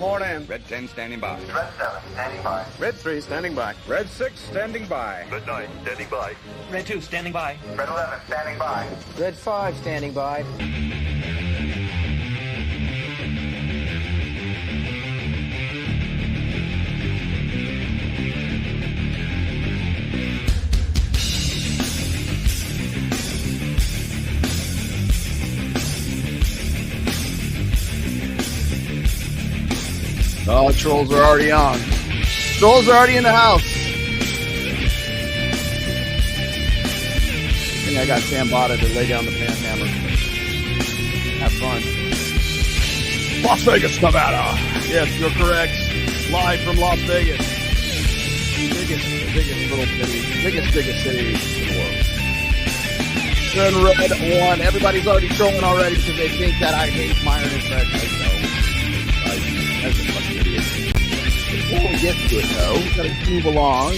report in. Red 10 standing by. Red 7 standing by. Red 3 standing by. Red 6 standing by. Red 9 standing by. Red 2 standing by. Red 11 standing by. Red 5 standing by. Oh, trolls are already on. Trolls are already in the house. I think I got Sambada to lay down the panhammer. Have fun. Las Vegas, Nevada. Yes, you're correct. Live from Las Vegas. Biggest little city. Biggest city in the world. Turn red 1. Everybody's already trolling already because they think that I hate Myron and Fred. That's a fucking idiot. Before we get to it, though, we gotta move along.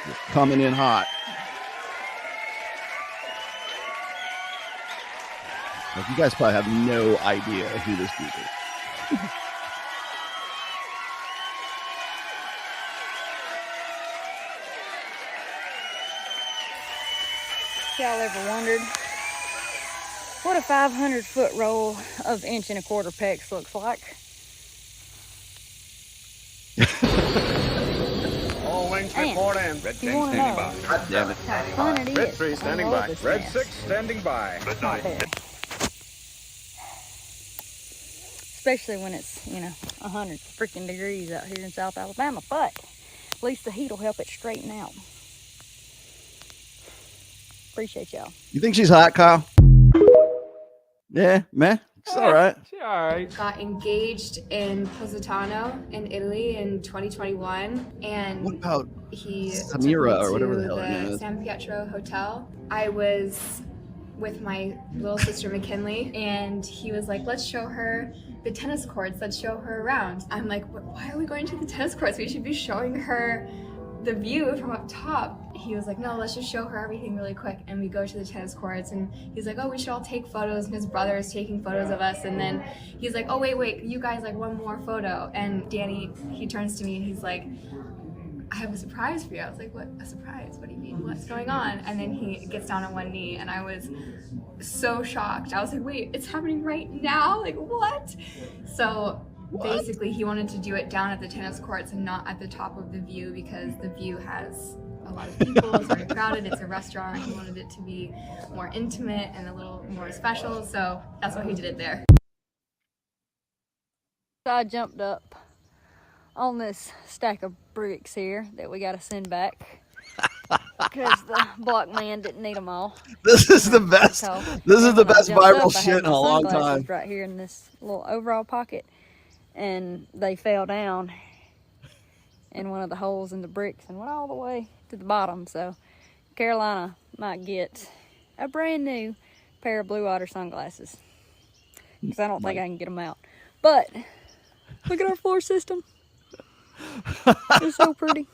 Just coming in hot. Like, you guys probably have no idea who this dude is. Y'all ever wondered what a 500-foot roll of 1 1/4 pecs looks like? All wings report in. Red 10 You want to standing know by. Damn it. how fun it is? Red 3 standing I love by. this Red mess. 6 standing by. Red Not 9. very. Especially when it's, 100 freaking degrees out here in South Alabama. But at least the heat will help it straighten out. Appreciate y'all. You think she's hot, Kyle? Yeah, man. It's all right. She all right. Got engaged in Positano in Italy in 2021, and What about he Samira took me or whatever to the hell her name is? San Pietro Hotel. I was with my little sister McKinley, and he was like, let's show her the tennis courts, let's show her around. I'm like, why are we going to the tennis courts? We should be showing her the view from up top. He was like, no, let's just show her everything really quick. And we go to the tennis courts, and he's like, oh, we should all take photos. And his brother is taking photos of us. And then he's like, oh, wait, you guys, like, one more photo. And Danny, he turns to me and he's like, I have a surprise for you. I was like, what, a surprise? What do you mean? What's going on? And then he gets down on one knee, and I was so shocked. I was like, wait, it's happening right now? Like, what? So basically, he wanted to do it down at the tennis courts and not at the top of the view, because the view has a lot of people, it's very crowded, it's a restaurant. He wanted it to be more intimate and a little more special, so that's why he did it there. So I jumped up on this stack of bricks here that we got to send back because the block man didn't need them all. This is the best. So, This is the when I best jumped viral up, I had shit in my a long sunglasses time. right here in this little overall pocket, and they fell down in one of the holes in the bricks and went all the way to the bottom. So Carolina might get a brand new pair of blue water sunglasses because I don't think I can get them out. But look at our floor system. It's so pretty.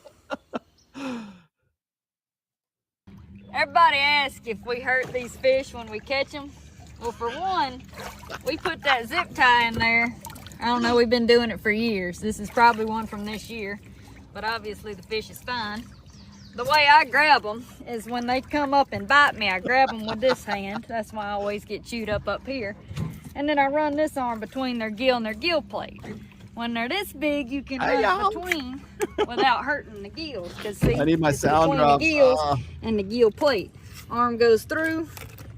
Everybody asks if we hurt these fish when we catch them. Well, for one, we put that zip tie in there. I don't know, we've been doing it for years. This is probably one from this year, but obviously the fish is fine. The way I grab them is when they come up and bite me, I grab them with this hand. That's why I always get chewed up here. And then I run this arm between their gill and their gill plate. When they're this big, you can run between without hurting the gills. Because see, I need my it's sound between drops. the gills and the gill plate. Arm goes through,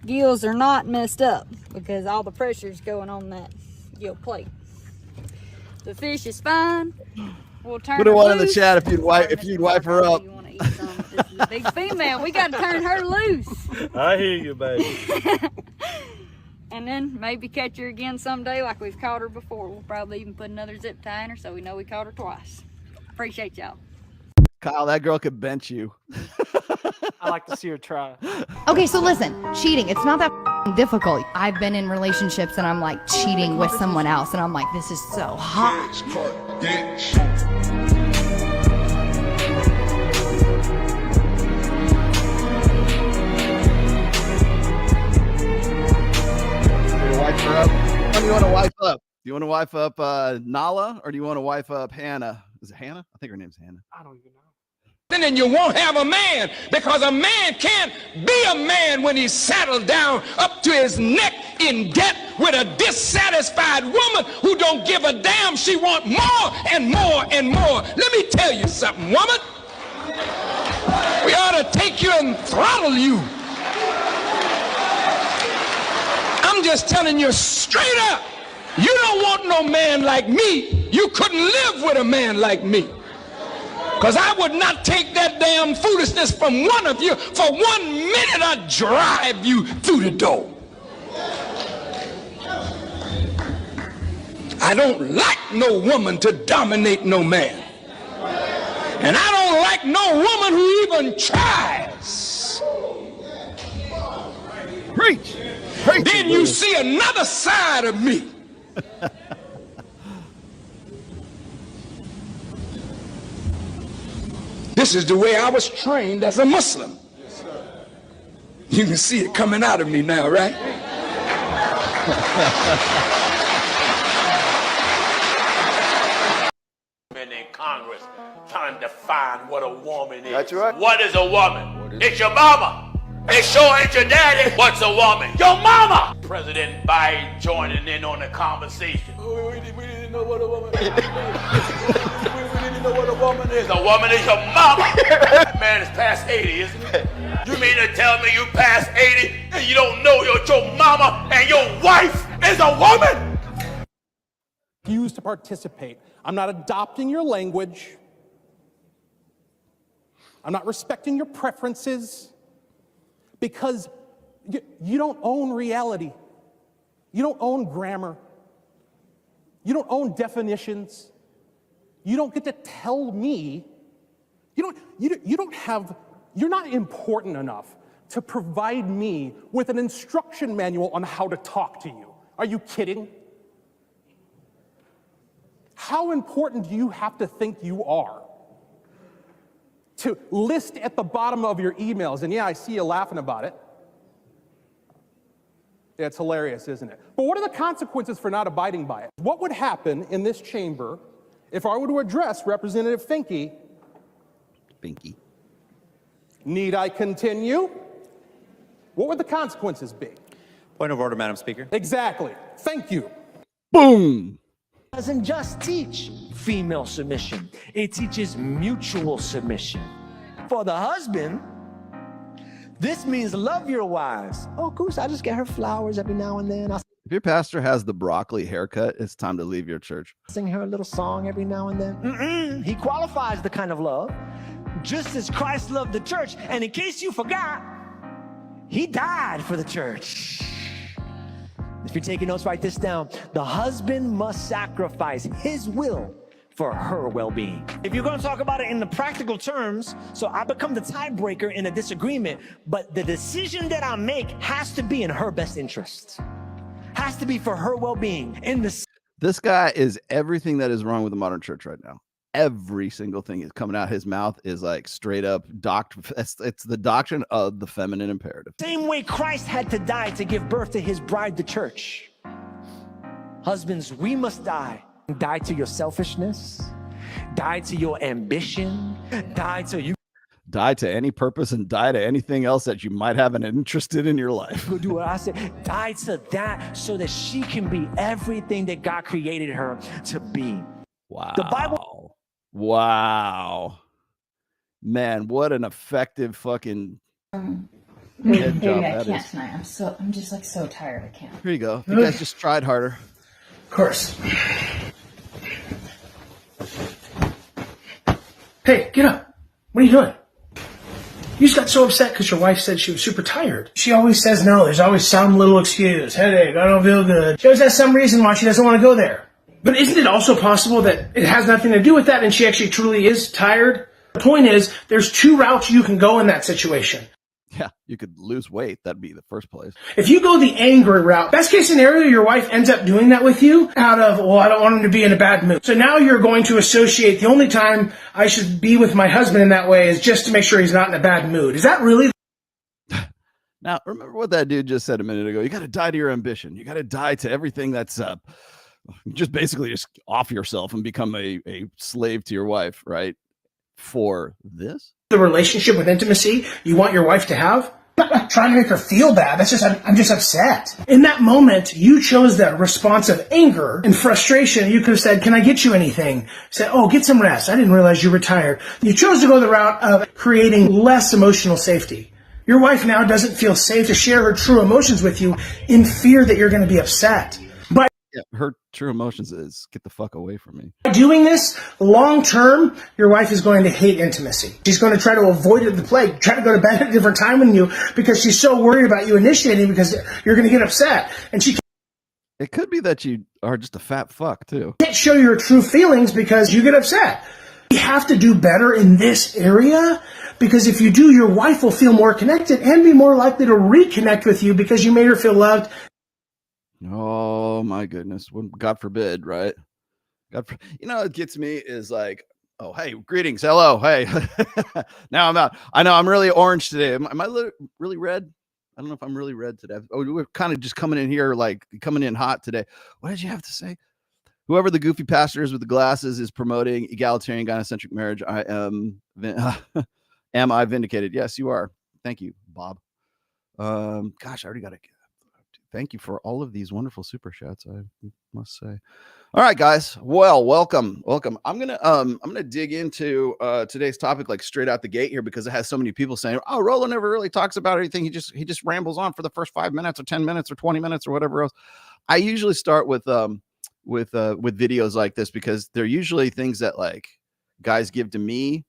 gills are not messed up because all the pressure is going on that gill plate. The fish is fine. We'll turn Put a her one in the loose. chat if you'd wipe her up. You want to eat some. This is a big female. We got to turn her loose. I hear you, baby. And then maybe catch her again someday like we've caught her before. We'll probably even put another zip tie in her so we know we caught her twice. Appreciate y'all. Kyle, that girl could bench you. I like to see her try. Okay, so listen, cheating, it's not that difficult. I've been in relationships and I'm like cheating with someone else and I'm like, this is so hot. her up. Who do you want to wife up? Do you want to wife up Nala, or do you want to wife up Hannah? Is it Hannah? I think her name's Hannah. I don't even know. Then you won't have a man, because a man can't be a man when he's saddled down up to his neck in debt with a dissatisfied woman who don't give a damn. She wants more and more and more. Let me tell you something, woman. We ought to take you and throttle you. I'm just telling you straight up. You don't want no man like me. You couldn't live with a man like me. Because I would not take that damn foolishness from one of you. For 1 minute, I'd drive you through the door. I don't like no woman to dominate no man. And I don't like no woman who even tries. Preach. Preach. Then you see another side of me. This is the way I was trained as a Muslim. You can see it coming out of me now, right? In Congress trying to define what a woman is. That's right. What is a woman? It's your mama. It sure ain't your daddy. What's a woman? Your mama. President Biden joining in on the conversation. We didn't know what a woman is. we didn't know what a woman is. A woman is your mama. That man is past 80, isn't it? You mean to tell me you past 80 and you don't know your mama and your wife is a woman? Refuse to participate. I'm not adopting your language. I'm not respecting your preferences, because you don't own reality. You don't own grammar. You don't own definitions. You don't get to tell me. You're not important enough to provide me with an instruction manual on how to talk to you. Are you kidding? How important do you have to think you are to list at the bottom of your emails? And yeah, I see you laughing about it. Yeah, it's hilarious, isn't it? But what are the consequences for not abiding by it? What would happen in this chamber if I were to address Representative Finke? Finke. Need I continue? What would the consequences be? Point of order, Madam Speaker. Exactly. Thank you. Boom. Doesn't just teach female submission. It teaches mutual submission. For the husband, this means love your wives. Oh, Goose, I just get her flowers every now and then. If your pastor has the broccoli haircut, it's time to leave your church. Sing her a little song every now and then. He qualifies the kind of love, just as Christ loved the church. And in case you forgot, he died for the church. If you're taking notes, write this down. The husband must sacrifice his will for her well-being. If you're going to talk about it in the practical terms, so I become the tiebreaker in a disagreement, but the decision that I make has to be in her best interest. Has to be for her well-being. This guy is everything that is wrong with the modern church right now. Every single thing is coming out of his mouth is like straight up doctrine. It's the doctrine of the feminine imperative. Same way Christ had to die to give birth to his bride, the church. Husbands, we must die. Die to your selfishness. Die to your ambition. Die to you. Die to any purpose and die to anything else that you might have an interest in your life. Do what I said. Die to that so that she can be everything that God created her to be. Wow. The Bible. Wow. Man, what an effective fucking Maybe I can't tonight. I'm just like so tired. I can't. Here you go. You guys just tried harder. Of course. Hey, get up. What are you doing? You just got so upset because your wife said she was super tired. She always says no. There's always some little excuse. Headache, I don't feel good. She always has some reason why she doesn't want to go there. But isn't it also possible that it has nothing to do with that and she actually truly is tired? The point is, there's two routes you can go in that situation. Yeah, you could lose weight. That'd be the first place. If you go the angry route, best case scenario, your wife ends up doing that with you out of, well, I don't want him to be in a bad mood. So now you're going to associate the only time I should be with my husband in that way is just to make sure he's not in a bad mood. Is that really? Now, remember what that dude just said a minute ago. You got to die to your ambition. You got to die to everything that's just basically just off yourself and become a slave to your wife, right? For this? The relationship with intimacy you want your wife to have? I'm not trying to make her feel bad. That's just, I'm just upset. In that moment, you chose that response of anger and frustration. You could have said, can I get you anything? Said, oh, get some rest. I didn't realize you're retired. You chose to go the route of creating less emotional safety. Your wife now doesn't feel safe to share her true emotions with you in fear that you're going to be upset. By her true emotions is get the fuck away from me. doing this, long term, your wife is going to hate intimacy. She's going to try to avoid it the plague, try to go to bed at a different time than you because she's so worried about you initiating because you're going to get upset. And she It could be that you are just a fat fuck too. can't show your true feelings because you get upset. You have to do better in this area because if you do, your wife will feel more connected and be more likely to reconnect with you because you made her feel loved. Oh my goodness. God forbid, right? You know, what gets me is like, oh, hey, greetings. Hello. Hey, now I'm out. I know I'm really orange today. Am I really red? I don't know if I'm really red today. Oh, we're kind of just coming in here, like coming in hot today. What did you have to say? Whoever the goofy pastor is with the glasses is promoting egalitarian gynocentric marriage. I am, am I vindicated? Yes, you are. Thank you, Bob. Gosh, I already got to thank you for all of these wonderful super chats, I must say. All right, guys. Well, welcome. I'm gonna dig into today's topic like straight out the gate here because it has so many people saying, "Oh, Rollo never really talks about anything. He just rambles on for the first 5 minutes or 10 minutes or 20 minutes or whatever else." I usually start with videos like this because they're usually things that like guys give to me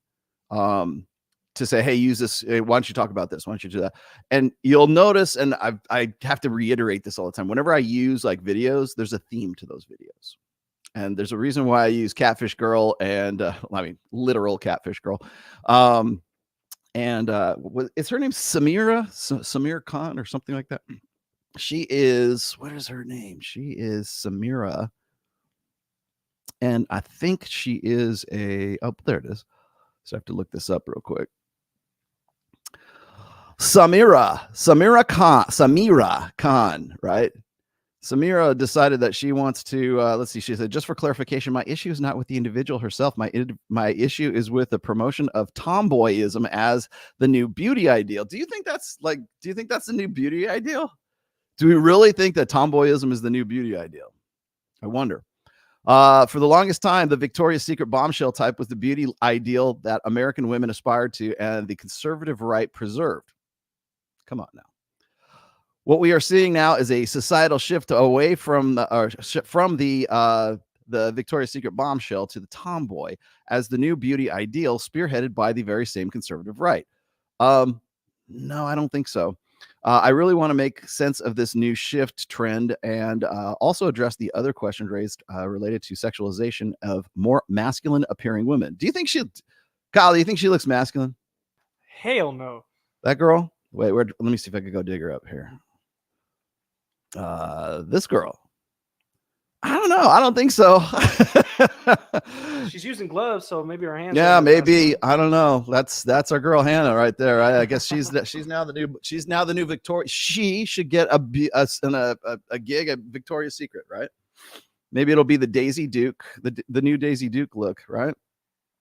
to say, hey, use this. Why don't you talk about this? Why don't you do that? And you'll notice, and I have to reiterate this all the time. Whenever I use like videos, there's a theme to those videos. And there's a reason why I use Catfish Girl and literal Catfish Girl. Is her name Samira Khan or something like that? She is, what is her name? She is Samira. And I think she is oh, there it is. So I have to look this up real quick. Samira Khan, right? Samira decided that she wants to, let's see, she said, just for clarification, my issue is not with the individual herself. My issue is with the promotion of tomboyism as the new beauty ideal. Do you think that's the new beauty ideal? Do we really think that tomboyism is the new beauty ideal? I wonder. For the longest time, the Victoria's Secret bombshell type was the beauty ideal that American women aspired to and the conservative right preserved. Come on now. What we are seeing now is a societal shift away from the Victoria's Secret bombshell to the tomboy as the new beauty ideal, spearheaded by the very same conservative right. No, I don't think so. I really want to make sense of this new shift trend and also address the other questions raised related to sexualization of more masculine appearing women. Kyle, do you think she looks masculine? Hell no. That girl? Wait, let me see if I could go dig her up here. This girl. I don't know. I don't think so. She's using gloves, so maybe her hands. Yeah, maybe. I don't know. That's our girl Hannah right there. Right? I guess she's now the new Victoria. She should get a gig at Victoria's Secret, right? Maybe it'll be the Daisy Duke, the new Daisy Duke look, right?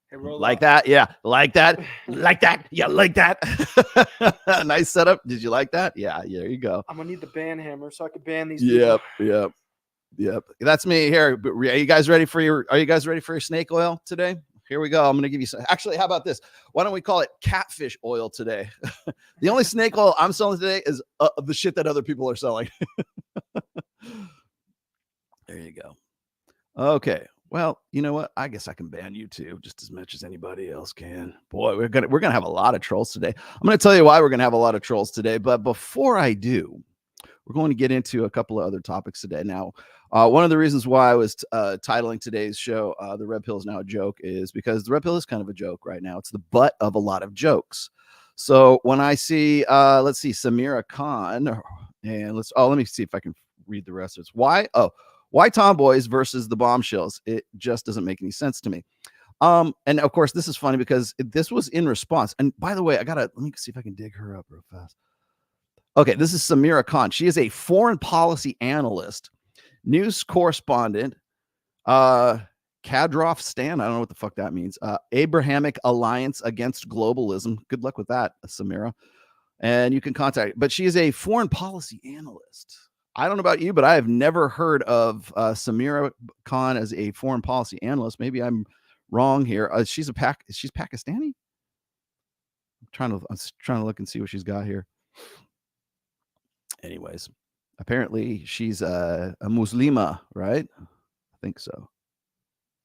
Hey, like that, yeah, like that, yeah, like that. Nice setup. Did you like that? Yeah, there you go. I'm gonna need the ban hammer so I can ban these. Yep. That's me here. Are you guys ready for your snake oil today? Here we go. I'm gonna give you some. Actually, how about this? Why don't we call it catfish oil today? The only snake oil I'm selling today is the shit that other people are selling. There you go. Okay. Well, you know what? I guess I can ban you too, just as much as anybody else can. Boy, we're gonna have a lot of trolls today. I'm gonna tell you why we're gonna have a lot of trolls today. But before I do, we're going to get into a couple of other topics today. Now, one of the reasons why I was titling today's show "The Red Pill is Now a Joke" is because the Red Pill is kind of a joke right now. It's the butt of a lot of jokes. So when I see, let's see, Samira Khan, and let me see if I can read the rest of it. Why tomboys versus the bombshells? It just doesn't make any sense to me. And of course, this is funny because this was in response. And by the way, let me see if I can dig her up real fast. Okay, this is Samira Khan. She is a foreign policy analyst, news correspondent, Kadyrov Stan. I don't know what the fuck that means. Abrahamic Alliance Against Globalism. Good luck with that, Samira. And you can contact, but she is a foreign policy analyst. I don't know about you, but I have never heard of Samira Khan as a foreign policy analyst. Maybe I'm wrong here. She's Pakistani. I'm trying to look and see what she's got here. Anyways, apparently she's a Muslima, right? I think so.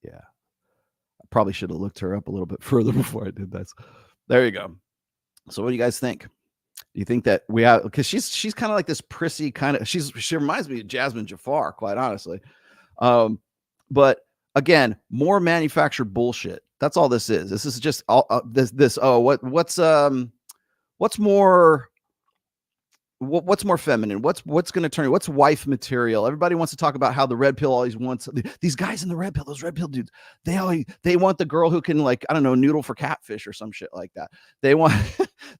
Yeah. I probably should have looked her up a little bit further before I did this. There you go. So what do you guys think? Do you think that we have, because she's kind of like this prissy kind of, she reminds me of Jasmine Jafar, quite honestly. But again, more manufactured bullshit. That's all this is. This is just all what's more feminine? What's going to turn? What's wife material? Everybody wants to talk about how the red pill always wants these guys in the red pill. Those red pill dudes. They want the girl who can, like, I don't know, noodle for catfish or some shit like that. They want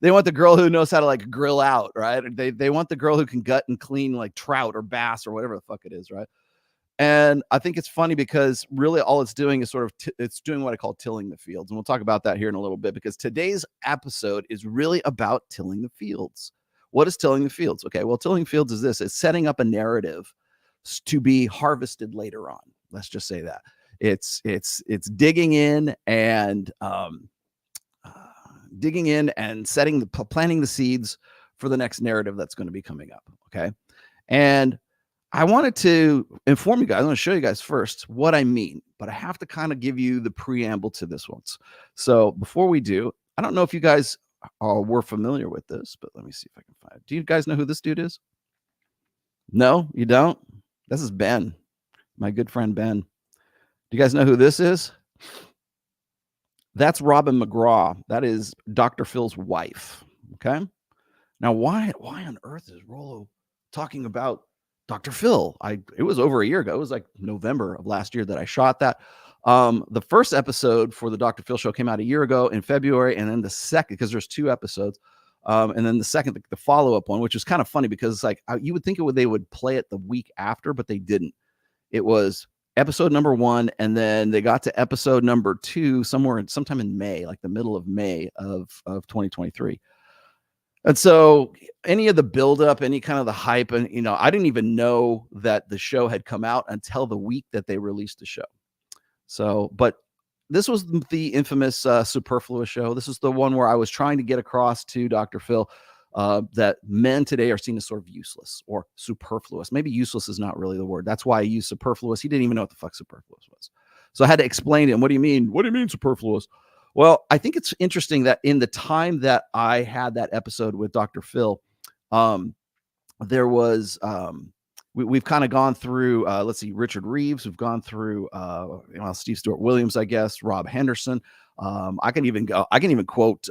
the girl who knows how to, like, grill out, right? They want the girl who can gut and clean, like, trout or bass or whatever the fuck it is, right? And I think it's funny because really all it's doing is sort of it's doing what I call tilling the fields, and we'll talk about that here in a little bit, because today's episode is really about tilling the fields. What is tilling the fields? Okay, well, tilling fields is this. It's setting up a narrative to be harvested later on. Let's just say that. It's digging in and planting the seeds for the next narrative that's going to be coming up, okay? And I wanted to inform you guys. I'm going to show you guys first what I mean, but I have to kind of give you the preamble to this one. So before we do, I don't know if you guys were familiar with this, but let me see if I can find it. Do you guys know who this dude is? No, you don't? This is Ben, my good friend Ben. Do you guys know who this is? That's Robin McGraw. That is Dr. Phil's wife. Okay. Now, why on earth is Rollo talking about Dr. Phil? It was over a year ago. It was like November of last year that I shot that. The first episode for the Dr. Phil show came out a year ago in February, and then the second, because there's 2 episodes, and then the second, the follow-up one, which was kind of funny because it's like you would think they would play it the week after, but they didn't. It was episode number 1, and then they got to episode number 2 sometime in May, like the middle of May of 2023. And so any of the buildup, any kind of the hype, and I didn't even know that the show had come out until the week that they released the show. So, but this was the infamous Superfluous show. This is the one where I was trying to get across to Dr. Phil that men today are seen as sort of useless or superfluous. Maybe useless is not really the word. That's why I use superfluous. He didn't even know what the fuck superfluous was. So I had to explain to him, what do you mean? What do you mean superfluous? Well, I think it's interesting that in the time that I had that episode with Dr. Phil, there was, we've kind of gone through, let's see, Richard Reeves. We've gone through, Steve Stewart Williams, I guess, Rob Henderson. I can even quote,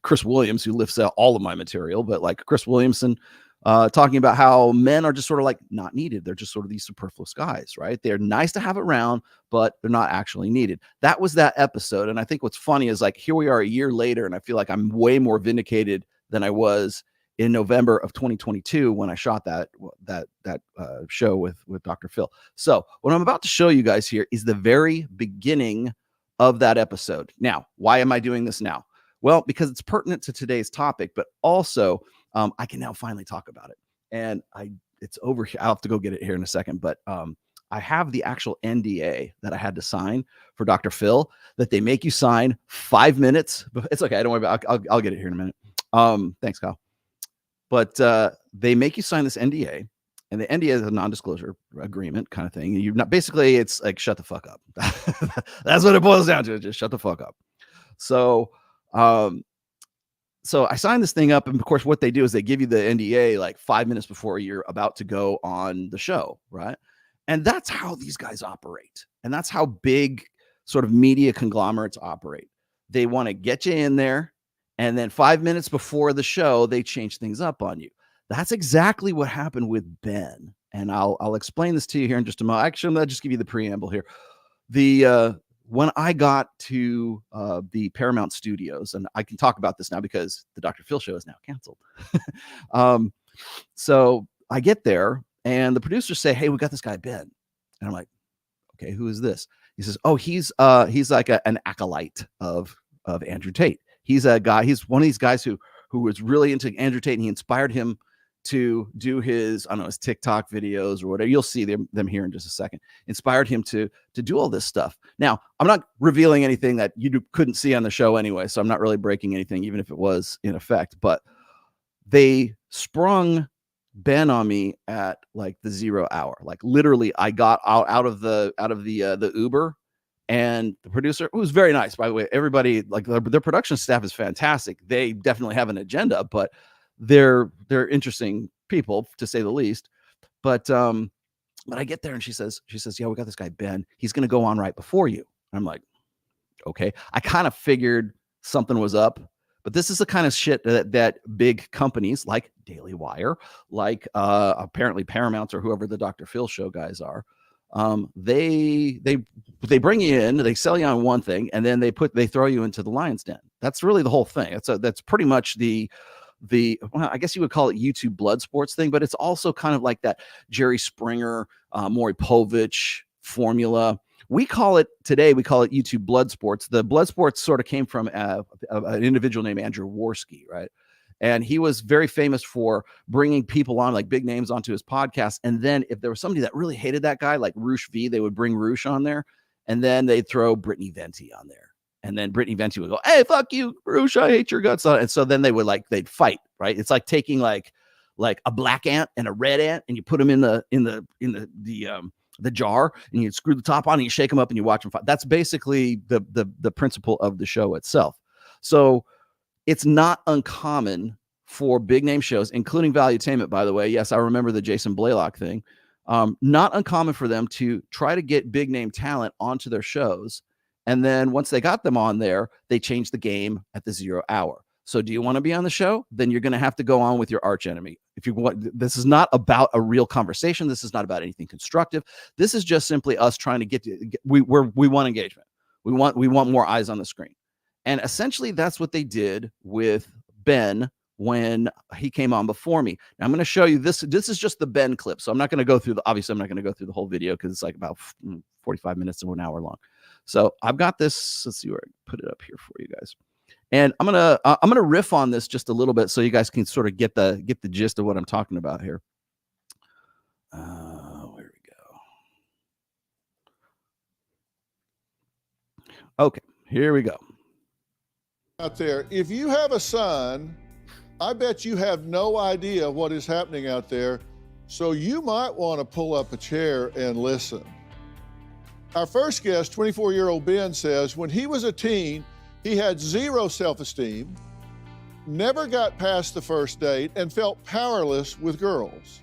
Chris Williams, who lifts out all of my material, but like Chris Williamson, talking about how men are just sort of like not needed. They're just sort of these superfluous guys, right? They're nice to have around, but they're not actually needed. That was that episode. And I think what's funny is, like, here we are a year later, and I feel like I'm way more vindicated than I was in November of 2022 when I shot that show with Dr. Phil. So what I'm about to show you guys here is the very beginning of that episode. Now, why am I doing this now? Well, because it's pertinent to today's topic, but also I can now finally talk about it. And it's over here. I'll have to go get it here in a second, but I have the actual NDA that I had to sign for Dr. Phil that they make you sign 5 minutes. It's okay. Don't worry about it. I'll get it here in a minute. Thanks, Kyle. But they make you sign this NDA, and the NDA is a non-disclosure agreement kind of thing. Basically, it's like, shut the fuck up. That's what it boils down to. Just shut the fuck up. So I signed this thing up, and of course, what they do is they give you the NDA like 5 minutes before you're about to go on the show, right? And that's how these guys operate, and that's how big sort of media conglomerates operate. They want to get you in there, and then 5 minutes before the show, they change things up on you. That's exactly what happened with Ben, and I'll explain this to you here in just a moment. Actually, I'll just give you the preamble here. when I got to the Paramount Studios, and I can talk about this now because the Dr. Phil show is now canceled. So I get there and the producers say, "Hey, we got this guy, Ben." And I'm like, "Okay, who is this?" He says, "Oh, he's like an acolyte of Andrew Tate. He's a guy, he's one of these guys who was really into Andrew Tate, and he inspired him to do his, I don't know, his TikTok videos or whatever. You'll see them here in just a second. Inspired him to do all this stuff." Now, I'm not revealing anything that you couldn't see on the show anyway, so I'm not really breaking anything, even if it was in effect. But they sprung Ben on me at like the 0 hour. Like literally, I got out of the Uber, and the producer, who was very nice, by the way. Everybody, like their production staff is fantastic. They definitely have an agenda, but they're interesting people, to say the least. But I get there and she says, "Yeah, we got this guy, Ben. He's going to go on right before you." I'm like, okay. I kind of figured something was up, but this is the kind of shit that big companies like Daily Wire, like apparently Paramount or whoever the Dr. Phil show guys are, they bring you in, they sell you on one thing, and then they throw you into the lion's den. That's really the whole thing. That's pretty much the well, I guess you would call it YouTube blood sports thing, but it's also kind of like that Jerry Springer, Maury Povich formula. We call it YouTube blood sports. The blood sports sort of came from an individual named Andrew Worski, right? And he was very famous for bringing people on, like big names, onto his podcast. And then if there was somebody that really hated that guy, like Roosh V, they would bring Roosh on there, and then they'd throw Brittany Venti on there. And then Brittany Venti would go, "Hey, fuck you, Roosh, I hate your guts." And so then they'd fight, right? It's like taking like a black ant and a red ant, and you put them in the jar, and you screw the top on, and you shake them up, and you watch them fight. That's basically the principle of the show itself. So it's not uncommon for big name shows, including Valuetainment, by the way. Yes, I remember the Jason Blaylock thing. Not uncommon for them to try to get big name talent onto their shows. And then once they got them on there, they changed the game at the 0 hour. So do you want to be on the show? Then you're going to have to go on with your arch enemy. If you want, this is not about a real conversation. This is not about anything constructive. This is just simply us trying to we want engagement. We want more eyes on the screen. And essentially that's what they did with Ben when he came on before me. Now I'm going to show you this. This is just the Ben clip. So I'm not going to go through obviously I'm not going to go through the whole video because it's like about 45 minutes to 1 hour long. So I've got this. Let's see where I put it up here for you guys. And I'm gonna riff on this just a little bit so you guys can sort of get the gist of what I'm talking about here. Where we go. Okay, here we go. Out there, if you have a son, I bet you have no idea what is happening out there, so you might want to pull up a chair and listen. Our first guest, 24-year-old Ben, says when he was a teen, he had zero self-esteem, never got past the first date, and felt powerless with girls.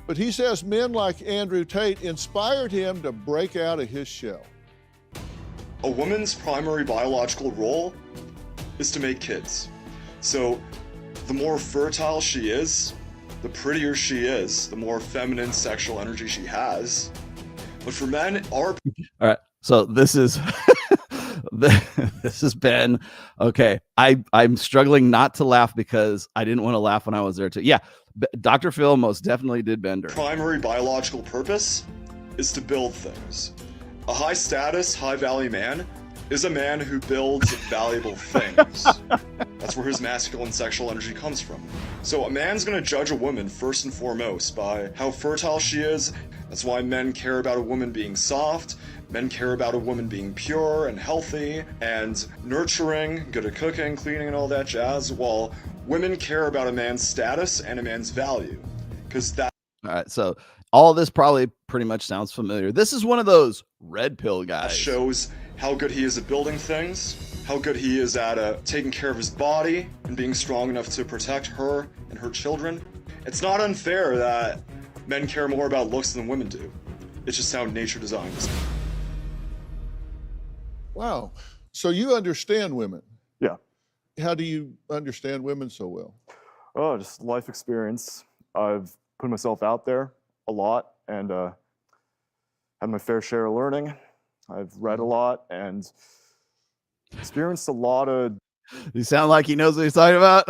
But he says men like Andrew Tate inspired him to break out of his shell. A woman's primary biological role is to make kids. So the more fertile she is, the prettier she is, the more feminine sexual energy she has. But for men, all right. So this is this is Ben. Okay, I'm struggling not to laugh because I didn't want to laugh when I was there too. Yeah, Dr. Phil most definitely did Bender. Primary biological purpose is to build things. A high status, high value man is a man who builds valuable things. That's where his masculine sexual energy comes from. So a man's gonna judge a woman first and foremost by how fertile she is. That's why men care about a woman being soft. Men care about a woman being pure and healthy and nurturing, good at cooking, cleaning, and all that jazz, while women care about a man's status and a man's value. Because that. All right, so all of this probably pretty much sounds familiar. This is one of those red pill guys. Shows how good he is at building things, how good he is at taking care of his body and being strong enough to protect her and her children. It's not unfair that men care more about looks than women do. It's just how nature designed us. Wow. So you understand women? Yeah. How do you understand women so well? Oh, just life experience. I've put myself out there a lot and had my fair share of learning. I've read a lot and experienced a lot of. You sound like he knows what he's talking about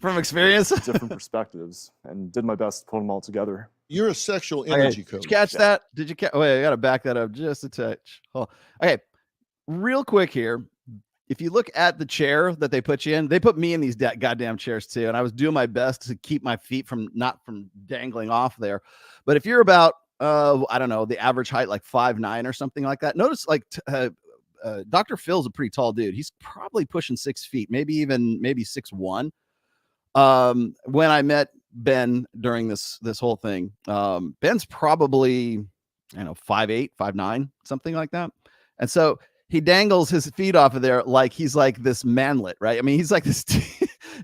from experience. Different perspectives, and did my best to put them all together. You're a sexual energy coach. Did you catch that? Did you catch? Wait, I got to back that up just a touch. Oh, okay. Real quick here. If you look at the chair that they put you in, they put me in these goddamn chairs too. And I was doing my best to keep my feet from dangling off there. But if you're about, I don't know, the average height, like 5'9" or something like that, notice like Dr. Phil's a pretty tall dude. He's probably pushing 6 feet, maybe 6'1". When I met Ben during this whole thing, Ben's probably, 5'8", 5'9", something like that. And so he dangles his feet off of there like he's like this manlet, right? I mean, he's like this.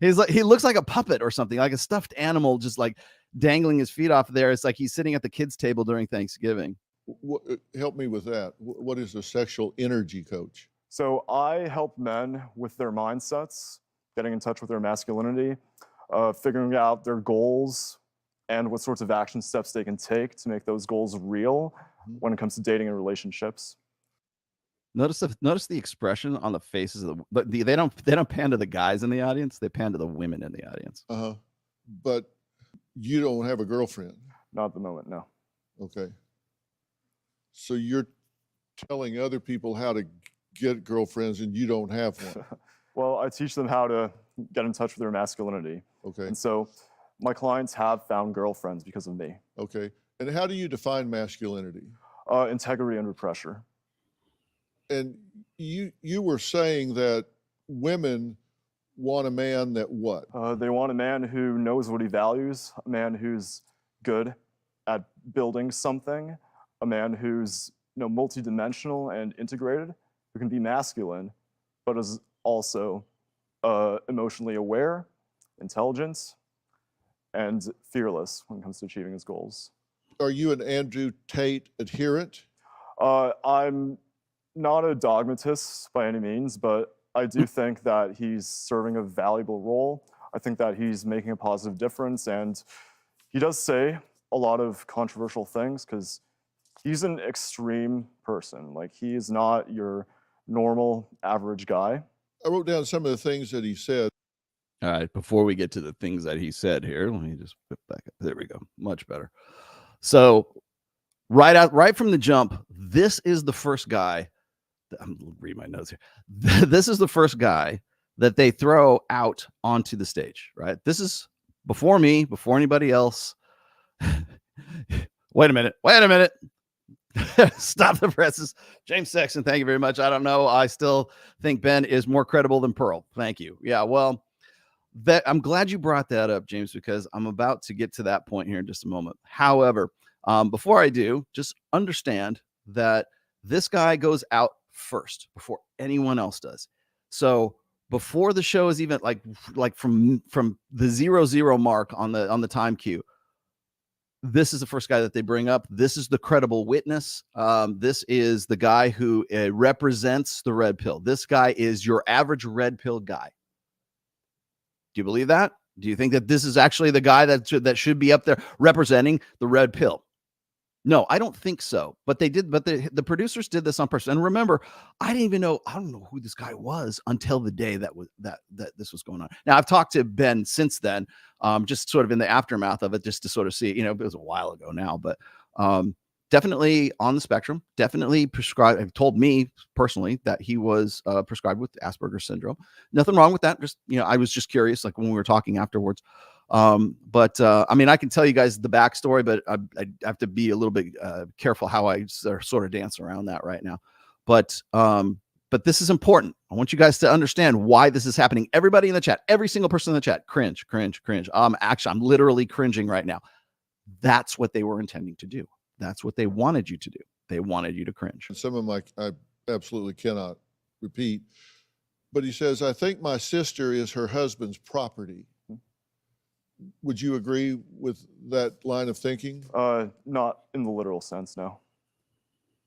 He looks like a puppet or something, like a stuffed animal, just like dangling his feet off of there. It's like he's sitting at the kids' table during Thanksgiving. Help me with that. What is a sexual energy coach? So I help men with their mindsets, getting in touch with their masculinity, figuring out their goals and what sorts of action steps they can take to make those goals real when it comes to dating and relationships. Notice the expression on the faces of they don't pan to the guys in the audience, they pan to the women in the audience. But you don't have a girlfriend? Not at the moment, no. Okay. So you're telling other people how to get girlfriends and you don't have one? Well, I teach them how to get in touch with their masculinity. Okay. And so my clients have found girlfriends because of me. Okay. And how do you define masculinity? Integrity under pressure. And you were saying that women want a man that what? They want a man who knows what he values, a man who's good at building something, a man who's multidimensional and integrated, who can be masculine, but is also emotionally aware, intelligent, and fearless when it comes to achieving his goals. Are you an Andrew Tate adherent? I'm not a dogmatist by any means, but I do think that he's serving a valuable role. I think that he's making a positive difference, and he does say a lot of controversial things because he's an extreme person. Like, he is not your normal average guy. I wrote down some of the things that he said. All right, before we get to the things that he said here, let me just put back up. There we go. Much better. So right from the jump, this is the first guy. I'm reading my notes here. This is the first guy that they throw out onto the stage, right? This is before me, before anybody else. Wait a minute. Stop the presses. James Sexton, thank you very much. I don't know. I still think Ben is more credible than Pearl. Thank you. Yeah, well, I'm glad you brought that up, James, because I'm about to get to that point here in just a moment. However, before I do, just understand that this guy goes out first before anyone else does. So before the show is even like from the 0-0 mark on the time cue, this is the first guy that they bring up. This is the credible witness. This is the guy who represents the red pill. This guy is your average red pill guy. Do you believe that? Do you think that this is actually the guy that should be up there representing the red pill? No, I don't think so. But they did. But the producers did this on purpose. And remember, I don't know who this guy was until the day that this was going on. Now, I've talked to Ben since then, just sort of in the aftermath of it, just to sort of see. It was a while ago now, but definitely on the spectrum. Definitely prescribed. Have told me personally that he was prescribed with Asperger's syndrome. Nothing wrong with that. Just I was just curious, like when we were talking afterwards. But I mean, I can tell you guys the backstory, but I have to be a little bit careful how I sort of dance around that right now. But this is important. I want you guys to understand why this is happening. Everybody in the chat, every single person in the chat, cringe. Actually, I'm literally cringing right now. That's what they were intending to do. That's what they wanted you to do. They wanted you to cringe. Some of them I absolutely cannot repeat. But he says, I think my sister is her husband's property. Would you agree with that line of thinking? Not in the literal sense, no.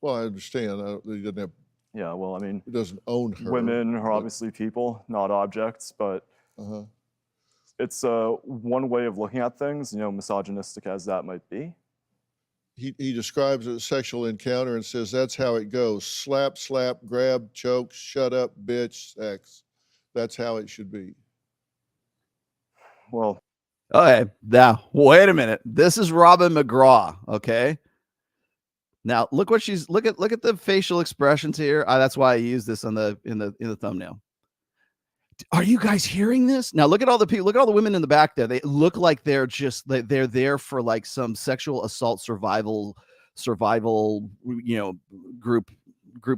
Well, I understand. He doesn't have. Yeah, well, I mean, he doesn't own her. Women are obviously people, not objects, but it's one way of looking at things, misogynistic as that might be. he describes a sexual encounter and says that's how it goes: slap, slap, grab, choke, shut up, bitch, sex. That's how it should be. Well, okay, now wait a minute. This is Robin McGraw. Okay, now look what she's look at the facial expressions here. That's why I use this on the in the thumbnail. Are you guys hearing this? Now look at all the people, look at all the women in the back there. They look like they're just they're there for like some sexual assault survival, you know, group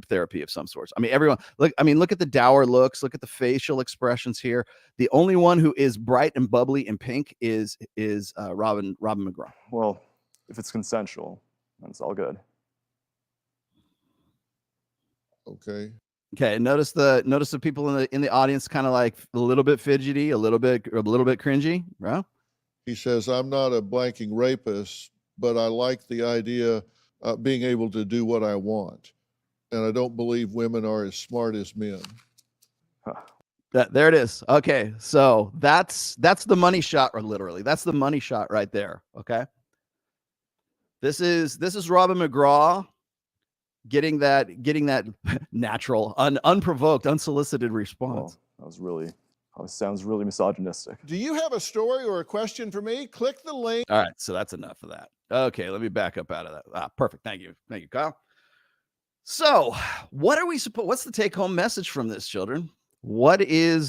therapy of some sorts. I mean, everyone look at the dour looks, look at the facial expressions here. The only one who is bright and bubbly and pink is Robin McGraw. Well, if it's consensual, then it's all good. Okay. Okay, notice the people in the audience kind of like a little bit fidgety, a little bit cringy, right? He says, I'm not a blanking rapist, but I like the idea of being able to do what I want. And I don't believe women are as smart as men. There it is. Okay, so that's the money shot, or literally, that's the money shot right there. Okay, this is Robin McGraw getting that natural, unprovoked, unsolicited response. Well, that sounds really misogynistic. Do you have a story or a question for me? Click the link. All right, so that's enough of that. Okay, let me back up out of that. Perfect. Thank you, Kyle. So, what are we supposed? What's the take-home message from this, children? What are we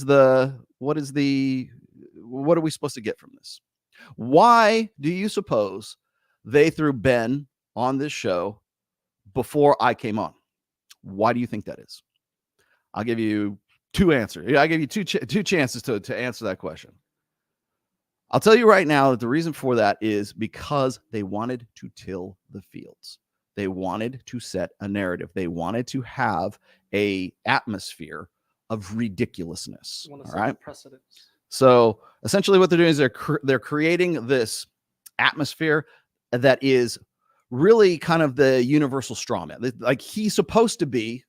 supposed to get from this? Why do you suppose they threw Ben on this show before I came on? Why do you think that is? I'll give you two answers. I give you two chances to answer that question. I'll tell you right now that the reason for that is because they wanted to till the fields. They wanted to set a narrative. They wanted to have a atmosphere of ridiculousness. All right. So essentially what they're doing is they're creating this atmosphere that is really kind of the universal straw man. Like he's supposed to be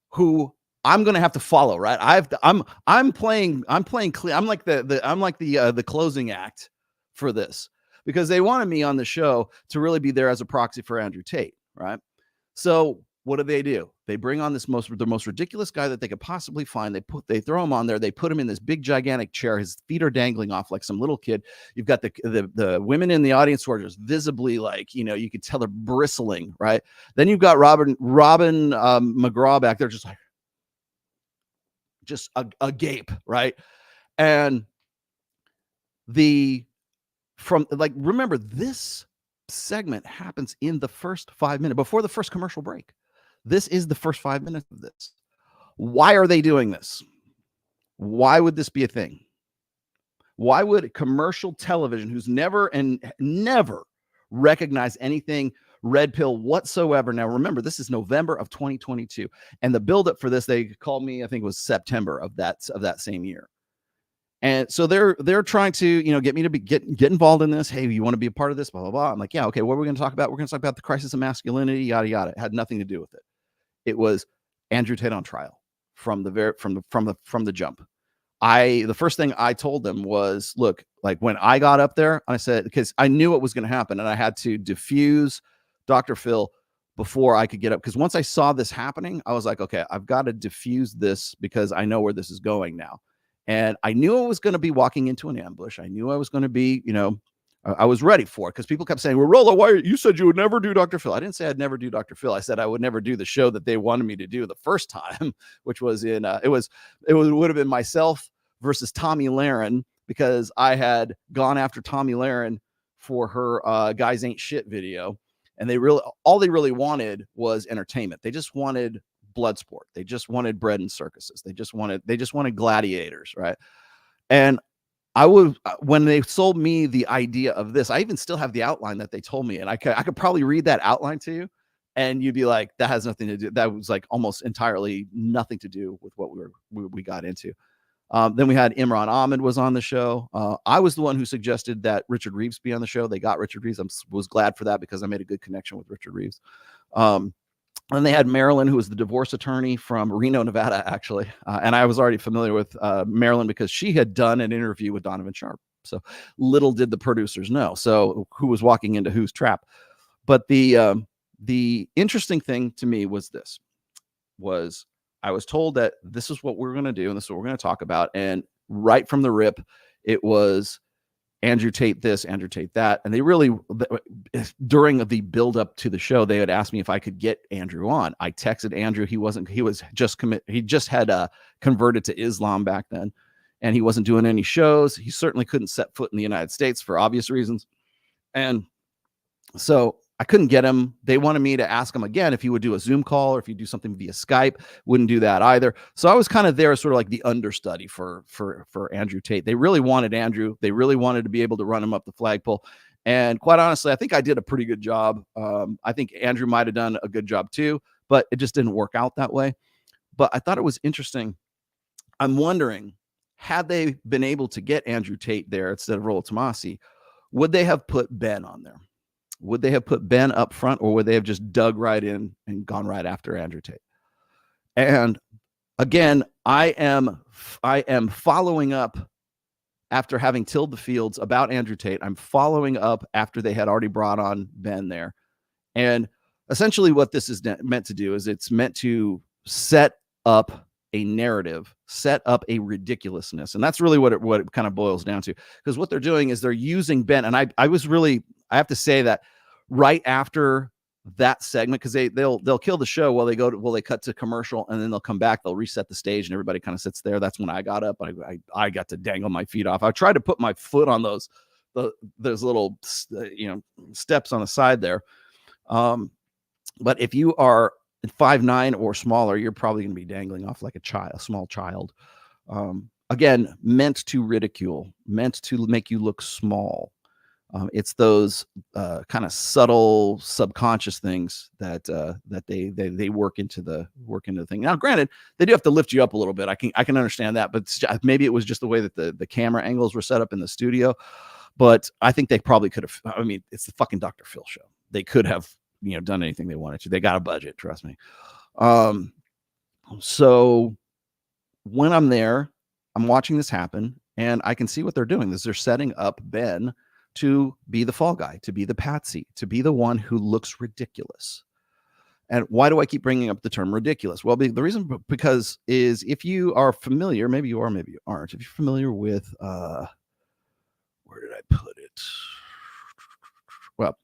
who I'm going to have to follow, right? I'm playing clear. I'm like the closing act for this, because they wanted me on the show to really be there as a proxy for Andrew Tate, right? So what do? They bring on the most ridiculous guy that they could possibly find. They throw him on there. They put him in this big gigantic chair. His feet are dangling off like some little kid. You've got the women in the audience who are just visibly like, you know, you could tell they're bristling, right? Then you've got Robin McGraw back there, just agape, right? And remember, this segment happens in the first 5 minutes before the first commercial break. This is the first 5 minutes of this. Why are they doing this? Why would this be a thing? Why would commercial television, who's never recognized anything red pill whatsoever? Now, remember, this is November of 2022, and the buildup for this, they called me, I think it was September of that same year. And so they're trying to, you know, get me to get involved in this. Hey, you want to be a part of this? Blah, blah, blah. I'm like, yeah, okay. What are we going to talk about? We're going to talk about the crisis of masculinity, yada, yada. It had nothing to do with it. It was Andrew Tate on trial from the jump. The first thing I told them was, look, like when I got up there, I said, because I knew what was going to happen, and I had to diffuse Dr. Phil before I could get up. Because once I saw this happening, I was like, okay, I've got to diffuse this because I know where this is going now. And I knew I was going to be walking into an ambush. I knew I was going to be, you know, I was ready for it, because people kept saying, well, Rollo, why you said you would never do Dr. Phil. I didn't say I'd never do Dr. Phil. I said I would never do the show that they wanted me to do the first time, which was in it would have been myself versus Tommy Lahren, because I had gone after Tommy Lahren for her Guys Ain't Shit video. And all they really wanted was entertainment. They just wanted blood sport. They just wanted bread and circuses. They just wanted gladiators, right? And when they sold me the idea of this, I even still have the outline that they told me, and I could probably read that outline to you, and you'd be like, that has nothing to do. That was like almost entirely nothing to do with what we got into. Then we had Imran Ahmed was on the show. I was the one who suggested that Richard Reeves be on the show. They got Richard Reeves. I was glad for that, because I made a good connection with Richard Reeves. And they had Marilyn, who was the divorce attorney from Reno, Nevada, actually. And I was already familiar with Marilyn because she had done an interview with Donovan Sharp. So little did the producers know. So who was walking into whose trap. But the interesting thing to me was this, was I was told that this is what we're going to do and this is what we're going to talk about. And right from the rip, it was Andrew Tate this, Andrew Tate that. And they really, during the build up to the show, they had asked me if I could get Andrew on. I texted Andrew. He just had converted to Islam back then, and he wasn't doing any shows. He certainly couldn't set foot in the United States for obvious reasons. And so I couldn't get him. They wanted me to ask him again if he would do a Zoom call or if you do something via Skype. Wouldn't do that either. So I was kind of there, sort of like the understudy for Andrew Tate. They really wanted Andrew. They really wanted to be able to run him up the flagpole. And quite honestly, I think I did a pretty good job. I think Andrew might have done a good job too, but it just didn't work out that way. But I thought it was interesting. I'm wondering, had they been able to get Andrew Tate there instead of Rollo Tomasi, would they have put Ben on there? Would they have put Ben up front, or would they have just dug right in and gone right after Andrew Tate? And again, I am following up after having tilled the fields about Andrew Tate. I'm following up after they had already brought on Ben there. And essentially what this is meant to do is it's meant to set up a narrative, set up a ridiculousness. And that's really what it kind of boils down to. Because what they're doing is they're using Ben. And I have to say that right after that segment, because they'll kill the show while they cut to commercial, and then they'll come back, they'll reset the stage, and everybody kind of sits there. That's when I got up. I got to dangle my feet off. I tried to put my foot on those little steps on the side there. But if you are 5'9" or smaller, you're probably going to be dangling off like a small child. Again, meant to ridicule, meant to make you look small. It's those kind of subtle, subconscious things that they work into the thing. Now, granted, they do have to lift you up a little bit. I can understand that, but maybe it was just the way that the camera angles were set up in the studio. But I think they probably could have. I mean, it's the fucking Dr. Phil show. They could have done anything they wanted to. They got a budget, trust me. So when I'm there, I'm watching this happen, and I can see what they're doing. They're setting up Ben to be the fall guy, to be the patsy, to be the one who looks ridiculous. And why do I keep bringing up the term ridiculous? Well, the reason because is if you are familiar, maybe you are, maybe you aren't. If you're familiar with, where did I put it? Well,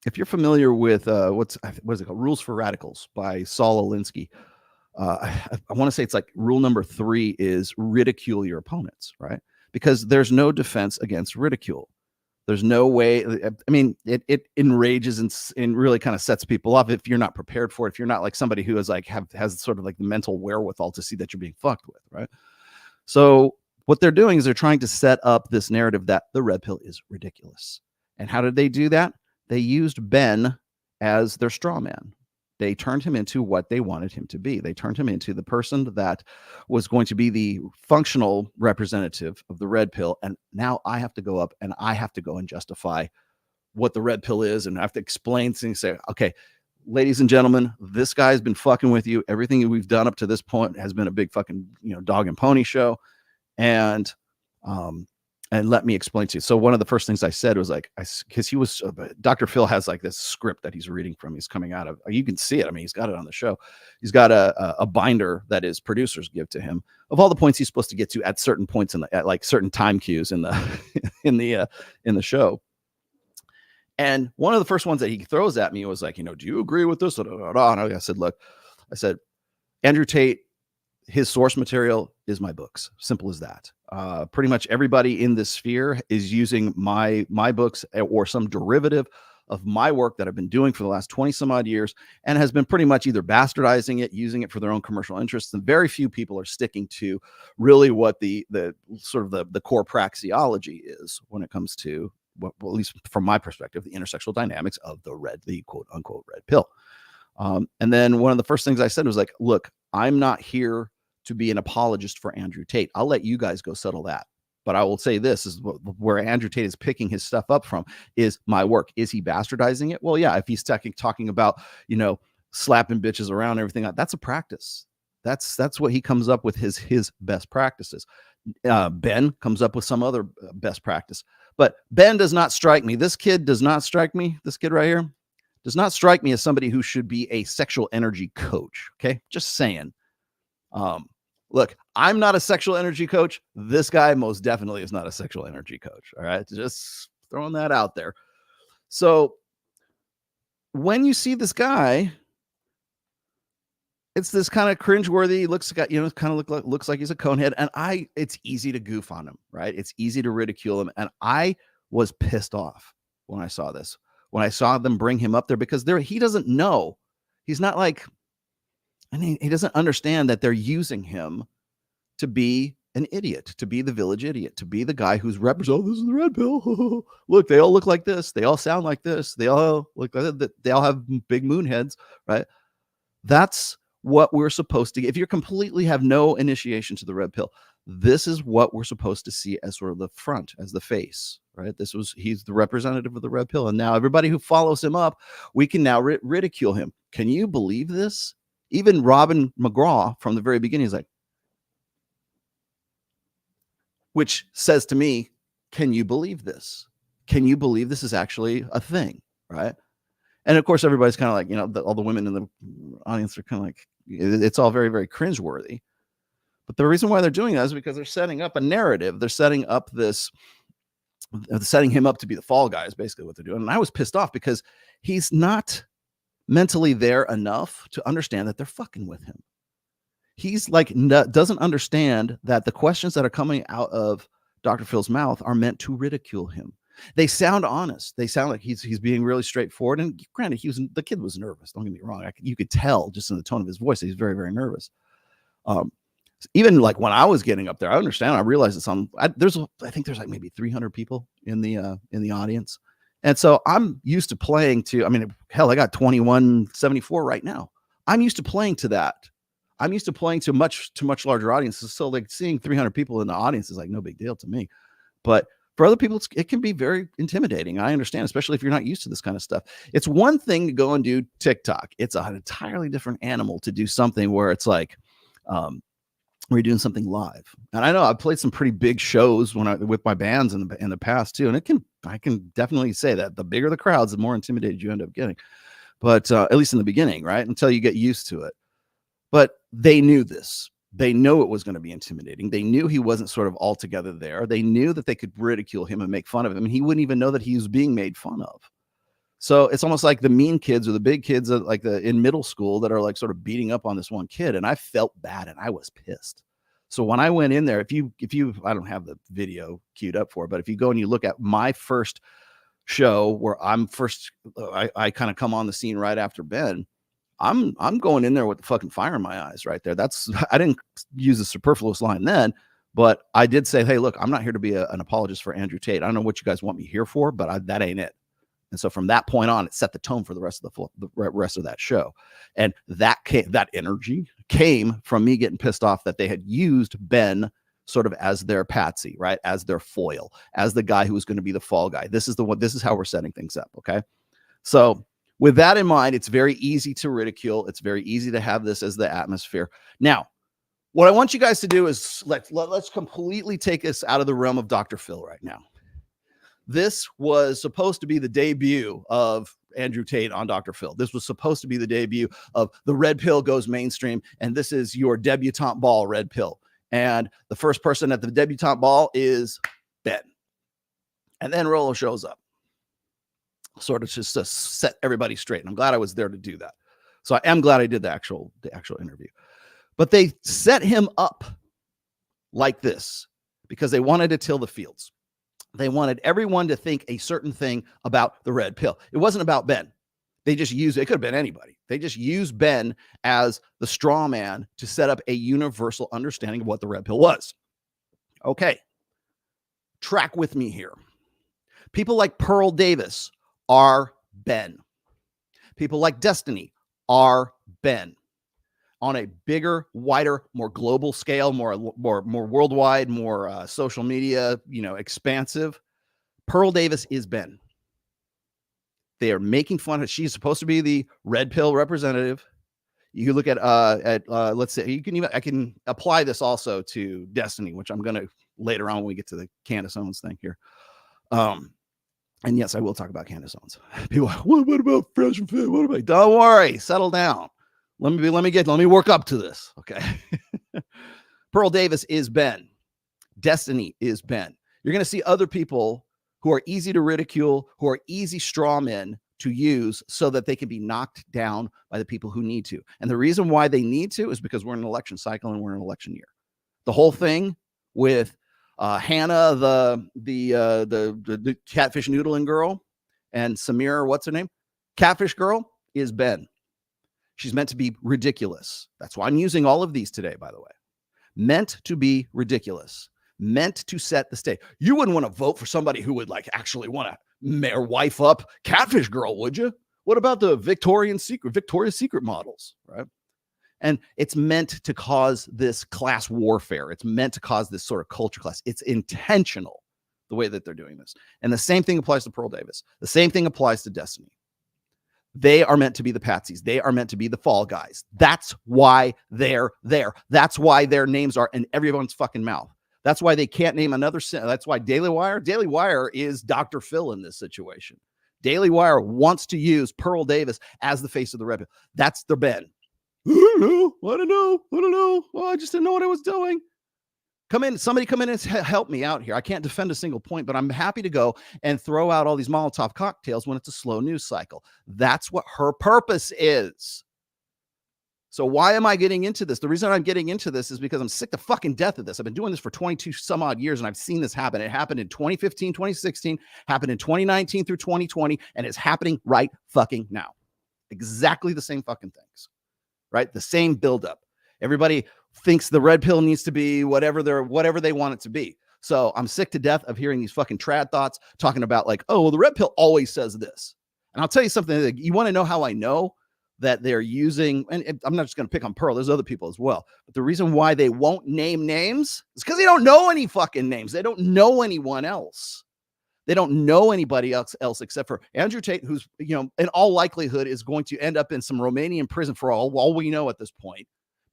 if you're familiar with what is it called? Rules for Radicals by Saul Alinsky. I want to say it's like rule number 3 is ridicule your opponents, right? Because there's no defense against ridicule. There's no way. I mean, it enrages and really kind of sets people off if you're not prepared for it. If you're not like somebody who is like has sort of like the mental wherewithal to see that you're being fucked with, right? So what they're doing is they're trying to set up this narrative that the red pill is ridiculous. And how did they do that? They used Ben as their straw man. They turned him into what they wanted him to be. They turned him into the person that was going to be the functional representative of the red pill. And now I have to go up and I have to go and justify what the red pill is. And I have to explain things, say, okay, ladies and gentlemen, this guy's been fucking with you. Everything we've done up to this point has been a big fucking, dog and pony show. And let me explain to you. So one of the first things I said was like, because he was, Dr. Phil has like this script that he's reading from. He's coming out of, you can see it. I mean, he's got it on the show. He's got a binder that his producers give to him of all the points he's supposed to get to at certain points at like certain time cues in the show. And one of the first ones that he throws at me was like, do you agree with this? And I said, look, Andrew Tate, his source material is my books. Simple as that. Pretty much everybody in this sphere is using my books or some derivative of my work that I've been doing for the last 20 some odd years, and has been pretty much either bastardizing it, using it for their own commercial interests. And very few people are sticking to really what the sort of the core praxeology is when it comes to, well, at least from my perspective, the intersexual dynamics of the quote unquote red pill. And then one of the first things I said was like, look, I'm not here to be an apologist for Andrew Tate. I'll let you guys go settle that. But I will say this is where Andrew Tate is picking his stuff up from is my work. Is he bastardizing it? Well, yeah, if he's talking about, slapping bitches around and everything, that's a practice. That's what he comes up with his best practices. Ben comes up with some other best practice. But Ben does not strike me. This kid does not strike me. This kid right here does not strike me as somebody who should be a sexual energy coach. Okay. Just saying. Look, I'm not a sexual energy coach. This guy most definitely is not a sexual energy coach. All right. Just throwing that out there. So when you see this guy, it's this kind of cringeworthy, looks like he's a conehead. And it's easy to goof on him, right? It's easy to ridicule him. And I was pissed off when I saw this, when I saw them bring him up there, because he doesn't know. He's not like, he doesn't understand that they're using him to be an idiot, to be the village idiot, to be the guy who's representing, oh, this is the red pill. Look, they all look like this. They all sound like this. They all look like that. They all have big moon heads, right? That's what we're supposed to get. If you completely have no initiation to the red pill, this is what we're supposed to see as sort of the front, as the face, right? He's the representative of the red pill. And now everybody who follows him up, we can now ridicule him. Can you believe this? Even Robin McGraw from the very beginning is like, which says to me, can you believe this? Can you believe this is actually a thing, right? And of course, everybody's kind of like, all the women in the audience are kind of like, it's all very, very cringeworthy. But the reason why they're doing that is because they're setting up a narrative. They're setting up setting him up to be the fall guy is basically what they're doing. And I was pissed off because he's not mentally there enough to understand that they're fucking with him. He's like, doesn't understand that the questions that are coming out of Dr. Phil's mouth are meant to ridicule him. They sound honest. They sound like he's being really straightforward. And granted, the kid was nervous. Don't get me wrong. You could tell just in the tone of his voice that he's very, very nervous. Even like when I was getting up there, I understand. I realized it's I think there's like maybe 300 people in the audience. And so I'm used to playing to, I mean, hell, I got 2174 right now. I'm used to playing to that. I'm used to playing to much larger audiences. So like seeing 300 people in the audience is like no big deal to me. But for other people, it can be very intimidating. I understand, especially if you're not used to this kind of stuff. It's one thing to go and do TikTok. It's an entirely different animal to do something where it's like, we're doing something live. And I know I've played some pretty big shows with my bands in the past too. And I can definitely say that the bigger the crowds, the more intimidated you end up getting. But at least in the beginning, right? Until you get used to it. But they knew this. They know it was going to be intimidating. They knew he wasn't sort of altogether there. They knew that they could ridicule him and make fun of him. And he wouldn't even know that he was being made fun of. So it's almost like the mean kids or the big kids like in middle school that are like sort of beating up on this one kid. And I felt bad and I was pissed. So when I went in there, if you, I don't have the video queued up for it, but if you go and you look at my first show where I kind of come on the scene right after Ben, I'm going in there with the fucking fire in my eyes right there. I didn't use a superfluous line then, but I did say, hey, look, I'm not here to be an apologist for Andrew Tate. I don't know what you guys want me here for, but that ain't it. And so from that point on, it set the tone for the rest of that show. And that energy came from me getting pissed off that they had used Ben sort of as their patsy, right? As their foil, as the guy who was going to be the fall guy. This is how we're setting things up. Okay. So with that in mind, it's very easy to ridicule. It's very easy to have this as the atmosphere. Now, what I want you guys to do is let's completely take us out of the realm of Dr. Phil right now. This was supposed to be the debut of Andrew Tate on Dr. Phil. This was supposed to be the debut of the red pill goes mainstream. And this is your debutante ball red pill. And the first person at the debutante ball is Ben. And then Rollo shows up. Sort of just to set everybody straight. And I'm glad I was there to do that. So I am glad I did the actual interview. But they set him up like this because they wanted to till the fields. They wanted everyone to think a certain thing about the red pill. It wasn't about Ben. They just used it. It could have been anybody. They just used Ben as the straw man to set up a universal understanding of what the red pill was. Okay. Track with me here. People like Pearl Davis are Ben. People like Destiny are Ben. On a bigger, wider, more global scale, more worldwide, more social media, expansive. Pearl Davis is Ben. They are making fun of. She's supposed to be the red pill representative. You can look at let's say I can apply this also to Destiny, which I'm going to later on when we get to the Candace Owens thing here. And yes, I will talk about Candace Owens. People are like, what about Fresh and Fit? What about? Don't worry, settle down. Let me work up to this. Okay. Pearl Davis is Ben. Destiny is Ben. You're going to see other people who are easy to ridicule, who are easy straw men to use so that they can be knocked down by the people who need to. And the reason why they need to is because we're in an election cycle and we're in an election year. The whole thing with Hannah, the catfish noodling girl, and Samira, what's her name? Catfish girl is Ben. She's meant to be ridiculous. That's why I'm using all of these today, by the way. Meant to be ridiculous. Meant to set the stage. You wouldn't want to vote for somebody who would like actually want to wife up catfish girl, would you? What about the Victoria's Secret models, right? And it's meant to cause this class warfare. It's meant to cause this sort of culture class. It's intentional, the way that they're doing this. And the same thing applies to Pearl Davis. The same thing applies to Destiny. They are meant to be the patsies. They are meant to be the fall guys. That's why they're there. That's why their names are in everyone's fucking mouth. That's why they can't name another. That's why Daily Wire is Dr. Phil in this situation. Daily Wire wants to use Pearl Davis as the face of the red pill. That's their Ben. I don't know. Well, I just didn't know what I was doing. Somebody come in and help me out here. I can't defend a single point, but I'm happy to go and throw out all these Molotov cocktails when it's a slow news cycle. That's what her purpose is. So why am I getting into this? The reason I'm getting into this is because I'm sick to fucking death of this. I've been doing this for 22 some odd years and I've seen this happen. It happened in 2015, 2016, happened in 2019 through 2020, and it's happening right fucking now. Exactly the same fucking things. Right? The same buildup. Everybody thinks the red pill needs to be whatever they want it to be. So I'm sick to death of hearing these fucking trad thoughts talking about like, oh, well, the red pill always says this. And I'll tell you something. Like, you want to know how I know that they're using, and I'm not just going to pick on Pearl. There's other people as well. But the reason why they won't name names is because they don't know any fucking names. They don't know anyone else. They don't know anybody else except for Andrew Tate, who's, in all likelihood is going to end up in some Romanian prison for all we know at this point.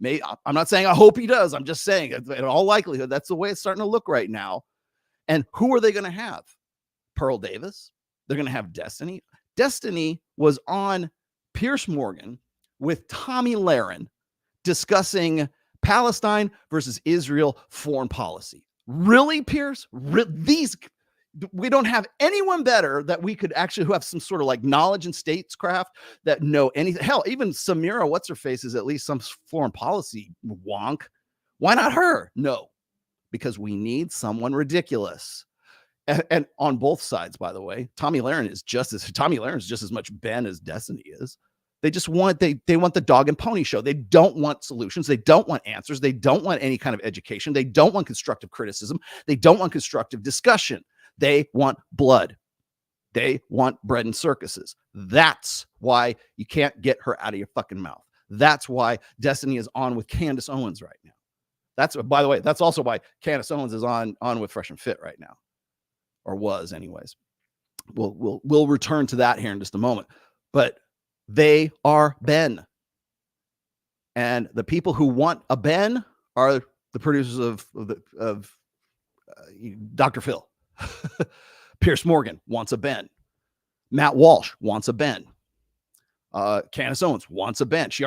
I'm not saying I hope he does. I'm just saying in all likelihood, that's the way it's starting to look right now. And who are they going to have? Pearl Davis. They're going to have Destiny. Destiny was on Piers Morgan with Tommy Lahren discussing Palestine versus Israel foreign policy. Really, Piers? We don't have anyone better that we could actually who have some sort of like knowledge in statescraft that know anything. Hell, even Samira, what's her face, is at least some foreign policy wonk. Why not her? No, because we need someone ridiculous. And on both sides, by the way, Tommy Lahren is just as much Ben as Destiny is. They just want they want the dog and pony show. They don't want solutions. They don't want answers. They don't want any kind of education. They don't want constructive criticism. They don't want constructive discussion. They want blood. They want bread and circuses. That's why you can't get her out of your fucking mouth. That's why Destiny is on with Candace Owens right now. That's, by the way, that's also why Candace Owens is on with Fresh and Fit right now, or was anyways. We'll return to that here in just a moment. But they are Ben, and the people who want a Ben are the producers of Dr. Phil. Piers Morgan wants a Ben. Matt Walsh wants a Ben. Candace Owens wants a Ben. She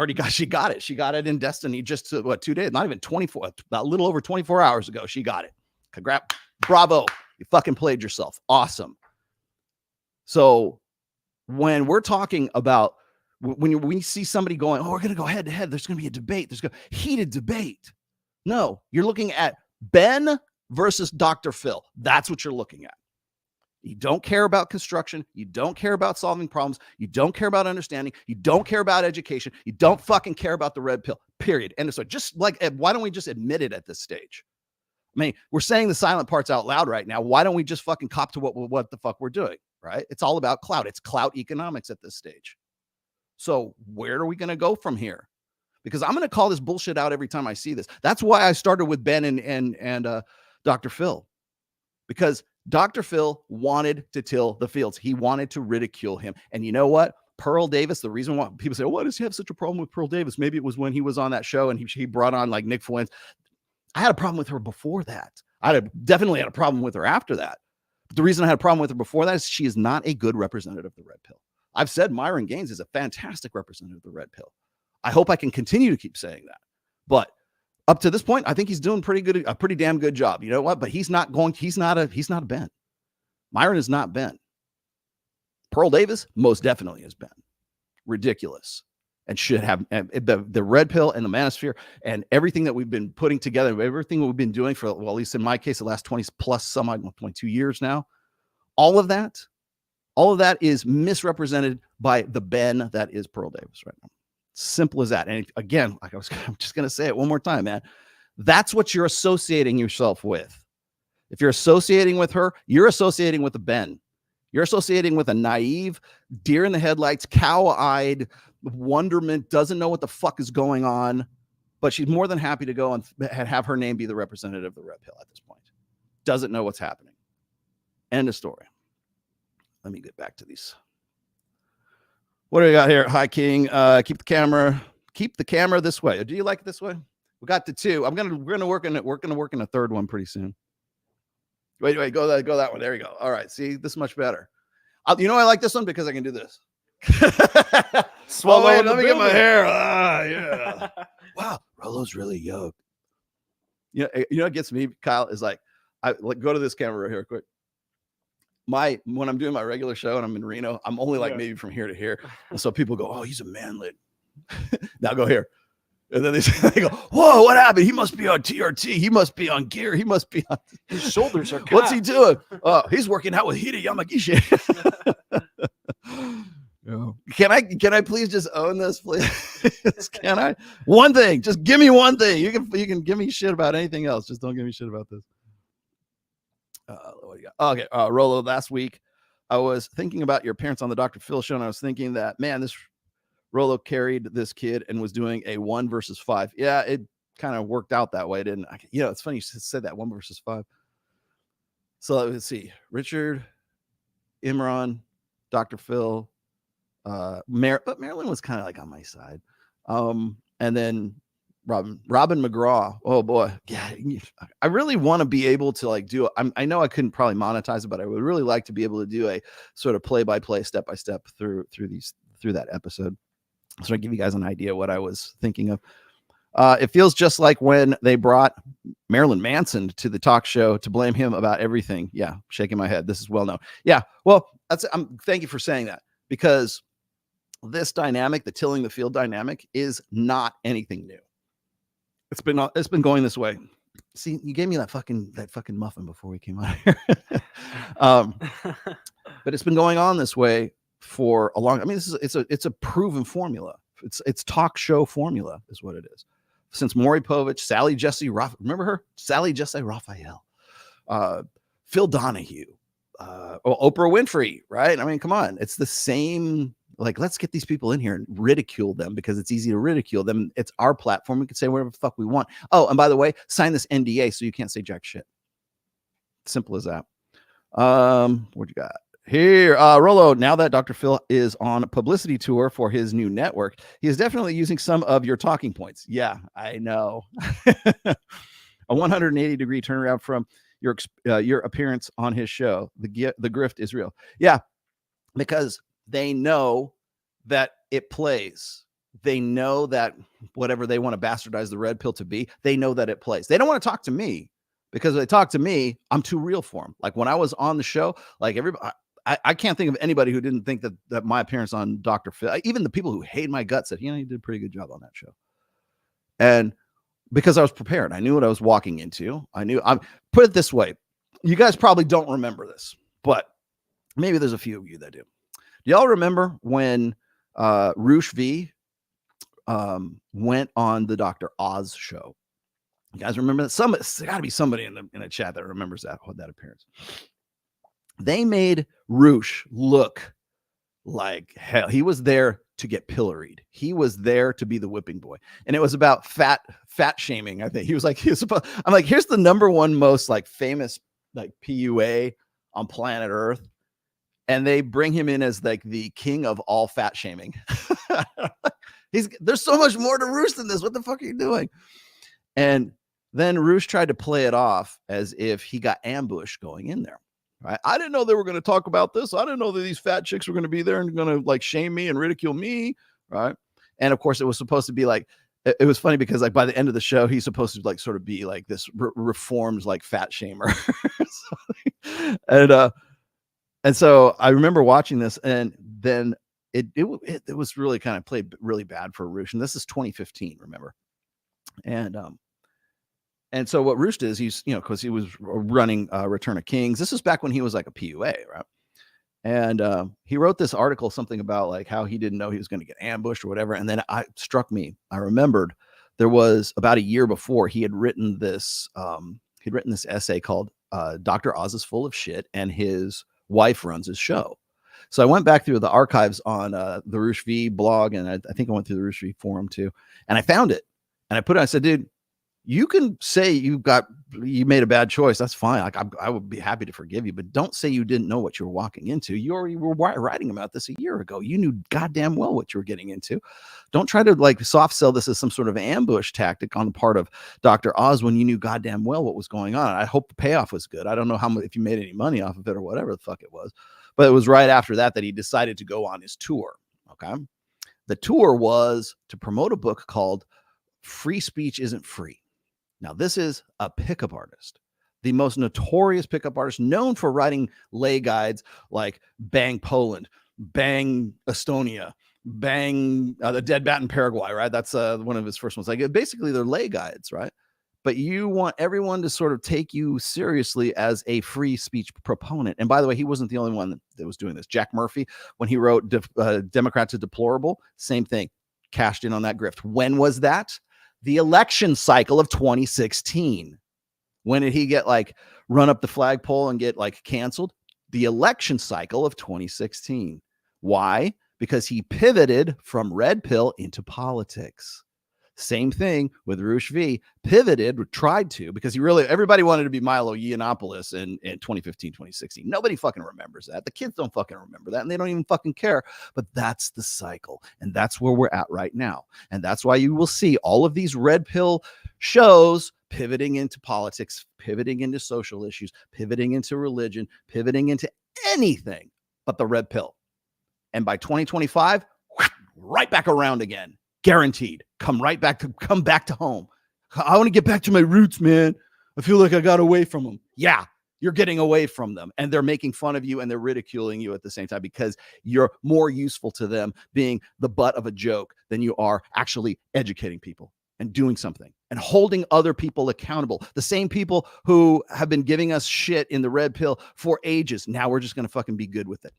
got it. She got it in Destiny just 2 days, not even 24, a little over 24 hours ago. She got it. Congrats. Bravo. You fucking played yourself. Awesome. So when we're talking about when we see somebody going, oh, we're going to go head to head, there's going to be a debate. There's going to be heated debate. No, you're looking at Ben versus Dr. Phil. That's what you're looking at. You don't care about construction. You don't care about solving problems. You don't care about understanding. You don't care about education. You don't fucking care about the red pill, period. And so just like, why don't we just admit it at this stage? I mean, we're saying the silent parts out loud right now. Why don't we just fucking cop to what the fuck we're doing, right? It's all about clout. It's clout economics at this stage. So where are we going to go from here? Because I'm going to call this bullshit out every time I see this. That's why I started with Ben and Dr. Phil, because Dr. Phil wanted to till the fields. He wanted to ridicule him. And you know what? Pearl Davis, the reason why people say, why does he have such a problem with Pearl Davis? Maybe it was when he was on that show and he brought on like Nick Fuentes. I had a problem with her before that. I definitely had a problem with her after that. The reason I had a problem with her before that is she is not a good representative of the red pill. I've said Myron Gaines is a fantastic representative of the red pill. I hope I can continue to keep saying that. But up to this point, I think he's doing a pretty damn good job. You know what? But he's not a Ben. Myron is not Ben. Pearl Davis most definitely has been ridiculous and should have the red pill and the Manosphere and everything that we've been putting together, everything that we've been doing for, well, at least in my case, the last 20 plus some 22 years now. All of that is misrepresented by the Ben that is Pearl Davis right now. Simple as that. And again, I'm just going to say it one more time, man. That's what you're associating yourself with. If you're associating with her, you're associating with a Ben. You're associating with a naive, deer in the headlights, cow-eyed wonderment, doesn't know what the fuck is going on, but she's more than happy to go and have her name be the representative of the red pill at this point. Doesn't know what's happening. End of story. Let me get back to these. What do we got here? Hi, King. Keep the camera this way. Do you like it this way? We got to 2. We're gonna work in it. We're gonna work in a third one pretty soon. Wait, go that one. There you go. All right. See, this is much better. You know, I like this one because I can do this. Swallow. Let me get my hair. Yeah. Wow, Rollo's really yoked. You know what gets me, Kyle, is like go to this camera right here quick. When I'm doing my regular show and I'm in Reno, I'm only like maybe from here to here. And so people go, oh, he's a manlet. Now go here. And then they go, whoa, what happened? He must be on TRT. He must be on gear. He must be on. His shoulders are cut. What's he doing? Oh, he's working out with Hida Yamagishi. Can I please just own this, please? Can I? One thing. Just give me one thing. You can give me shit about anything else. Just don't give me shit about this. What do you got? Okay, Rollo, last week I was thinking about your parents on the Dr. Phil show, and I was thinking that, man, this Rollo carried this kid and was doing a 1 versus 5. Yeah, it kind of worked out that way, didn't it? It's funny you said that, 1 versus 5. So let's see. Richard, Imran, Dr. Phil, but Marilyn was kind of like on my side. And then Robin McGraw. Oh boy. Yeah. I really want to be able to like do it. I know I couldn't probably monetize it, but I would really like to be able to do a sort of play-by-play, step-by-step through that episode. So I give you guys an idea what I was thinking of. It feels just like when they brought Marilyn Manson to the talk show to blame him about everything. Yeah, shaking my head. This is well known. Yeah, well, thank you for saying that, because this dynamic, the tilling the field dynamic, is not anything new. It's been going this way. See, you gave me that fucking muffin before we came out here. But it's been going on this way for a long. I mean, it's a proven formula. It's talk show formula is what it is. Since Maury Povich, Sally Jesse remember her? Sally Jesse Raphael, Phil Donahue, Oprah Winfrey, right? I mean, come on. It's the same. Like, let's get these people in here and ridicule them because it's easy to ridicule them. It's our platform. We can say whatever the fuck we want. Oh, and by the way, sign this NDA so you can't say jack shit. Simple as that. What you got here? Rollo, now that Dr. Phil is on a publicity tour for his new network, he is definitely using some of your talking points. Yeah, I know. A 180-degree turnaround from your appearance on his show. The grift is real. Yeah, because they know that it plays. They know that whatever they want to bastardize the red pill to be, they know that it plays. They don't want to talk to me because if they talk to me, I'm too real for them. Like when I was on the show, like everybody, I can't think of anybody who didn't think that my appearance on Dr. Phil, even the people who hate my guts, said, you did a pretty good job on that show. And because I was prepared, I knew what I was walking into. I put it this way. You guys probably don't remember this, but maybe there's a few of you that do. Do y'all remember when Roosh V went on the Dr. Oz show? You guys remember that? There's got to be somebody in the chat that remembers that appearance. They made Roosh look like hell. He was there to get pilloried. He was there to be the whipping boy, and it was about fat shaming. I think he was like, I'm like, here's the number one most like famous like PUA on planet Earth. And they bring him in as like the king of all fat shaming. There's so much more to Roosh than this. What the fuck are you doing? And then Roosh tried to play it off as if he got ambushed going in there, Right? I didn't know they were going to talk about this. I didn't know that these fat chicks were going to be there and going to like shame me and ridicule me. Right. And of course, it was supposed to be like, it was funny because like by the end of the show, he's supposed to like sort of be like this reformed like fat shamer. And so I remember watching this, and then it was really kind of played really bad for Roosh. And this is 2015, remember? And so what Roosh did is he's, you know, because he was running Return of Kings. This is back when he was like a PUA, right? And he wrote this article, something about like how he didn't know he was going to get ambushed or whatever. And then I remembered there was about a year before he had written this essay called Dr. Oz is Full of Shit, and his wife runs his show. So I went back through the archives on the Roosh V blog, and I think I went through the Roosh V forum too, and I found it, and I put it. I said, dude, you can say you made a bad choice. That's fine. Like I would be happy to forgive you, but don't say you didn't know what you were walking into. You already were writing about this a year ago. You knew goddamn well what you were getting into. Don't try to like soft sell this as some sort of ambush tactic on the part of Dr. Oz when you knew goddamn well what was going on. I hope the payoff was good. I don't know how much, if you made any money off of it or whatever the fuck it was, but it was right after that he decided to go on his tour. Okay. The tour was to promote a book called Free Speech Isn't Free. Now, this is a pickup artist, the most notorious pickup artist, known for writing lay guides like Bang Poland, Bang Estonia, Bang the Dead Bat in Paraguay, right? That's one of his first ones. Like basically they're lay guides, right? But you want everyone to sort of take you seriously as a free speech proponent. And by the way, he wasn't the only one that was doing this. Jack Murphy, when he wrote Democrats are Deplorable, same thing, cashed in on that grift. When was that? The election cycle of 2016. When did he get like run up the flagpole and get like canceled? The election cycle of 2016. Why? Because he pivoted from red pill into politics. Same thing with Roosh V. Tried to, because everybody wanted to be Milo Yiannopoulos in 2015, 2016. Nobody fucking remembers that. The kids don't fucking remember that, and they don't even fucking care. But that's the cycle, and that's where we're at right now. And that's why you will see all of these red pill shows pivoting into politics, pivoting into social issues, pivoting into religion, pivoting into anything but the red pill. And by 2025, right back around again. Guaranteed. Come back to home. I want to get back to my roots, man. I feel like I got away from them. Yeah, you're getting away from them, and they're making fun of you and they're ridiculing you at the same time because you're more useful to them being the butt of a joke than you are actually educating people and doing something and holding other people accountable. The same people who have been giving us shit in the red pill for ages. Now we're just going to fucking be good with it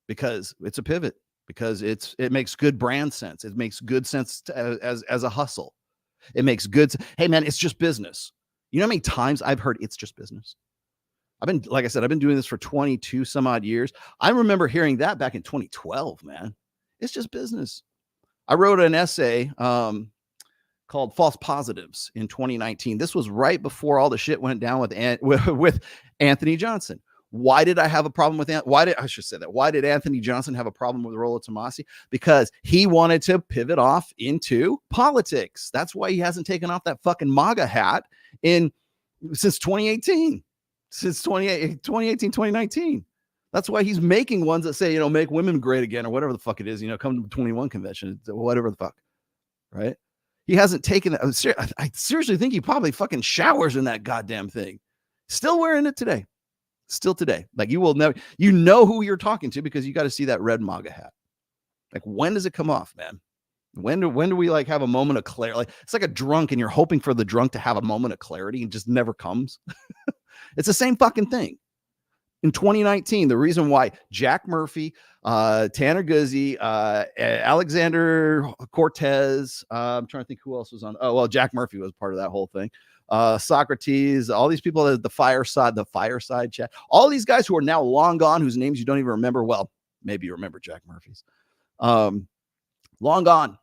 because it's a pivot. Because it makes good brand sense. It makes good sense as a hustle. It makes good. Hey man, it's just business. You know how many times I've heard it's just business? Like I said, I've been doing this for 22 some odd years. I remember hearing that back in 2012, man. It's just business. I wrote an essay called False Positives in 2019. This was right before all the shit went down with Anthony Johnson. Why did I have a problem with that? Why did Anthony Johnson have a problem with Rollo Tomassi? Because he wanted to pivot off into politics. That's why he hasn't taken off that fucking MAGA hat since 2018. Since 2018, 2019. That's why he's making ones that say, make women great again or whatever the fuck it is, come to the 21 convention, whatever the fuck. Right? He hasn't taken that. I seriously think he probably fucking showers in that goddamn thing. Still wearing it today. Still today. Like you will never, who you're talking to because you got to see that red MAGA hat. Like when does it come off, man? When do we like have a moment of clarity? Like it's like a drunk and you're hoping for the drunk to have a moment of clarity and just never comes. It's the same fucking thing. In 2019, the reason why Jack Murphy, Tanner Guzzi, Alexander Cortez, I'm trying to think who else was on. Oh, well, Jack Murphy was part of that whole thing. Socrates, all these people at the fireside chat, all these guys who are now long gone, whose names you don't even remember. Well, maybe you remember Jack Murphy's. Long gone,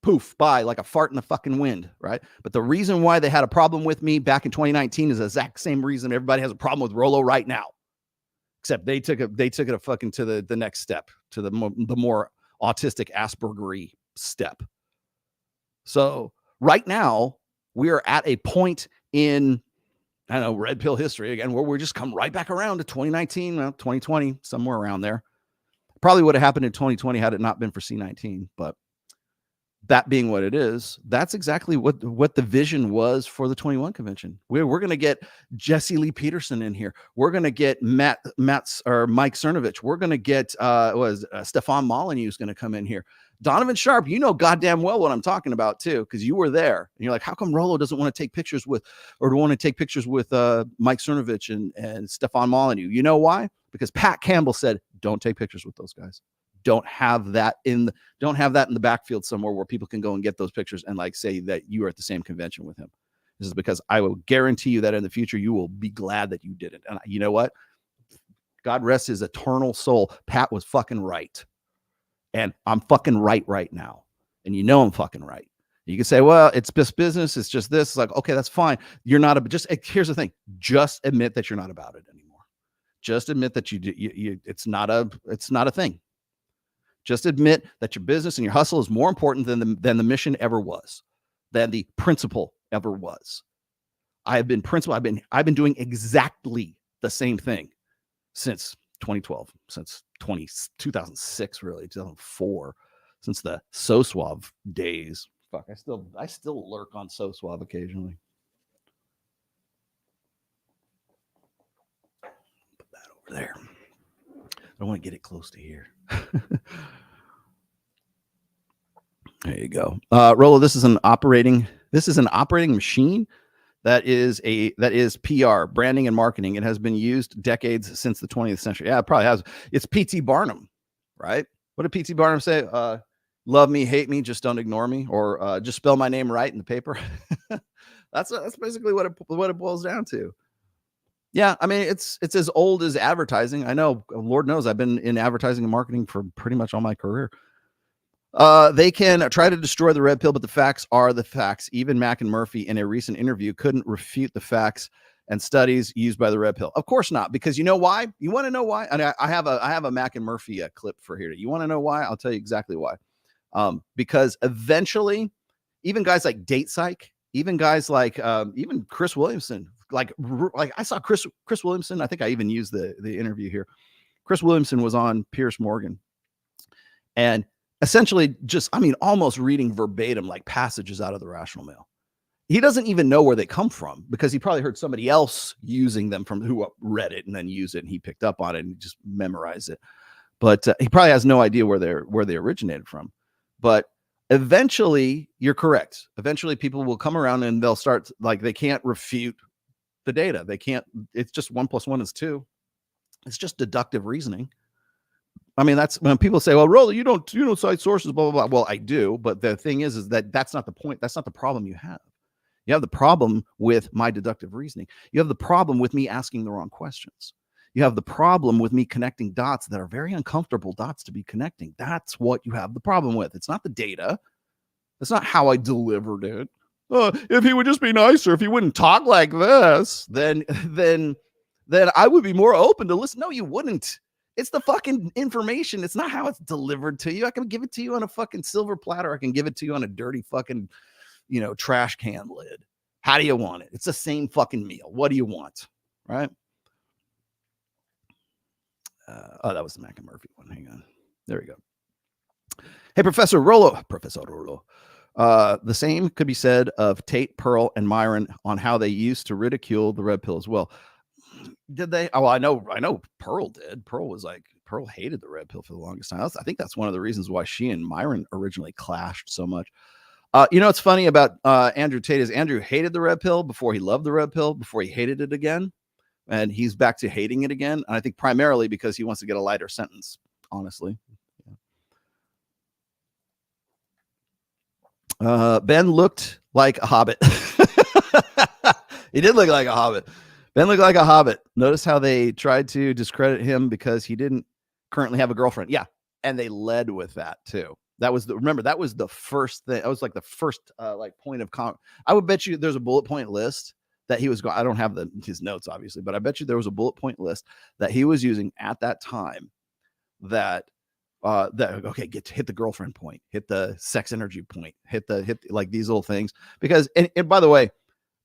poof, by like a fart in the fucking wind, right? But the reason why they had a problem with me back in 2019 is the exact same reason everybody has a problem with Rollo right now. Except they took it a fucking to the next step, to the more autistic Aspergery step. So right now we are at a point in I know, red pill history again, where we're just come right back around to 2019, 2020, somewhere around there. Probably would have happened in 2020 had it not been for C19. But that being what it is, that's exactly what the vision was for the 21 convention. We're going to get Jesse Lee Peterson in here. We're going to get Mike Cernovich. We're going to get Stefan Molyneux is going to come in here. Donovan Sharp, you know goddamn well what I'm talking about too, because you were there. And you're like, how come Rollo doesn't want to take pictures with Mike Cernovich and Stefan Molyneux? You know why? Because Pat Campbell said, don't take pictures with those guys. Don't have that in the backfield somewhere where people can go and get those pictures and like say that you were at the same convention with him. This is because I will guarantee you that in the future you will be glad that you didn't. And you know what? God rest his eternal soul. Pat was fucking right. And I'm fucking right now. And you know I'm fucking right. You can say, well, it's just business. It's just this. It's like, okay, that's fine. You're not here's the thing. Just admit that you're not about it anymore. Just admit that it's not a thing. Just admit that your business and your hustle is more important than the mission ever was, than the principle ever was. I've been doing exactly the same thing since 2012, since 2006, really 2004, since the So Suave days. Fuck, I still lurk on So Suave occasionally. Put that over there. I want to get it close to here. There you go. Rollo, this is an operating machine that is PR, branding and marketing. It has been used decades since the 20th century. Yeah, it probably has. It's P.T. Barnum, right? What did P.T. Barnum say? Love me, hate me, just don't ignore me, or just spell my name right in the paper. That's basically what it boils down to. Yeah, I mean, it's as old as advertising. I know, Lord knows, I've been in advertising and marketing for pretty much all my career. They can try to destroy the red pill, but the facts are the facts. Even Mack and Murphy in a recent interview couldn't refute the facts and studies used by the red pill. Of course not, because you know why? You want to know why? And I have a Mack and Murphy clip for here. You want to know why? I'll tell you exactly why. Because eventually, even guys like Date Psych, even guys like even Chris Williamson, like I saw Chris Williamson. I think I even used the interview here. Chris Williamson was on Piers Morgan, and essentially almost reading verbatim like passages out of the Rational Male. He doesn't even know where they come from because he probably heard somebody else using them from who read it and then used it, and he picked up on it and just memorized it. But he probably has no idea where they originated from. But eventually, you're correct. Eventually, people will come around and they'll start, like, they can't refute the data. They can't. It's just 1 + 1 is 2. It's just deductive reasoning. I mean, that's when people say, well, Rollo, you don't cite sources, blah, blah, blah. Well, I do. But the thing is that that's not the point. That's not the problem you have. You have the problem with my deductive reasoning. You have the problem with me asking the wrong questions. You have the problem with me connecting dots that are very uncomfortable dots to be connecting. That's what you have the problem with. It's not the data. It's not how I delivered it. If he would just be nicer, if he wouldn't talk like this, then I would be more open to listen. No, you wouldn't. It's the fucking information. It's not how it's delivered to you. I can give it to you on a fucking silver platter. I can give it to you on a dirty fucking, trash can lid. How do you want it? It's the same fucking meal. What do you want? Right? That was the Mack and Murphy one. Hang on. There we go. Hey, Professor Rollo. The same could be said of Tate, Pearl, and Myron on how they used to ridicule the red pill as well. Did they? Oh, I know Pearl did. Pearl hated the red pill for the longest time. I think that's one of the reasons why she and Myron originally clashed so much. What's funny about Andrew Tate is Andrew hated the red pill before he loved the red pill, before he hated it again. And he's back to hating it again. And I think primarily because he wants to get a lighter sentence, honestly. Ben looked like a hobbit. He did look like a hobbit. Ben looked like a hobbit. Notice how they tried to discredit him because he didn't currently have a girlfriend. Yeah. And they led with that too. That was the first thing. That was like the first point of I would bet you there's a bullet point list that he was going. I don't have his notes obviously, but I bet you there was a bullet point list that he was using at that time that hit the girlfriend point, hit the sex energy point, hit like these little things. Because and by the way,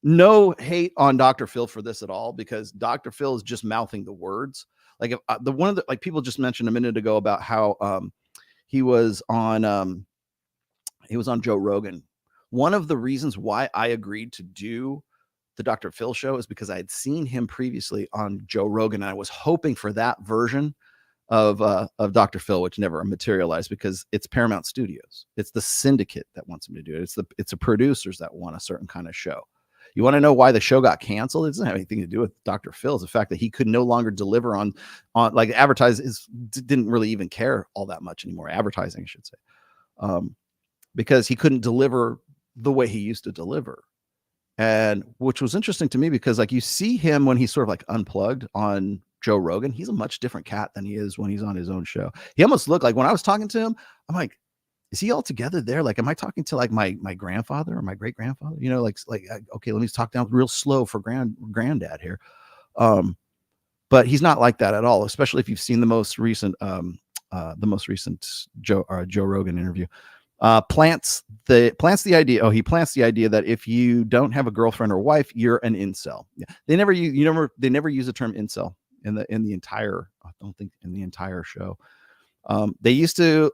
no hate on Dr. Phil for this at all, because Dr. Phil is just mouthing the words. Like if, one of the like people just mentioned a minute ago about how he was on Joe Rogan. One of the reasons why I agreed to do the Dr. Phil show is because I had seen him previously on Joe Rogan, and I was hoping for that version of Dr. Phil, which never materialized because it's Paramount Studios. It's the syndicate that wants him to do it. It's the producers that want a certain kind of show. You want to know why the show got canceled? It doesn't have anything to do with Dr. Phil. It's the fact that he could no longer deliver on like didn't really even care all that much anymore. Advertising, I should say, because he couldn't deliver the way he used to deliver. And which was interesting to me because like you see him when he's sort of like unplugged on Joe Rogan, he's a much different cat than he is when he's on his own show. He almost looked like when I was talking to him, I'm like, is he all together there? Like, am I talking to like my grandfather or my great grandfather? You know, like okay, let me talk down real slow for granddad here. But he's not like that at all, especially if you've seen the most recent Joe Rogan interview. Plants the idea. He plants the idea that if you don't have a girlfriend or wife, you're an incel. Yeah. They never use the term incel in the entire, I don't think in the entire show. They used him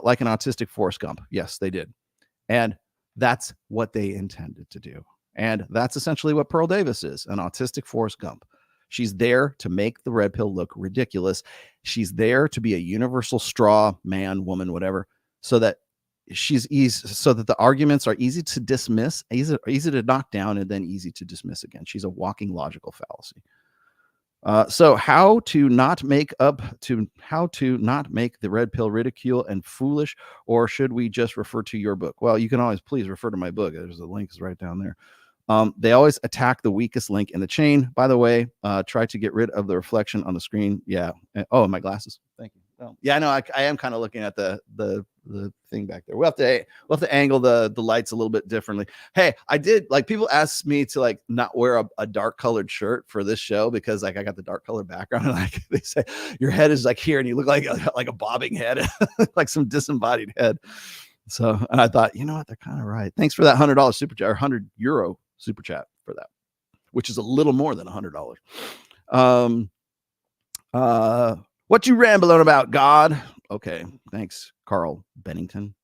like an autistic Forrest Gump. Yes, they did. And that's what they intended to do. And that's essentially what Pearl Davis is, an autistic Forrest Gump. She's there to make the red pill look ridiculous. She's there to be a universal straw man, woman, whatever, so that so that the arguments are easy to dismiss, easy to knock down, and then easy to dismiss again. She's a walking logical fallacy. So how to not make the red pill ridicule and foolish, or should we just refer to your book? Well, you can always please refer to my book. There's the links right down there. They always attack the weakest link in the chain. By the way, try to get rid of the reflection on the screen. Yeah. Oh, my glasses. Thank you. Oh, yeah, no, I am kind of looking at the thing back there. We'll have to angle the lights a little bit differently. Hey, I did, like, people asked me to like not wear a dark colored shirt for this show because like I got the dark colored background, and like they say your head is like here and you look like a bobbing head, like some disembodied head. So, and I thought, you know what, they're kind of right. Thanks for that $100 super chat or €100 super chat for that, which is a little more than $100. What you rambling about, God? Okay, thanks, Carl Bennington.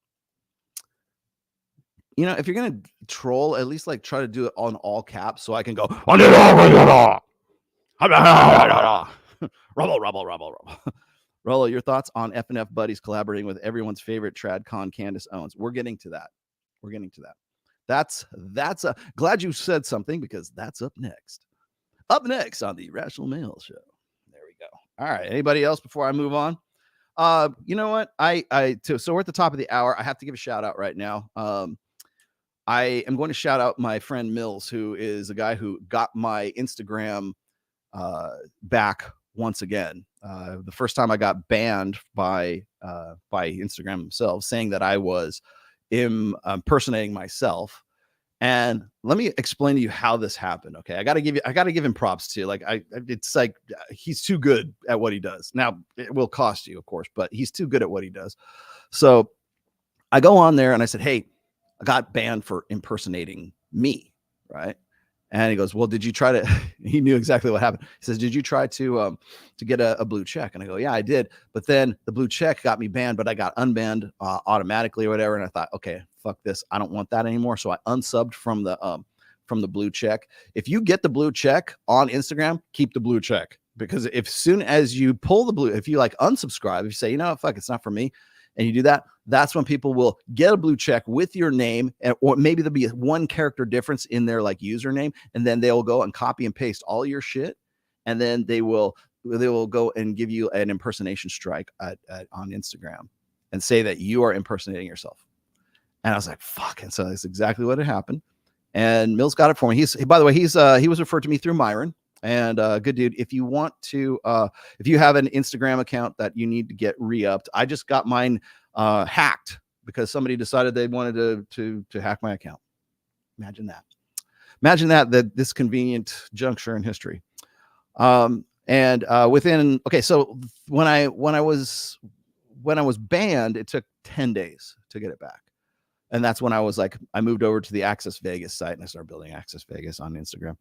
You know, if you're gonna troll, at least like try to do it on all caps so I can go rubble. Rollo, your thoughts on FNF buddies collaborating with everyone's favorite tradcon Candace Owens? We're getting to that. That's glad you said something, because that's up next. Up next on the Rational Male Show. There we go. All right. Anybody else before I move on? You know what? So we're at the top of the hour. I have to give a shout out right now. I am going to shout out my friend Mills, who is a guy who got my Instagram back once again. The first time I got banned by Instagram themselves, saying that I was impersonating myself. And let me explain to you how this happened. Okay, I got to give him props too. Like it's like he's too good at what he does. Now it will cost you, of course, but he's too good at what he does. So I go on there and I said, "Hey, I got banned for impersonating me," right? And he goes, "Well, did you try to?" He knew exactly what happened. He says, "Did you try to get a blue check?" And I go, "Yeah, I did." But then the blue check got me banned, but I got unbanned automatically or whatever. And I thought, okay, fuck this. I don't want that anymore. So I unsubbed from the blue check. If you get the blue check on Instagram, keep the blue check, because if soon as you pull the blue, if you like unsubscribe, if you say, you know what, fuck, it's not for me, and you do that, that's when people will get a blue check with your name, or maybe there'll be one character difference in their like username, and then they'll go and copy and paste all your shit, and then they will go and give you an impersonation strike on Instagram and say that you are impersonating yourself. And I was like, fuck. And so that's exactly what had happened. And Mills got it for me. By the way, he was referred to me through Myron. And good dude. If you want to, if you have an Instagram account that you need to get re-upped, I just got mine hacked because somebody decided they wanted to hack my account. Imagine that this convenient juncture in history. So when I was banned, it took 10 days to get it back. And that's when I was like, I moved over to the Access Vegas site and I started building Access Vegas on Instagram.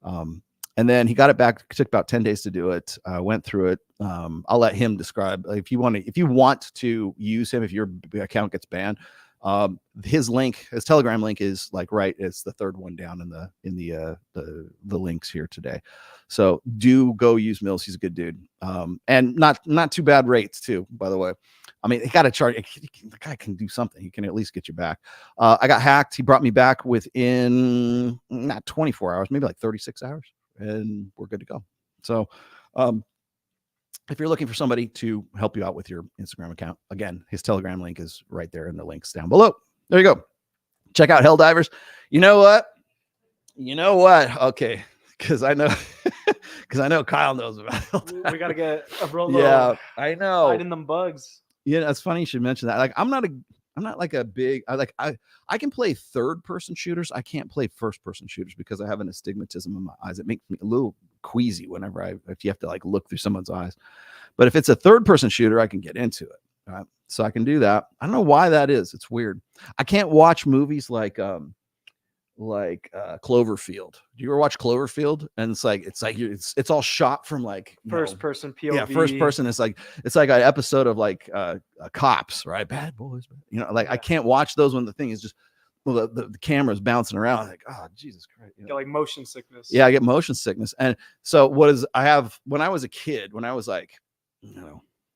And then he got it back. It took about 10 days to do it. Went through it. I'll let him describe if you want to use him, if your account gets banned. His Telegram link is like it's the third one down in the links here today. So do go use Mills. He's a good dude. And not too bad rates too, by the way. I mean, he got to charge. The guy can do something. He can at least get you back. I got hacked. He brought me back within not 24 hours, maybe like 36 hours, and we're good to go. So, if you're looking for somebody to help you out with your Instagram account, again, his Telegram link is right there in the links down below. There you go. Check out Helldivers. You know what? Okay. Because I know Kyle knows about Helldivers. We got to get a real yeah, I know. hiding them bugs. Yeah, it's funny you should mention that. Like, I'm not like a big, I can play third person shooters. I can't play first person shooters because I have an astigmatism in my eyes. It makes me a little queasy whenever if you have to like look through someone's eyes. But if it's a third person shooter, I can get into it. Right? So I can do that. I don't know why that is. It's weird. I can't watch movies like Cloverfield. Do you ever watch Cloverfield? And it's all shot from like first person POV. Yeah, first person. It's like an episode of like Cops, right? Bad boys. I can't watch those when the thing is just the camera's bouncing around. Like, oh Jesus Christ! Get like motion sickness. Yeah, I get motion sickness. And so when I was a kid, when I was like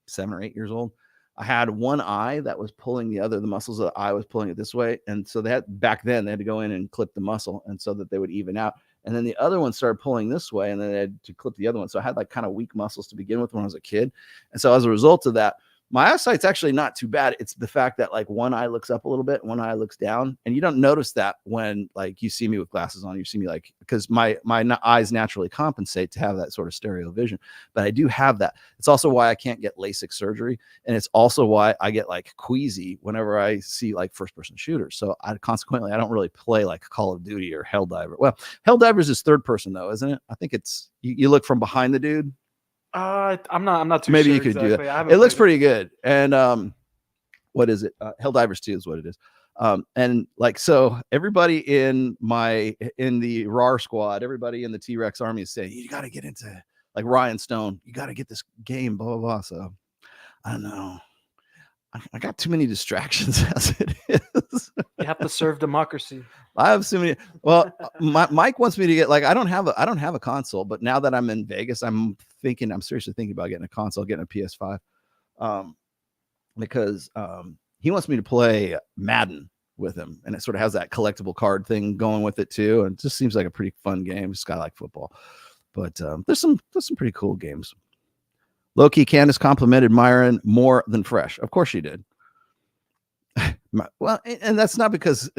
7 or 8 years old, I had one eye that was pulling the muscles of the eye was pulling it this way. And so back then they had to go in and clip the muscle and so that they would even out. And then the other one started pulling this way and then they had to clip the other one. So I had like kind of weak muscles to begin with when I was a kid. And so as a result of that, my eyesight's actually not too bad. It's the fact that like one eye looks up a little bit, one eye looks down. And you don't notice that when like you see me with glasses on, you see me like, because my eyes naturally compensate to have that sort of stereo vision. But I do have that. It's also why I can't get LASIK surgery. And it's also why I get like queasy whenever I see like first person shooters. So consequently, I don't really play like Call of Duty or Helldiver. Well, Helldivers is third person though, isn't it? I think it's, you look from behind the dude. I'm not too maybe sure you could exactly. do that. It looks pretty good. And what is it? Helldivers 2 is what it is. And like, so everybody in the RAR squad, everybody in the T-Rex army is saying, you got to get into like Ryan Stone. You got to get this game, blah, blah, blah. So I don't know. I got too many distractions as it is. You have to serve democracy. I have so many. Well, Mike wants me to get like I don't have a console, but now that I'm in Vegas, I'm seriously thinking about getting a console, getting a PS5, because he wants me to play Madden with him, and it sort of has that collectible card thing going with it too, and it just seems like a pretty fun game. It's got like football, but there's some pretty cool games. Low-key, Candace complimented Myron more than Fresh. Of course she did. Well, and that's not because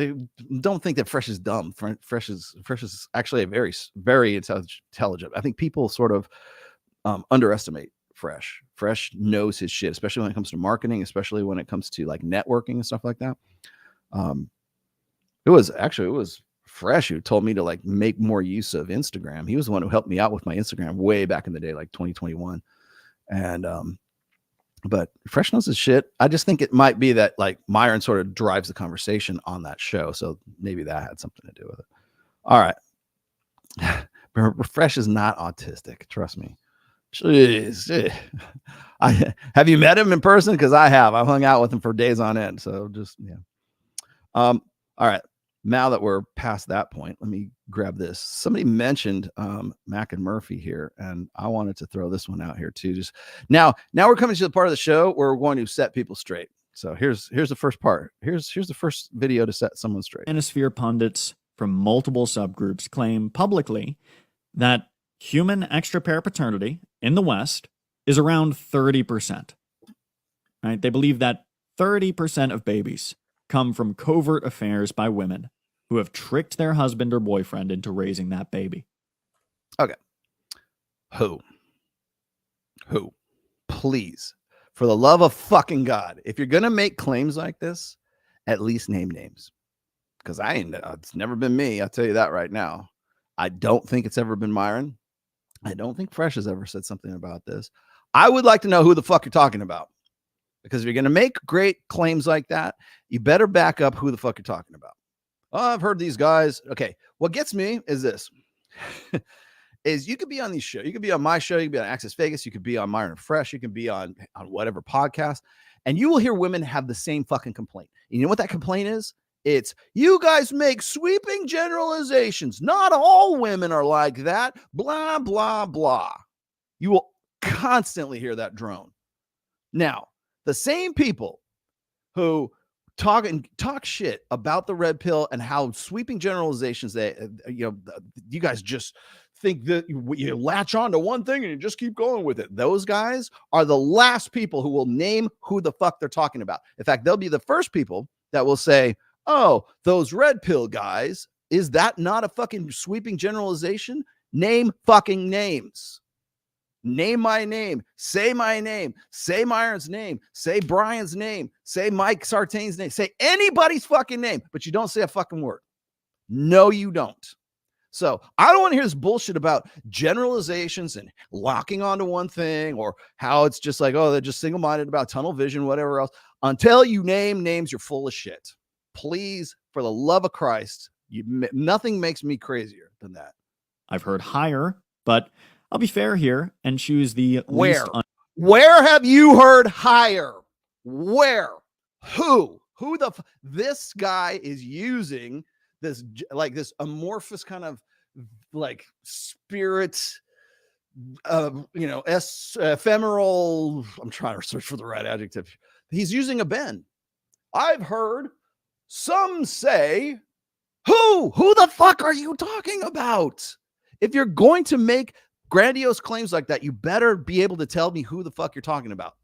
don't think that Fresh is dumb. Fresh is actually a very, very intelligent. I think people sort of underestimate Fresh. Fresh knows his shit, especially when it comes to marketing, especially when it comes to like networking and stuff like that. It was Fresh who told me to like make more use of Instagram. He was the one who helped me out with my Instagram way back in the day, like 2021. And but Fresh knows his shit. I just think it might be that like Myron sort of drives the conversation on that show, so maybe that had something to do with it. All right. Fresh is not autistic, trust me. Jeez. Have you met him in person? Because I have. I've hung out with him for days on end. So just yeah. All right. Now that we're past that point, let me grab this. Somebody mentioned Mac and Murphy here, and I wanted to throw this one out here too. Just now we're coming to the part of the show where we're going to set people straight. So here's the first part. Here's the first video to set someone straight. Manosphere pundits from multiple subgroups claim publicly that human extra-pair paternity in the West is around 30%. Right? They believe that 30% of babies come from covert affairs by women who have tricked their husband or boyfriend into raising that baby. Okay. Who? Please, for the love of fucking God, if you're going to make claims like this, at least name names. Because it's never been me. I'll tell you that right now. I don't think it's ever been Myron. I don't think Fresh has ever said something about this. I would like to know who the fuck you're talking about. Because if you're going to make great claims like that, you better back up who the fuck you're talking about. Oh, I've heard these guys. Okay. What gets me is this. Is you could be on these shows. You could be on my show. You could be on Access Vegas. You could be on Myron Fresh. You can be on whatever podcast. And you will hear women have the same fucking complaint. And you know what that complaint is? It's, you guys make sweeping generalizations. Not all women are like that. Blah, blah, blah. You will constantly hear that drone. Now, the same people who talk shit about the red pill and how sweeping generalizations you guys just think that you latch on to one thing and you just keep going with it. Those guys are the last people who will name who the fuck they're talking about. In fact, they'll be the first people that will say, oh, those red pill guys, is that not a fucking sweeping generalization? Name fucking names. Name my name. Say my name. Say Myron's name. Say Brian's name. Say Mike Sartain's name. Say anybody's fucking name, but you don't say a fucking word. No, you don't. So I don't want to hear this bullshit about generalizations and locking onto one thing, or how it's just like, oh, they're just single-minded about tunnel vision, whatever else. Until you name names, you're full of shit. Please, for the love of Christ, nothing makes me crazier than that. I've heard higher, but I'll be fair here and choose the where. least. Where have you heard higher? Where? Who this guy is using this, like, this amorphous kind of like spirit, ephemeral. I'm trying to search for the right adjective. He's using a Ben. I've heard some say, who the fuck are you talking about? If you're going to make grandiose claims like that, you better be able to tell me who the fuck you're talking about.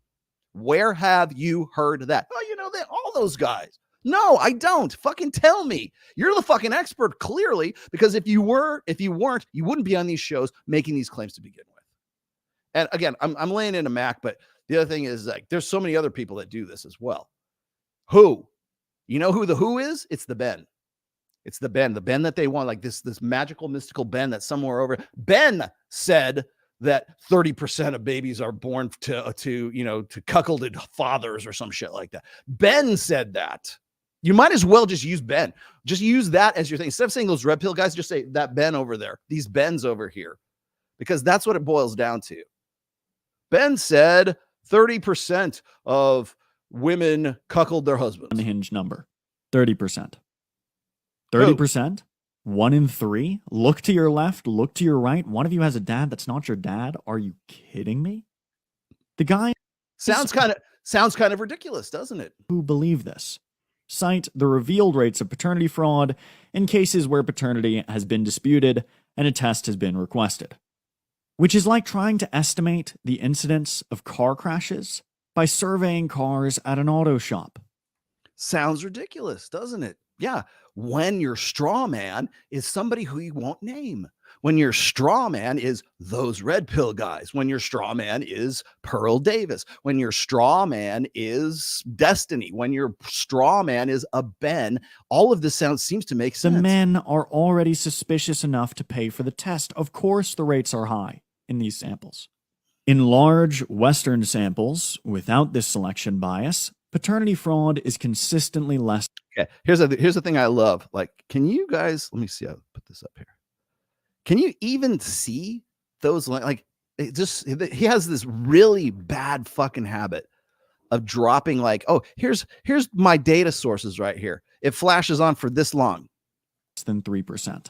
Where have you heard that? Oh, you know that all those guys. No, I don't. Fucking tell me. You're the fucking expert, clearly, because if you weren't, you wouldn't be on these shows making these claims to begin with. And again, I'm laying in a Mac, but the other thing is, like, there's so many other people that do this as well. Who? You know who the who is? It's the Ben. It's the Ben that they want, like this magical, mystical Ben that's somewhere over. Ben said that 30% of babies are born to cuckolded fathers or some shit like that. Ben said that. You might as well just use Ben. Just use that as your thing. Instead of saying those red pill guys, just say that Ben over there, these Bens over here, because that's what it boils down to. Ben said 30% of women cuckold their husbands. Unhinged number, 30%. 30%? 1 in 3? Look to your left, look to your right. One of you has a dad that's not your dad. Are you kidding me? The guy sounds kind of ridiculous, doesn't it? Who believe this cite the revealed rates of paternity fraud in cases where paternity has been disputed and a test has been requested, which is like trying to estimate the incidence of car crashes by surveying cars at an auto shop. Sounds ridiculous, doesn't it? Yeah. When your straw man is somebody who you won't name. When your straw man is those red pill guys. When your straw man is Pearl Davis. When your straw man is Destiny. When your straw man is a Ben. All of this seems to make sense. The men are already suspicious enough to pay for the test. Of course the rates are high in these samples. In large Western samples, without this selection bias, paternity fraud is consistently less. Okay, here's the thing I love. Like, can you guys, let me see, I'll put this up here. Can you even see those? Like, he has this really bad fucking habit of dropping, like, oh, here's my data sources right here. It flashes on for this long. Less than 3%.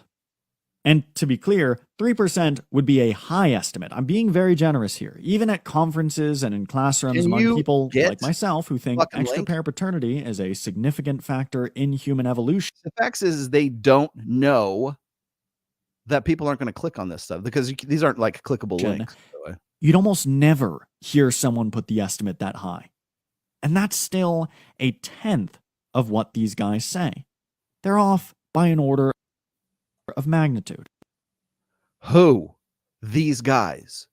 And to be clear, 3% would be a high estimate. I'm being very generous here. Even at conferences and in classrooms among people like myself who think extra pair paternity is a significant factor in human evolution. The fact is they don't know that people aren't going to click on this stuff because these aren't like clickable links. By the way. You'd almost never hear someone put the estimate that high. And that's still a 10th of what these guys say. They're off by an order of magnitude. Who? These guys.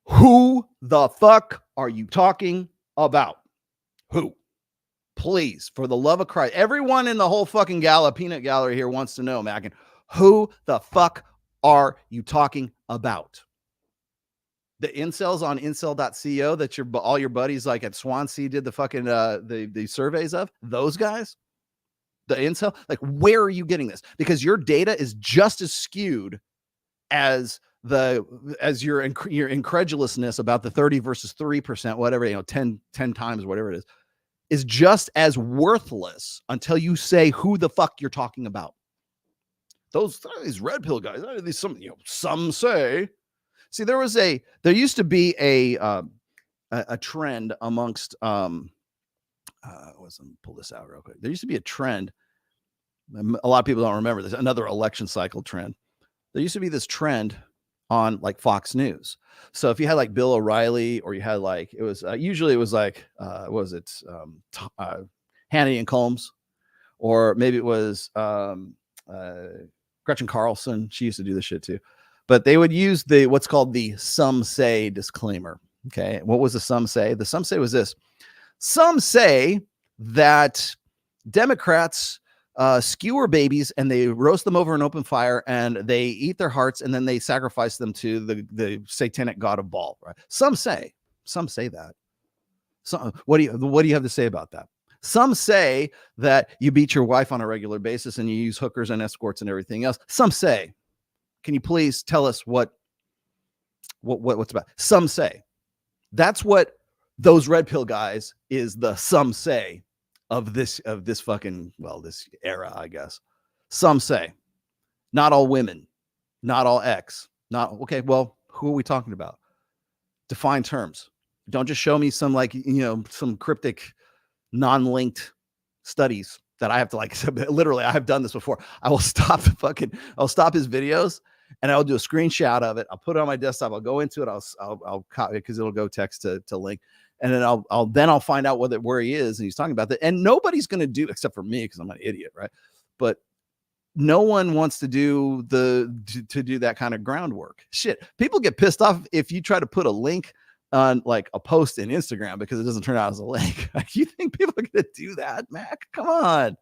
Who the fuck are you talking about? Who? Please, for the love of Christ. Everyone in the whole fucking peanut gallery here wants to know, Mackin. Who the fuck are you talking about? The incels on incel.co that all your buddies like at Swansea did the fucking the surveys of, those guys, the incel, like, where are you getting this? Because your data is just as skewed as your incredulousness about the 30 versus 3%, whatever, 10 times, whatever it is just as worthless until you say who the fuck you're talking about. These red pill guys, some say. See, there used to be a trend amongst let's pull this out real quick. There used to be a trend. A lot of people don't remember this. Another election cycle trend. There used to be this trend on like Fox News. So if you had like Bill O'Reilly, or you had like, it was usually it was like what was it, Hannity and Combs, or maybe it was Gretchen Carlson. She used to do this shit too. But they would use what's called the some say disclaimer. Okay. What was the some say? The some say was this. Some say that Democrats skewer babies and they roast them over an open fire and they eat their hearts and then they sacrifice them to the satanic god of Baal. Right? Some say that. So what do you have to say about that? Some say that you beat your wife on a regular basis and you use hookers and escorts and everything else. Some say. Can you please tell us what's about? Some say. That's what those red pill guys is, the some say of this fucking, well, this era, I guess. Some say. Not all women, not all X, not okay, well, who are we talking about? Define terms. Don't just show me some like, some cryptic non-linked studies that I have to like, literally, I have done this before. I'll stop his videos and I'll do a screenshot of it. I'll put it on my desktop. I'll go into it. I'll copy it because it'll go text to link. And then I'll find out where he is. And he's talking about that. And nobody's going to do, except for me, because I'm an idiot. Right. But no one wants to do to do that kind of groundwork. Shit. People get pissed off if you try to put a link on like a post in Instagram because it doesn't turn out as a link. You think people are going to do that, Mac? Come on.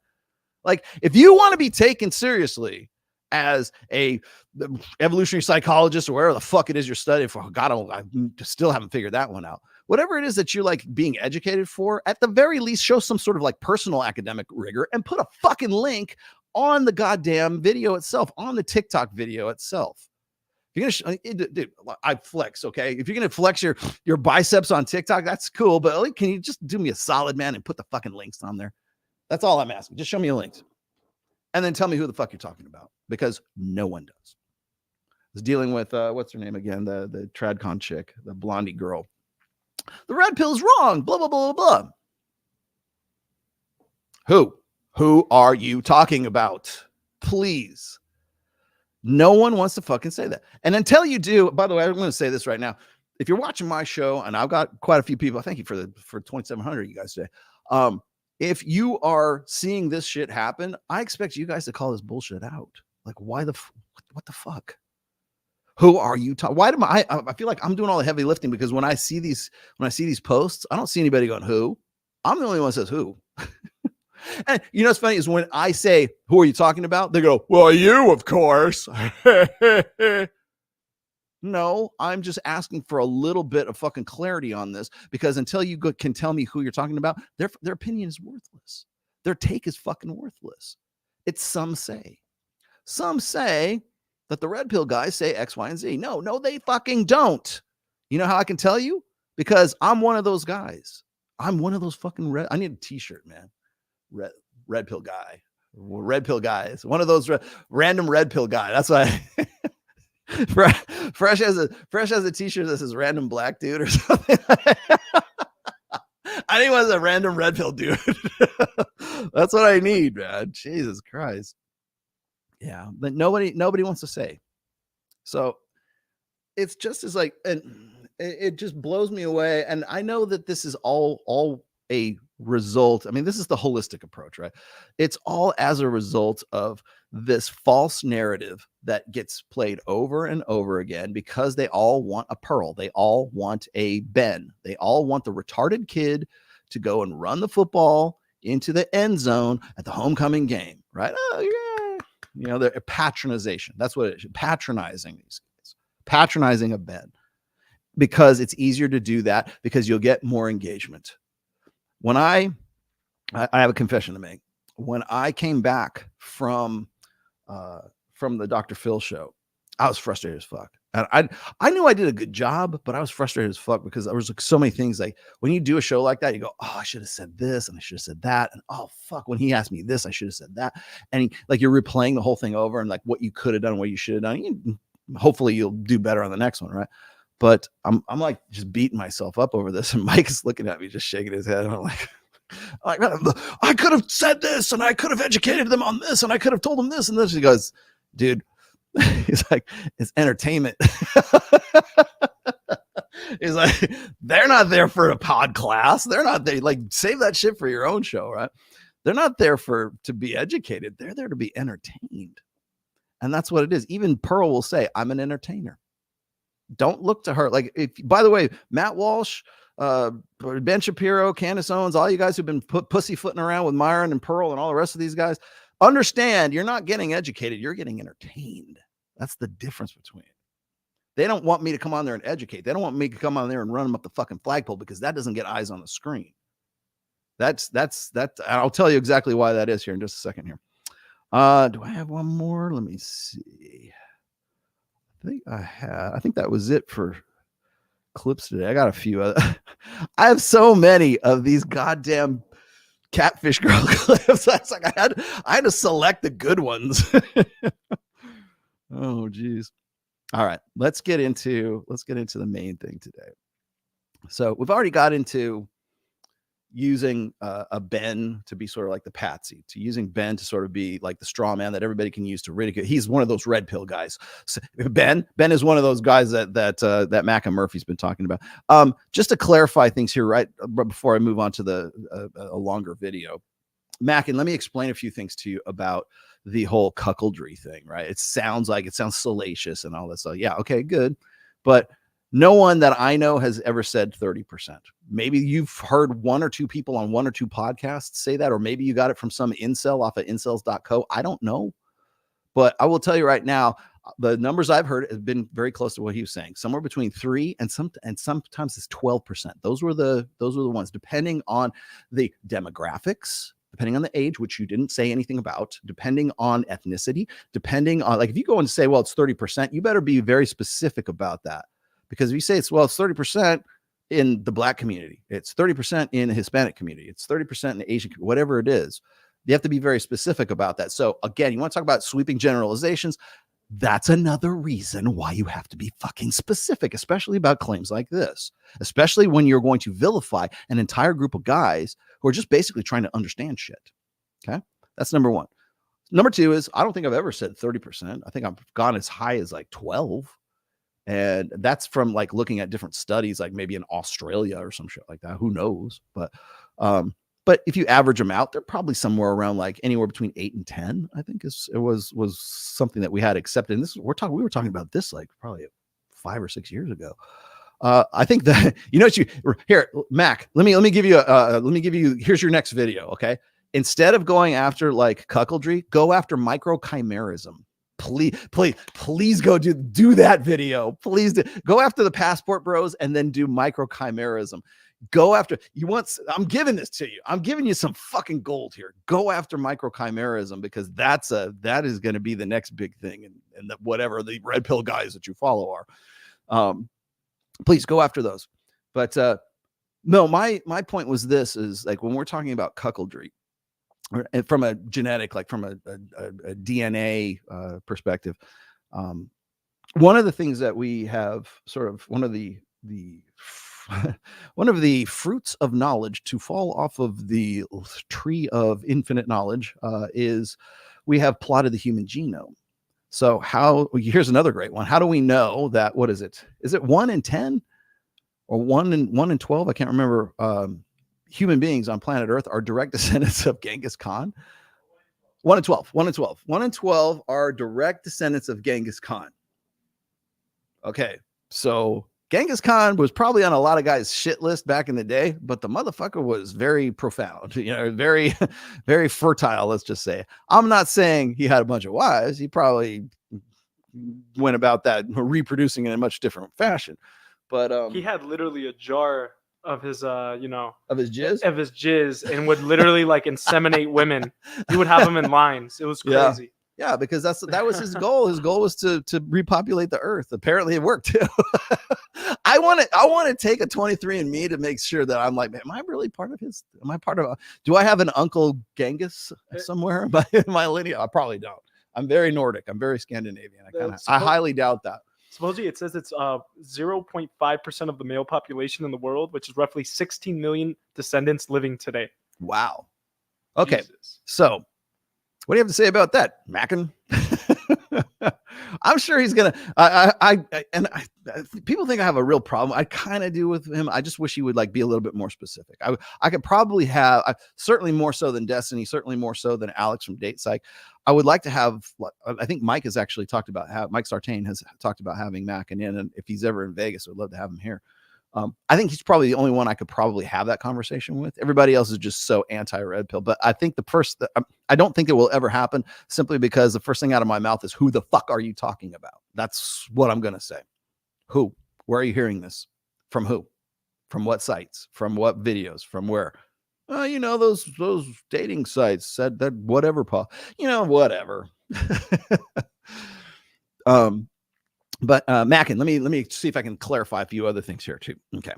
Like, if you want to be taken seriously as a evolutionary psychologist or wherever the fuck it is you're studying for, God, I still haven't figured that one out. Whatever it is that you're like being educated for, at the very least, show some sort of like personal academic rigor and put a fucking link on the goddamn video itself, on the TikTok video itself. If you're gonna, dude, I flex, okay? If you're gonna flex your biceps on TikTok, that's cool. But like, can you just do me a solid, man, and put the fucking links on there? That's all I'm asking. Just show me the links, and then tell me who the fuck you're talking about, because no one does. I was dealing with what's her name again? The TradCon chick, the blondie girl. The red pill's wrong. Blah blah blah blah blah. Who are you talking about? Please. No one wants to fucking say that. And until you do, by the way, I'm going to say this right now. If you're watching my show, and I've got quite a few people, thank you for 2,700 you guys today. If you are seeing this shit happen, I expect you guys to call this bullshit out. Like, why what the fuck? Who are you talking? Why do I feel like I'm doing all the heavy lifting, because when I see these posts, I don't see anybody going, who? I'm the only one that says who. And you know what's funny is when I say, who are you talking about? They go, well, you, of course. No, I'm just asking for a little bit of fucking clarity on this, because until you can tell me who you're talking about, their opinion is worthless. Their take is fucking worthless. It's some say. Some say that the red pill guys say X, Y, and Z. No, they fucking don't. You know how I can tell you? Because I'm one of those guys. I'm one of those fucking I need a t-shirt, man. Red pill guy. Red pill guys. One of those random red pill guy. That's why Fresh has a t-shirt that says random black dude or something. I think it was a random red pill dude. That's what I need, man. Jesus Christ. Yeah, but nobody wants to say. So it's just as like, and it just blows me away. And I know that this is all a result. I mean, this is the holistic approach, right? It's all as a result of this false narrative that gets played over and over again, because they all want a Pearl. They all want a Ben. They all want the retarded kid to go and run the football into the end zone at the homecoming game, right? Oh, yeah. You know, they're patronization. That's what it is. Patronizing these kids. Patronizing a Ben. because it's easier to do that because you'll get more engagement. When I have a confession to make. When I came back from the Dr. Phil show, I was frustrated as fuck. And I knew I did a good job, but I was frustrated as fuck because there was like so many things. Like when you do a show like that, you go, oh, I should have said this and I should have said that. And oh, fuck, when he asked me this, I should have said that. And like you're replaying the whole thing over and like what you could have done, what you should have done. Hopefully you'll do better on the next one, right? But I'm like just beating myself up over this. And Mike is looking at me, just shaking his head. And I'm like, I could have said this and I could have educated them on this and I could have told them this and this. He goes, dude, he's like, it's entertainment. He's like, they're not there for a pod class. They're not there. Like, save that shit for your own show, right? They're not there to be educated. They're there to be entertained. And that's what it is. Even Pearl will say, I'm an entertainer. Don't look to her. Like, if, by the way, Matt Walsh, Ben Shapiro, Candace Owens, all you guys who've been pussyfooting around with Myron and Pearl and all the rest of these guys, understand you're not getting educated. You're getting entertained. That's the difference between it. They don't want me to come on there and educate. They don't want me to come on there and run them up the fucking flagpole because that doesn't get eyes on the screen. That's I'll tell you exactly why that is here in just a second here. Do I have one more? Let me see. I think that was it for clips today. I got a few other. I have so many of these goddamn catfish girl clips. That's like I had to select the good ones. Oh geez. All right, let's get into the main thing today. So we've already got into using a Ben to be sort of like the patsy, to using Ben to sort of be like the straw man that everybody can use to ridicule. He's one of those red pill guys. So Ben is one of those guys that Mac and Murphy's been talking about. Just to clarify things here, right before I move on to a longer video, Mac, and let me explain a few things to you about the whole cuckoldry thing, right? It sounds salacious and all that stuff. Yeah, okay, good. But no one that I know has ever said 30%. Maybe you've heard one or two people on one or two podcasts say that, or maybe you got it from some incel off of incels.co. I don't know. But I will tell you right now, the numbers I've heard have been very close to what he was saying. Somewhere between 3 and sometimes it's 12%. Those were the ones, depending on the demographics, depending on the age, which you didn't say anything about, depending on ethnicity, depending on, like, if you go and say, well, it's 30%, you better be very specific about that. Because if you say it's 30% in the Black community, it's 30% in the Hispanic community, it's 30% in the Asian community, whatever it is, you have to be very specific about that. So again, you want to talk about sweeping generalizations, that's another reason why you have to be fucking specific, especially about claims like this, especially when you're going to vilify an entire group of guys who are just basically trying to understand shit. Okay. That's number one. Number two is, I don't think I've ever said 30%. I think I've gone as high as like 12. And that's from like looking at different studies, like maybe in Australia or some shit like that. Who knows? But if you average them out, they're probably somewhere around like anywhere between 8 and 10. I think was something that we had accepted. And we were talking about this like probably 5 or 6 years ago. I think that here, Mac. Let me give you. Here's your next video. Okay, instead of going after like cuckoldry, go after microchimerism. Please go do that video. Please go after the passport bros and then do microchimerism. Go after I'm giving this to you. I'm giving you some fucking gold here. Go after microchimerism because that is going to be the next big thing. And whatever the red pill guys that you follow are, please go after those. But no, my point was this is like when we're talking about cuckoldry, from a genetic, like from a DNA perspective, one of the things that we have sort of one of the fruits of knowledge to fall off of the tree of infinite knowledge is we have plotted the human genome. So here's another great one. How do we know that? What is it? Is it 1 in 10 or 1 in 12? I can't remember. Human beings on planet Earth are direct descendants of Genghis Khan. 1 in 12. 1 in 12. 1 in 12 are direct descendants of Genghis Khan. Okay, so Genghis Khan was probably on a lot of guys' shit list back in the day, but the motherfucker was very profound, very, very fertile, let's just say. I'm not saying he had a bunch of wives. He probably went about that reproducing in a much different fashion. But he had literally a jar of his of his jizz and would literally like inseminate women. He would have them in lines. It was crazy. Yeah, because that was his goal. His goal was to repopulate the earth. Apparently it worked too. I want to take a 23andMe to make sure that I'm like, am I really part of his? Am I part of? Do I have an Uncle Genghis somewhere in my lineage? I probably don't. I'm very Nordic. I'm very Scandinavian. I highly doubt that. Supposedly, it says it's 0.5% of the male population in the world, which is roughly 16 million descendants living today. Wow. Okay. So what do you have to say about that, Mackin? I'm sure he's gonna. People think I have a real problem. I kind of do with him. I just wish he would like be a little bit more specific. I could probably have certainly more so than Destiny, certainly more so than Alex from Date Psych. I would like to have. I think Mike has actually talked about Mike Sartain has talked about having Mackin in, and if he's ever in Vegas, I'd love to have him here. I think he's probably the only one I could probably have that conversation with. Everybody else is just so anti-red pill. But I think I don't think it will ever happen simply because the first thing out of my mouth is, who the fuck are you talking about? That's what I'm going to say. Who? Where are you hearing this? From who? From what sites? From what videos? From where? Those dating sites said that whatever, Paul. Whatever. But Mackin, let me see if I can clarify a few other things here too. Okay.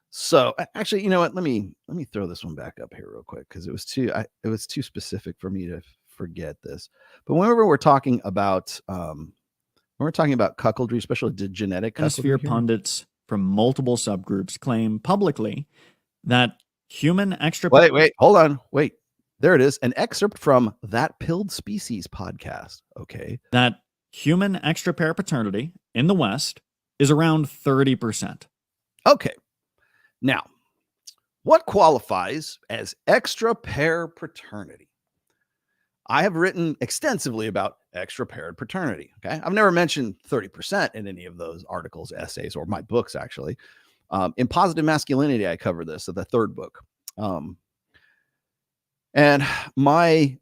So actually, you know what? Let me throw this one back up here real quick because it was too specific for me to forget this. But whenever we're talking about cuckoldry, especially genetic Manosphere cuckoldry, pundits from multiple subgroups claim publicly that human extra. Wait, hold on. Wait, there it is. An excerpt from That Pilled Species podcast. Okay. That human extra pair paternity in the West is around 30%. Okay. Now, what qualifies as extra pair paternity? I have written extensively about extra paired paternity. Okay. I've never mentioned 30% in any of those articles, essays, or my books, actually. In Positive Masculinity, I cover this at the third book. And my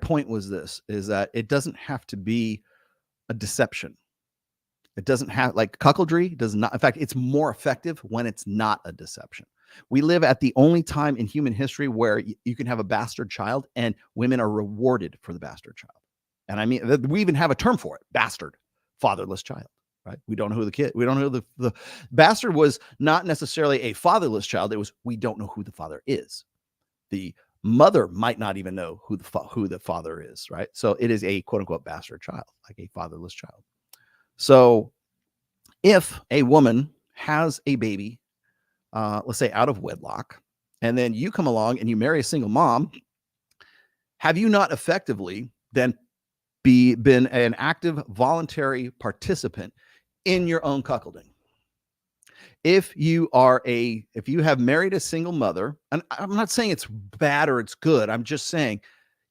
point was this, is that it doesn't have to be a deception. It doesn't have, like, cuckoldry does not. In fact, it's more effective when it's not a deception. We live at the only time in human history where you can have a bastard child and women are rewarded for the bastard child. And I mean, we even have a term for it: bastard, fatherless child, right? We don't know who we don't know who the bastard was. Not necessarily a fatherless child. It was, we don't know who the father is. The mother might not even know who the father is, right? So it is a quote unquote bastard child, like a fatherless child. So if a woman has a baby, let's say out of wedlock, and then you come along and you marry a single mom, have you not effectively then been an active voluntary participant in your own cuckolding? If you have married a single mother, and I'm not saying it's bad or it's good, I'm just saying,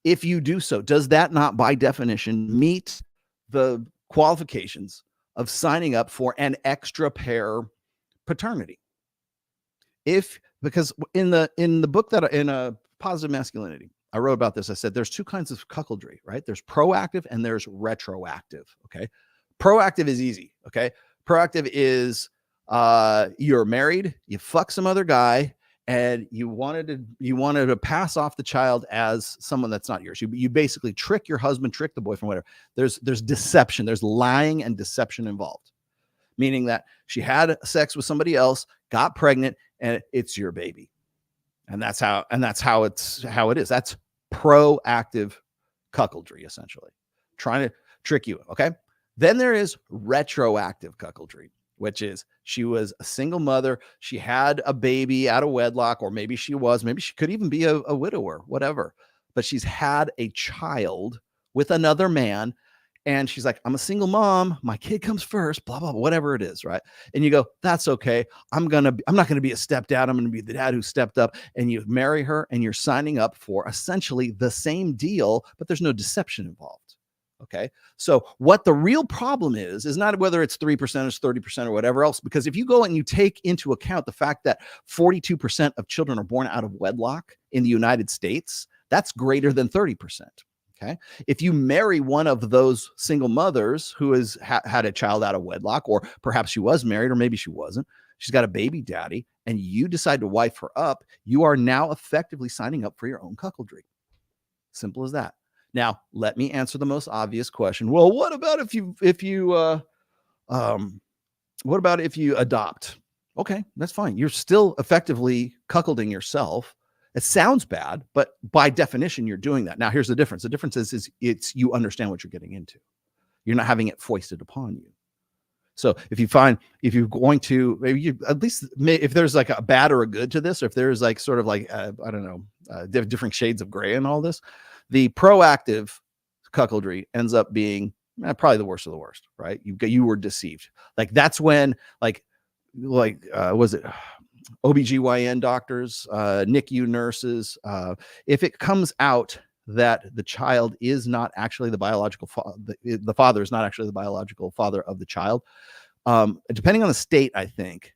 if you do so, does that not by definition meet the qualifications of signing up for an extra pair paternity? Because in the book in Positive Masculinity, I wrote about this. I said there's two kinds of cuckoldry, right? There's proactive and there's retroactive. Okay. Proactive is easy. Okay. Proactive is you're married, you fuck some other guy, and you wanted to pass off the child as someone that's not yours. You basically trick your husband, trick the boyfriend, whatever. There's deception, there's lying and deception involved, meaning that she had sex with somebody else, got pregnant, and it's your baby. And that's how it is. That's proactive cuckoldry, essentially, trying to trick you. Okay. Then there is retroactive cuckoldry, which is she was a single mother. She had a baby out of wedlock, or maybe she could even be a widower, whatever. But she's had a child with another man. And she's like, I'm a single mom. My kid comes first, blah, blah, blah, whatever it is. Right. And you go, that's okay. I'm not going to be a stepdad. I'm going to be the dad who stepped up. And you marry her and you're signing up for essentially the same deal, but there's no deception involved. Okay. So what the real problem is not whether it's 3% or 30% or whatever else, because if you go and you take into account the fact that 42% of children are born out of wedlock in the United States, that's greater than 30%. Okay. If you marry one of those single mothers who has had a child out of wedlock, or perhaps she was married, or maybe she wasn't, she's got a baby daddy, and you decide to wife her up, you are now effectively signing up for your own cuckoldry. Simple as that. Now, let me answer the most obvious question. Well, what about if you adopt? Okay, that's fine. You're still effectively cuckolding yourself. It sounds bad, but by definition, you're doing that. Now, here's the difference. The difference is it's you understand what you're getting into. You're not having it foisted upon you. So if you're going to, maybe you, at least if there's like a bad or a good to this, or if there's like sort of like, I don't know, different shades of gray and all this, the proactive cuckoldry ends up being probably the worst of the worst, right? You were deceived. Like that's when was it OBGYN doctors, NICU nurses, if it comes out that the child is not actually the biological father, the father is not actually the biological father of the child, depending on the state, I think,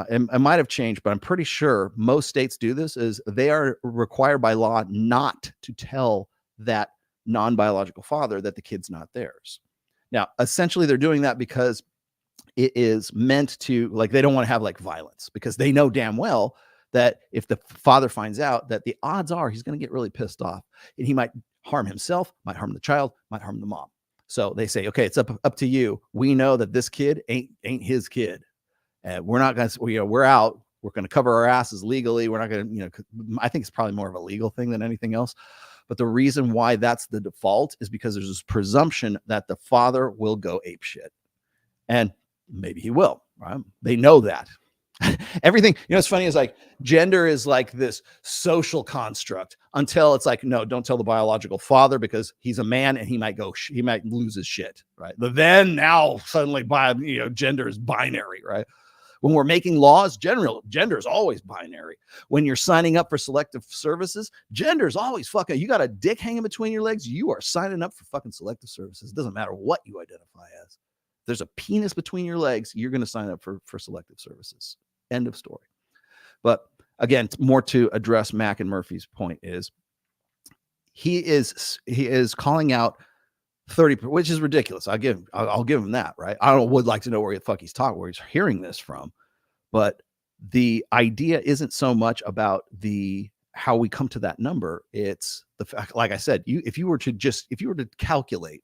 it might have changed, but I'm pretty sure most states do this, is they are required by law not to tell that non-biological father that the kid's not theirs. Now, essentially, they're doing that because it is meant to, like, they don't want to have like violence, because they know damn well that if the father finds out, that the odds are he's going to get really pissed off, and he might harm himself, might harm the child, might harm the mom. So they say, okay, it's up to you. We know that this kid ain't his kid, and we're not going to, we're out. We're going to cover our asses legally. We're not going to, I think it's probably more of a legal thing than anything else. But the reason why that's the default is because there's this presumption that the father will go apeshit, and maybe he will, right? They know that. Everything, it's funny, is like gender is like this social construct until it's like, no, don't tell the biological father, because he's a man and he might lose his shit, right? But then now suddenly gender is binary, right? When we're making laws, gender is always binary. When you're signing up for selective services, gender is always fucking, you got a dick hanging between your legs, you are signing up for fucking selective services. It doesn't matter what you identify as. There's a penis between your legs, you're going to sign up for selective services. End of story. But again, more to address Mac and Murphy's point is he is calling out 30, which is ridiculous. I'll give him that, right? I would like to know where the fuck he's talking, where he's hearing this from. But the idea isn't so much about how we come to that number. It's the fact, like I said, if you were to calculate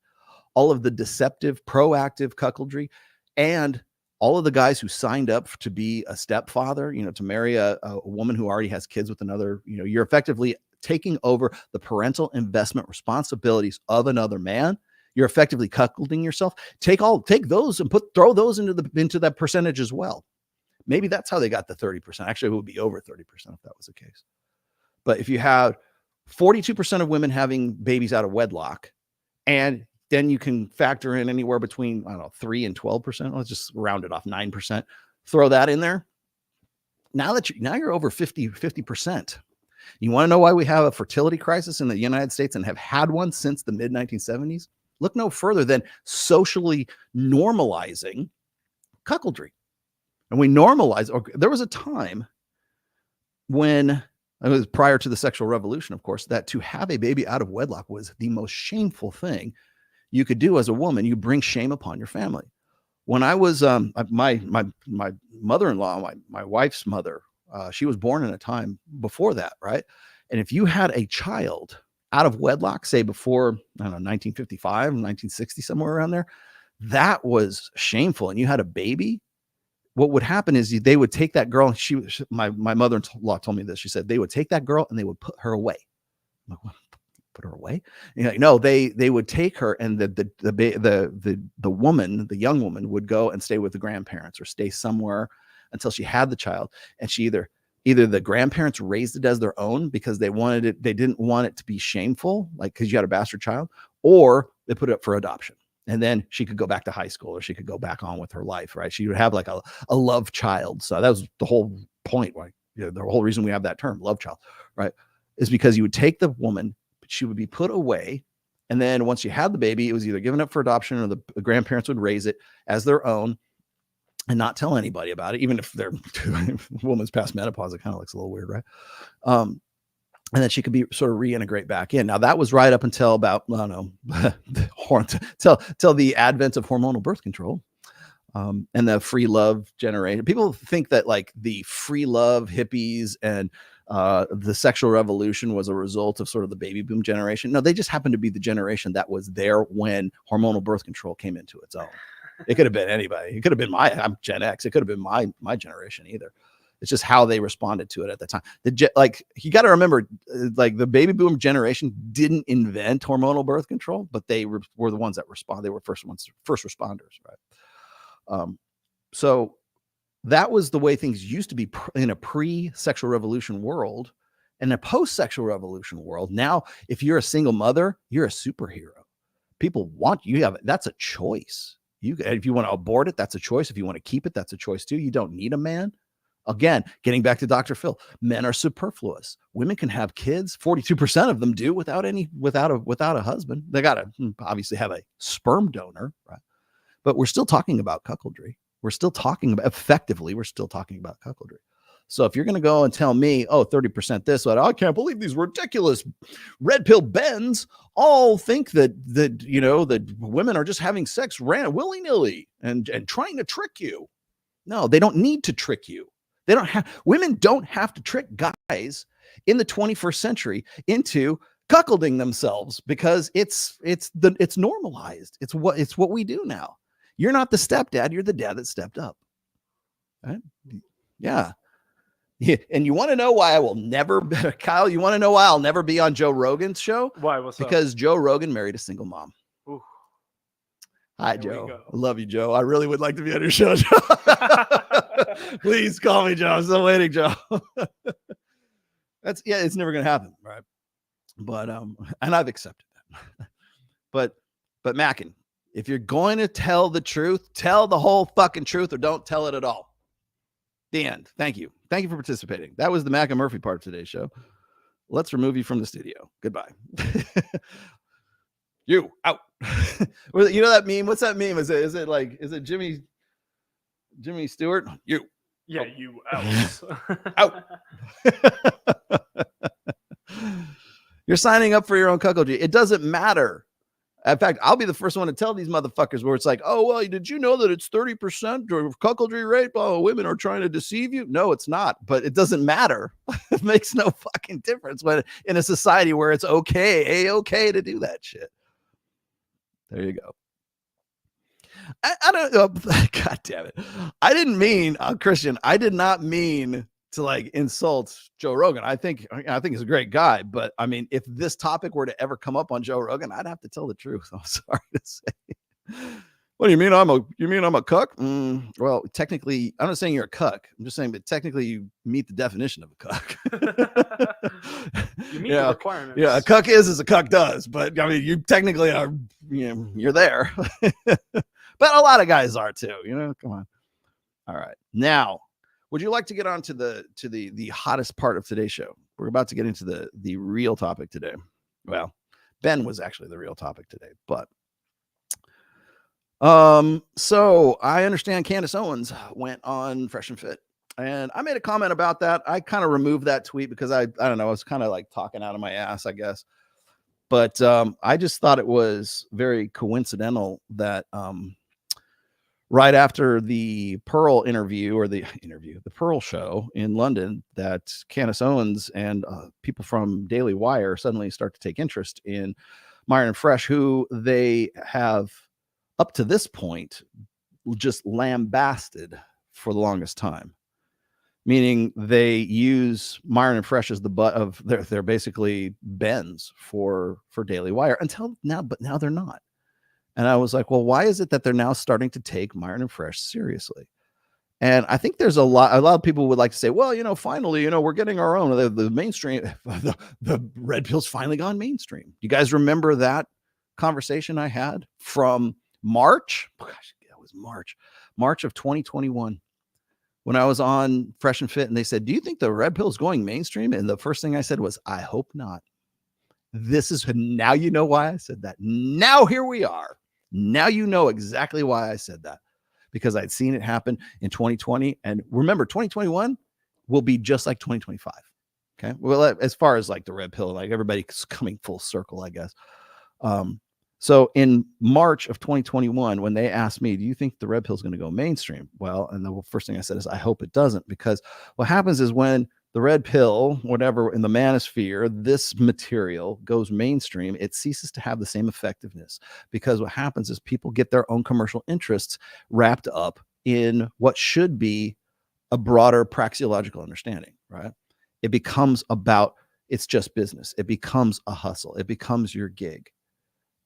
all of the deceptive, proactive cuckoldry, and all of the guys who signed up to be a stepfather, to marry a woman who already has kids with another, you're effectively taking over the parental investment responsibilities of another man. You're effectively cuckolding yourself. Take those and throw those into that percentage as well. Maybe that's how they got the 30%. Actually, it would be over 30% if that was the case. But if you have 42% of women having babies out of wedlock, and then you can factor in anywhere between, 3 and 12%. Let's just round it off, 9%. Throw that in there. Now you're over 50%. You want to know why we have a fertility crisis in the United States and have had one since the mid 1970s? Look no further than socially normalizing cuckoldry. And there was a time when, it was prior to the sexual revolution, of course, that to have a baby out of wedlock was the most shameful thing you could do as a woman. You bring shame upon your family. When I was my mother-in-law, my wife's mother, she was born in a time before that, right? And if you had a child out of wedlock, say before, 1955, 1960, somewhere around there, that was shameful. And you had a baby, what would happen is they would take that girl, and my mother-in-law told me this. She said they would take that girl and they would put her away. I'm like, what? Put her away? No, they would take her, and the woman, the young woman, would go and stay with the grandparents or stay somewhere until she had the child. And she either the grandparents raised it as their own because they didn't want it to be shameful, like because you had a bastard child, or they put it up for adoption. And then she could go back to high school, or she could go back on with her life, right? She would have like a love child. So that was the whole point, right? The whole reason we have that term, love child, right? Is because you would take the woman, she would be put away. And then once you had the baby, it was either given up for adoption, or the grandparents would raise it as their own and not tell anybody about it. Even if their woman's past menopause, it kind of looks a little weird, right? and then she could be sort of reintegrate back in. Now that was right up until about, I don't know, till the advent of hormonal birth control. And the free love generation. People think that like the free love hippies and the sexual revolution was a result of sort of the baby boom generation. No, they just happened to be the generation that was there when hormonal birth control came into its own. It could have been anybody. It could have been I'm Gen X. It could have been my generation either. It's just how they responded to it at the time. Like you got to remember, like the baby boom generation didn't invent hormonal birth control, but they were the ones that respond. They were first responders, right? So that was the way things used to be in a pre-sexual revolution world. In a post-sexual revolution world, now if you're a single mother, you're a superhero. People want you. That's a choice. If you want to abort it, that's a choice. If you want to keep it, that's a choice too. You don't need a man. Again, getting back to Dr. Phil, men are superfluous. Women can have kids. 42% of them do without a husband. They got to obviously have a sperm donor, right? But we're still talking about cuckoldry. We're still talking about cuckoldry. So if you're going to go and tell me, 30% this, but I can't believe these ridiculous red pill bends all think that women are just having sex willy-nilly and trying to trick you. No, they don't need to trick you. Women don't have to trick guys in the 21st century into cuckolding themselves because it's normalized. It's what we do now. You're not the stepdad, you're the dad that stepped up. Right? Yeah. And you want to know why I will never, Kyle, you want to know why I'll never be on Joe Rogan's show? Why? What's because Joe Rogan married a single mom. Ooh. Hi, Joe. I love you, Joe. I really would like to be on your show, Joe. Please call me, Joe. I'm still waiting, Joe. It's never going to happen, right? But and I've accepted that. but Mackin, if you're going to tell the truth, tell the whole fucking truth or don't tell it at all. The end. Thank you. Thank you for participating. That was the Mac and Murphy part of today's show. Let's remove you from the studio. Goodbye. You out. You know that meme? What's that meme? Is it Jimmy Stewart? You. Yeah, you out. Out. You're signing up for your own cuckoldry. It doesn't matter. In fact, I'll be the first one to tell these motherfuckers where it's like, oh, well, did you know that it's 30% or cuckoldry rate? Oh, women are trying to deceive you. No, it's not. But it doesn't matter. It makes no fucking difference when in a society where it's okay to do that shit. There you go. I don't know. God damn it. I didn't mean, Christian, I did not mean to like insult Joe Rogan. I think he's a great guy, but I mean, if this topic were to ever come up on Joe Rogan, I'd have to tell the truth. I'm sorry to say. What do you mean? I'm a cuck? Well, technically, I'm not saying you're a cuck. I'm just saying that technically you meet the definition of a cuck. You meet the requirements. Yeah, a cuck is as a cuck does, but I mean, you technically are, you're there. But a lot of guys are too, come on. All right. Now, would you like to get on to the hottest part of today's show? We're about to get into the real topic today. Well, Ben was actually the real topic today, but so I understand Candace Owens went on Fresh and Fit, and I made a comment about that. I kind of removed that tweet because I don't know, I was kind of like talking out of my ass, I guess. But I just thought it was very coincidental that right after the Pearl interview or the Pearl show in London, that Candace Owens and people from Daily Wire suddenly start to take interest in Myron and Fresh, who they have up to this point just lambasted for the longest time. Meaning they use Myron and Fresh as the butt of they're basically bends for Daily Wire until now, but now they're not. And I was like, well, why is it that they're now starting to take Myron and Fresh seriously? And I think there's a lot of people would like to say, well, finally, we're getting our own. The mainstream, the red pill's finally gone mainstream. You guys remember that conversation I had from March? Oh, gosh, that was March of 2021. When I was on Fresh and Fit and they said, do you think the red pill is going mainstream? And the first thing I said was, I hope not. Now you know why I said that. Now here we are. Now you know exactly why I said that, because I'd seen it happen in 2020. And remember, 2021 will be just like 2025. Okay. Well, as far as like the red pill, like everybody's coming full circle, I guess. So in March of 2021, when they asked me, do you think the red pill is going to go mainstream? Well, and the first thing I said is, I hope it doesn't, because what happens is when the red pill, whatever, in the manosphere, this material goes mainstream, it ceases to have the same effectiveness, because what happens is people get their own commercial interests wrapped up in what should be a broader praxeological understanding, right? It becomes about, it's just business. It becomes a hustle. It becomes your gig.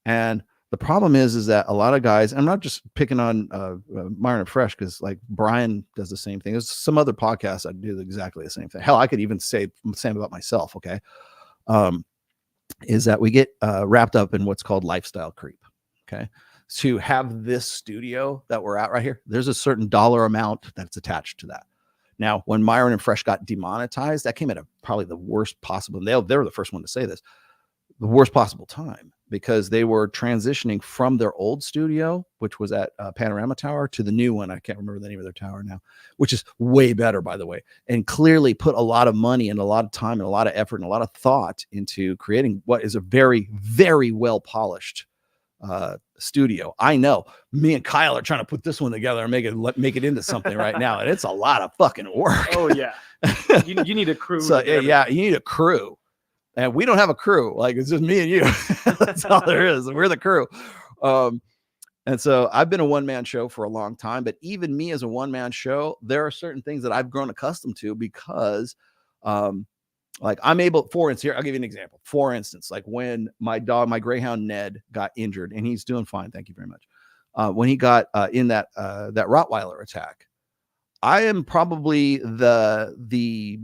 And the problem is that a lot of guys, I'm not just picking on Myron and Fresh, because like Brian does the same thing. There's some other podcasts that do exactly the same thing. Hell, I could even say the same about myself. Okay. Is that we get wrapped up in what's called lifestyle creep. Okay. To have this studio that we're at right here, there's a certain dollar amount that's attached to that. Now, when Myron and Fresh got demonetized, that came at probably the worst possible, and they were the first one to say this, the worst possible time, because they were transitioning from their old studio, which was at Panorama Tower, to the new one. I can't remember the name of their tower now, which is way better, by the way, and clearly put a lot of money and a lot of time and a lot of effort and a lot of thought into creating what is a very, very well polished studio. I know me and Kyle are trying to put this one together and make it into something right now, and it's a lot of fucking work. Oh yeah, you need a crew. So yeah, you need a crew. And we don't have a crew. Like, it's just me and you. That's all there is. We're the crew. And so I've been a one-man show for a long time, but even me as a one-man show, there are certain things that I've grown accustomed to, because like I'm able, for instance, here, I'll give you an example. For instance, like when my dog, my Greyhound Ned, got injured, and he's doing fine. Thank you very much. When he got in that Rottweiler attack, I am probably the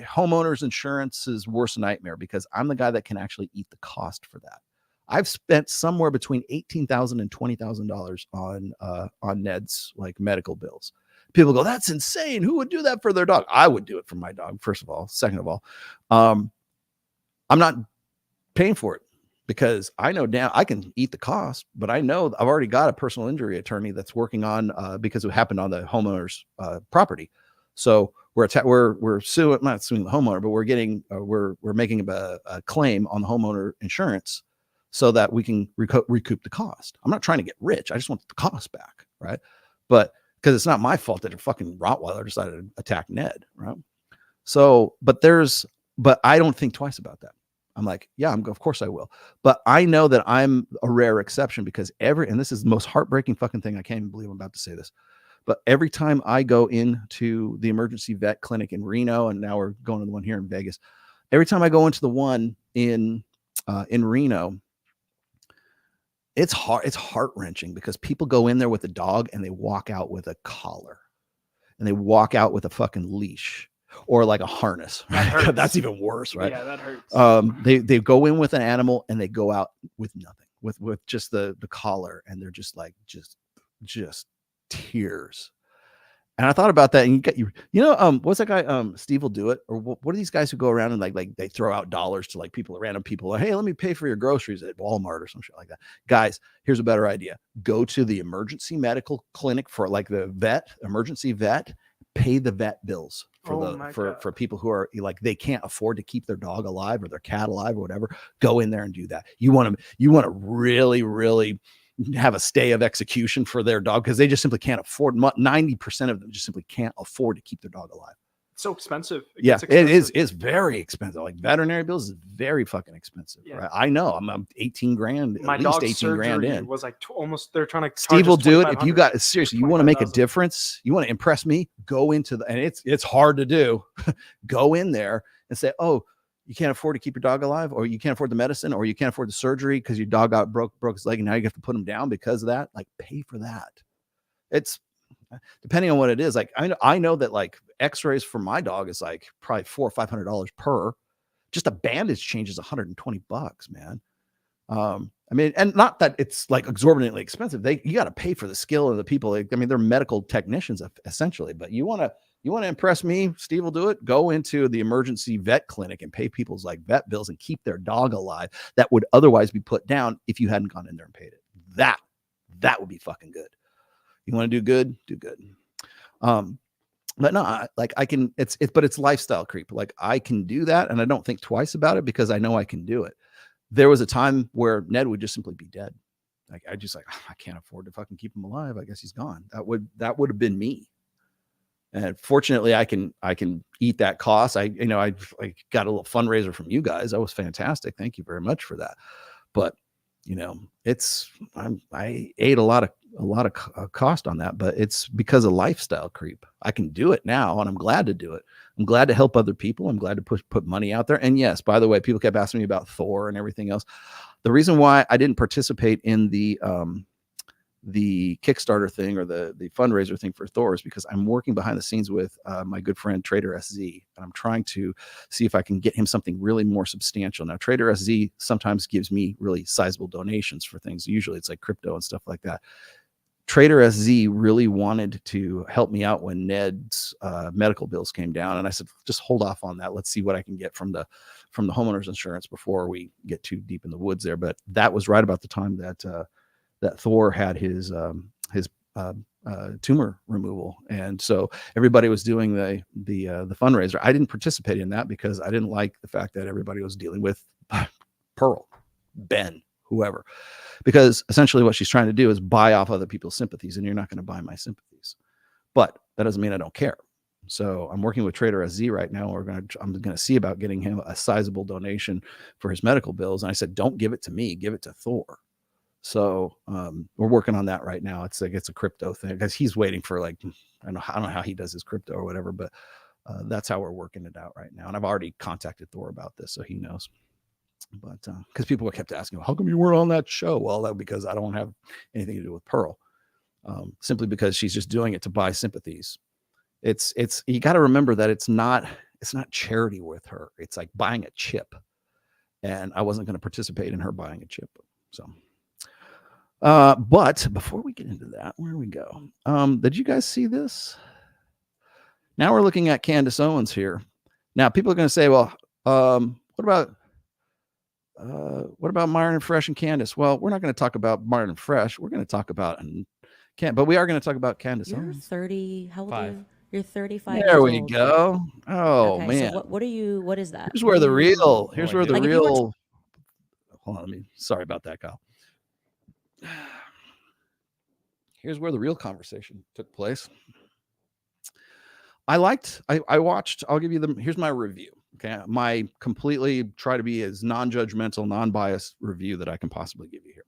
homeowners insurance's worst nightmare, because I'm the guy that can actually eat the cost for that. I've spent somewhere between $18,000 and $20,000 on Ned's like medical bills. People go, that's insane. Who would do that for their dog? I would do it for my dog, first of all. Second of all, I'm not paying for it, because I know now I can eat the cost, but I know I've already got a personal injury attorney that's working on because it happened on the homeowner's property. So we're suing, not suing the homeowner, but we're getting we're making a claim on the homeowner insurance so that we can recoup the cost. I'm not trying to get rich. I just want the cost back, right? But because it's not my fault that a fucking Rottweiler decided to attack Ned, right? So, but I don't think twice about that. I'm like, yeah, of course I will. But I know that I'm a rare exception, because and this is the most heartbreaking fucking thing. I can't even believe I'm about to say this. But every time I go into the emergency vet clinic in Reno, and now we're going to the one here in Vegas, every time I go into the one in Reno, it's heart-wrenching, because people go in there with a dog and they walk out with a collar, and they walk out with a fucking leash or like a harness. Right? That's even worse, right? Yeah, that hurts. They go in with an animal and they go out with nothing, with just the collar, and they're just like just tears. And I thought about that, and what's that guy Steve will do it, or what are these guys who go around and like they throw out dollars to like random people, like, hey, let me pay for your groceries at Walmart or some shit like that. Guys, here's a better idea. Go to the emergency medical clinic for like the emergency vet, pay the vet bills for people who are like, they can't afford to keep their dog alive or their cat alive or whatever. Go in there and do that. You want to really, really have a stay of execution for their dog, because they just simply can't afford. 90% of them just simply can't afford to keep their dog alive. It's so expensive. It is. It's very expensive. Like veterinary bills is very fucking expensive. Yeah. Right? I know. I'm 18 grand. My at least dog's 18 grand in. Was like almost. They're trying to. Steve will do it if you got seriously. You want to make a difference. You want to impress me. Go into and it's hard to do. Go in there and say, oh, you can't afford to keep your dog alive, or you can't afford the medicine, or you can't afford the surgery because your dog broke his leg, and now you have to put him down because of that. Like, pay for that. It's depending on what it is. Like, I know that like x-rays for my dog is like probably $400 or $500 per. Just a bandage change is $120, man. I mean, and not that it's like exorbitantly expensive. You got to pay for the skill of the people. They're medical technicians essentially, but you want to impress me, Steve will do it. Go into the emergency vet clinic and pay people's like vet bills and keep their dog alive that would otherwise be put down if you hadn't gone in there and paid it. That would be fucking good. You want to do good? Do good. but no, like I can, but it's lifestyle creep. Like I can do that. And I don't think twice about it because I know I can do it. There was a time where Ned would just simply be dead. Like I just like, I can't afford to fucking keep him alive. I guess he's gone. That would have been me. And fortunately I can eat that cost. I got a little fundraiser from you guys. That was fantastic. Thank you very much for that. But I ate a lot of cost on that, but it's because of lifestyle creep. I can do it now, and I'm glad to do it. I'm glad to help other people. I'm glad to put money out there. And yes, by the way, people kept asking me about Thor and everything else. The reason why I didn't participate in the Kickstarter thing or the fundraiser thing for Thor is because I'm working behind the scenes with my good friend Trader SZ, and I'm trying to see if I can get him something really more substantial. Now, Trader SZ sometimes gives me really sizable donations for things. Usually it's like crypto and stuff like that. Trader SZ really wanted to help me out when Ned's medical bills came down, and I said, just hold off on that. Let's see what I can get from the homeowner's insurance before we get too deep in the woods there. But that was right about the time that Thor had his tumor removal, and so everybody was doing the fundraiser. I didn't participate in that because I didn't like the fact that everybody was dealing with Pearl, Ben, whoever, because essentially what she's trying to do is buy off other people's sympathies, and you're not going to buy my sympathies. But that doesn't mean I don't care. So I'm working with Trader SZ right now. I'm going to see about getting him a sizable donation for his medical bills. And I said, don't give it to me, give it to Thor. So we're working on that right now. It's a crypto thing because he's waiting for I don't know how he does his crypto or whatever, but that's how we're working it out right now. And I've already contacted Thor about this, so he knows. But because people kept asking, how come you weren't on that show? Well, that because I don't have anything to do with Pearl, simply because she's just doing it to buy sympathies. It's you got to remember that it's not charity with her. It's like buying a chip, and I wasn't going to participate in her buying a chip. So. But before we get into that, where do we go? Did you guys see this? Now we're looking at Candace Owens here. Now people are going to say, well, what about Myron and Fresh and Candace? Well, we're not going to talk about Myron and Fresh. We're going to talk about but we are going to talk about Candace Owens. 30. How old are you? You're 35. There we go. Oh okay, man. So what is that? Here's where the real. Hold on. Sorry about that, Kyle. Here's where the real conversation took place. I watched, I'll give you here's my review. Okay. My completely try to be as non-judgmental, non-biased review that I can possibly give you here.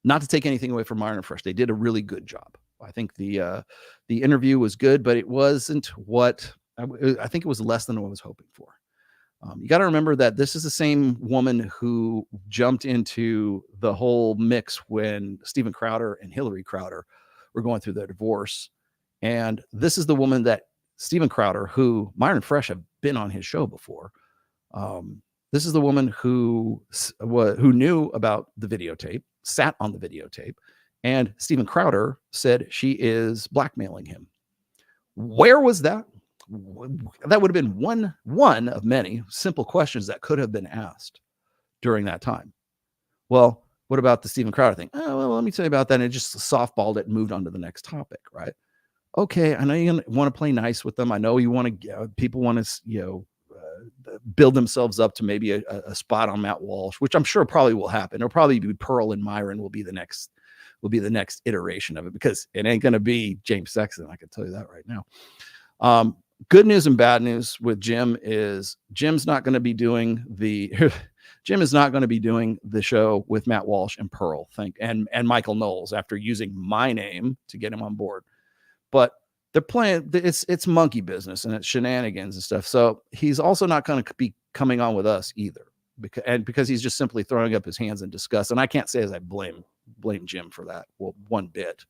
Not to take anything away from Myron and Fresh. They did a really good job. I think the interview was good, but it wasn't what I think it was less than what I was hoping for. You got to remember that this is the same woman who jumped into the whole mix when Steven Crowder and Hillary Crowder were going through their divorce. And this is the woman that Steven Crowder, who Myron and Fresh have been on his show before. This is the woman who knew about the videotape, sat on the videotape, and Steven Crowder said she is blackmailing him. Where was that? That would have been one of many simple questions that could have been asked during that time. Well, what about the Steven Crowder thing? Oh, well, let me tell you about that. And it just softballed it and moved on to the next topic, right? Okay, I know you want to play nice with them. I know you want to, people want to, build themselves up to maybe a spot on Matt Walsh, which I'm sure probably will happen. It'll probably be Pearl and Myron will be the next iteration of it, because it ain't going to be James Sexton. I can tell you that right now. Good news and bad news with Jim is Jim's not going to be doing Jim is not going to be doing the show with Matt Walsh and Pearl, and Michael Knowles after using my name to get him on board. But they're playing, it's monkey business and it's shenanigans and stuff. So he's also not going to be coming on with us either, because he's just simply throwing up his hands in disgust. And I can't say as I blame Jim for that. Well, one bit.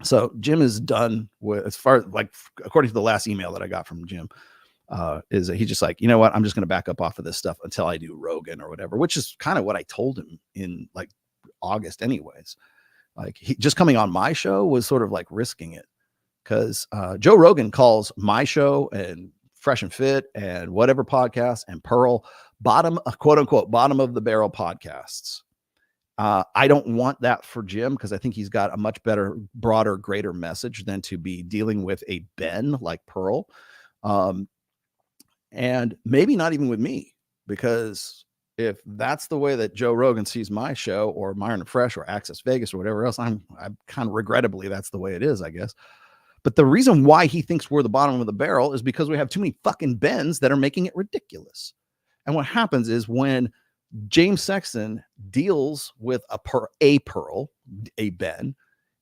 So Jim is done with, as far like according to the last email that I got from Jim, is that he's just like, you know what, I'm just going to back up off of this stuff until I do Rogan or whatever, which is kind of what I told him in like August anyways. Like he just coming on my show was sort of like risking it, because Joe Rogan calls my show and Fresh and Fit and whatever podcast and Pearl quote unquote bottom of the barrel podcasts. I don't want that for Jim because I think he's got a much better, broader, greater message than to be dealing with a Ben like Pearl. And maybe not even with me, because if that's the way that Joe Rogan sees my show, or Myron and Fresh, or Access Vegas, or whatever else, I'm kind of regrettably, that's the way it is, I guess. But the reason why he thinks we're the bottom of the barrel is because we have too many fucking Bens that are making it ridiculous. And what happens is when James Sexton deals with a Pearl, a Ben,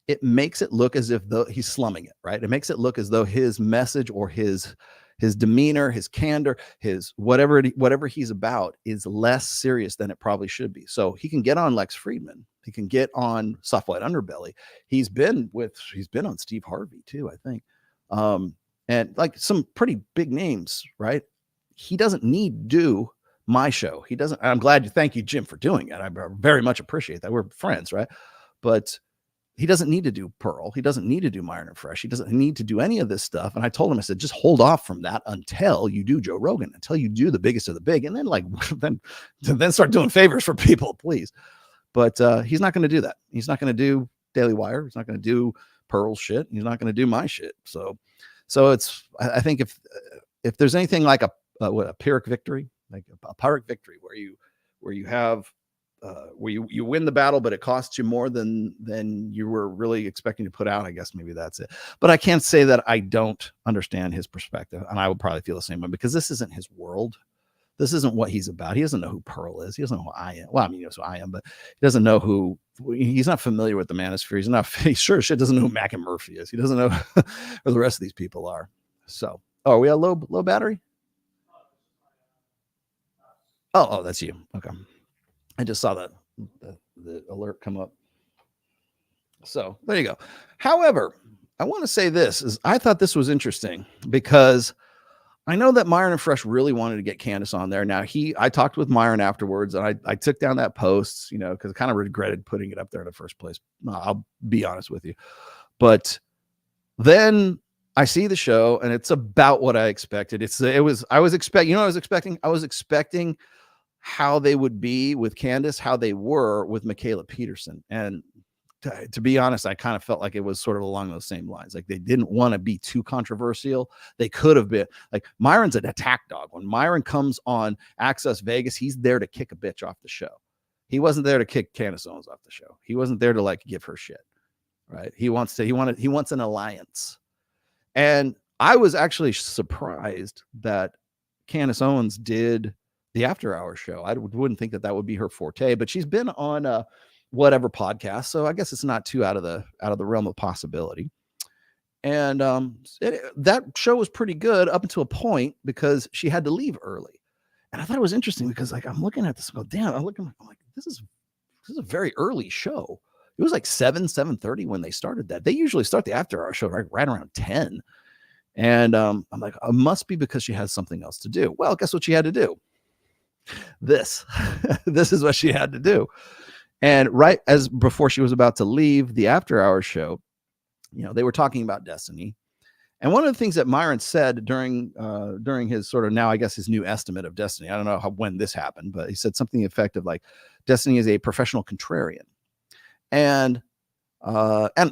it makes it look as if he's slumming it, right? It makes it look as though his message or his demeanor, his candor, his whatever he's about is less serious than it probably should be. So he can get on Lex Friedman. He can get on Soft White Underbelly. He's been on Steve Harvey too, I think. And like some pretty big names, right? He doesn't need to do my show. He doesn't. I'm glad thank you, Jim, for doing it. I very much appreciate that. We're friends, right? But he doesn't need to do Pearl. He doesn't need to do Myron and Fresh. He doesn't need to do any of this stuff. And I told him, I said, just hold off from that until you do Joe Rogan, until you do the biggest of the big. And then then start doing favors for people, please. But he's not going to do that. He's not going to do Daily Wire. He's not going to do Pearl's shit. He's not going to do my shit. So it's, I think if there's anything like a Pyrrhic victory, like a Pyrrhic victory where you have, where you win the battle, but it costs you more than you were really expecting to put out. I guess maybe that's it. But I can't say that I don't understand his perspective, and I would probably feel the same way because this isn't his world. This isn't what he's about. He doesn't know who Pearl is. He doesn't know who I am. Well, I mean, he knows who I am, but he doesn't know who. He's not familiar with the Manosphere. He's not. He sure as shit doesn't know who Mac and Murphy is. He doesn't know who the rest of these people are. So, are we at low battery? Oh, that's you. Okay. I just saw that the alert come up. So there you go. However, I want to say this is I thought this was interesting because I know that Myron and Fresh really wanted to get Candace on there. Now I talked with Myron afterwards and I took down that post, because I kind of regretted putting it up there in the first place. I'll be honest with you. But then I see the show and it's about what I expected. I was expecting how they would be with Candace, how they were with Michaela Peterson. And to be honest, I kind of felt like it was sort of along those same lines. Like they didn't want to be too controversial. They could have been like Myron's an attack dog. When Myron comes on Access Vegas, he's there to kick a bitch off the show. He wasn't there to kick Candace Owens off the show. He wasn't there to like give her shit. Right. He wants an alliance. And I was actually surprised that Candace Owens did the After Hours show. I wouldn't think that would be her forte, but she's been on whatever podcast, so I guess it's not too out of the realm of possibility. And that show was pretty good up until a point because she had to leave early. And I thought it was interesting because like I'm looking at this and go, damn, I'm like, this is a very early show. It was like 7:30 when they started that. They usually start the After Hours show right around 10. And I'm like, it must be because she has something else to do. Well, guess what she had to do? This is what she had to do. And right as before she was about to leave the After Hours show, they were talking about Destiny. And one of the things that Myron said during his sort of now, I guess his new estimate of Destiny, I don't know when this happened, but he said something effective like Destiny is a professional contrarian. And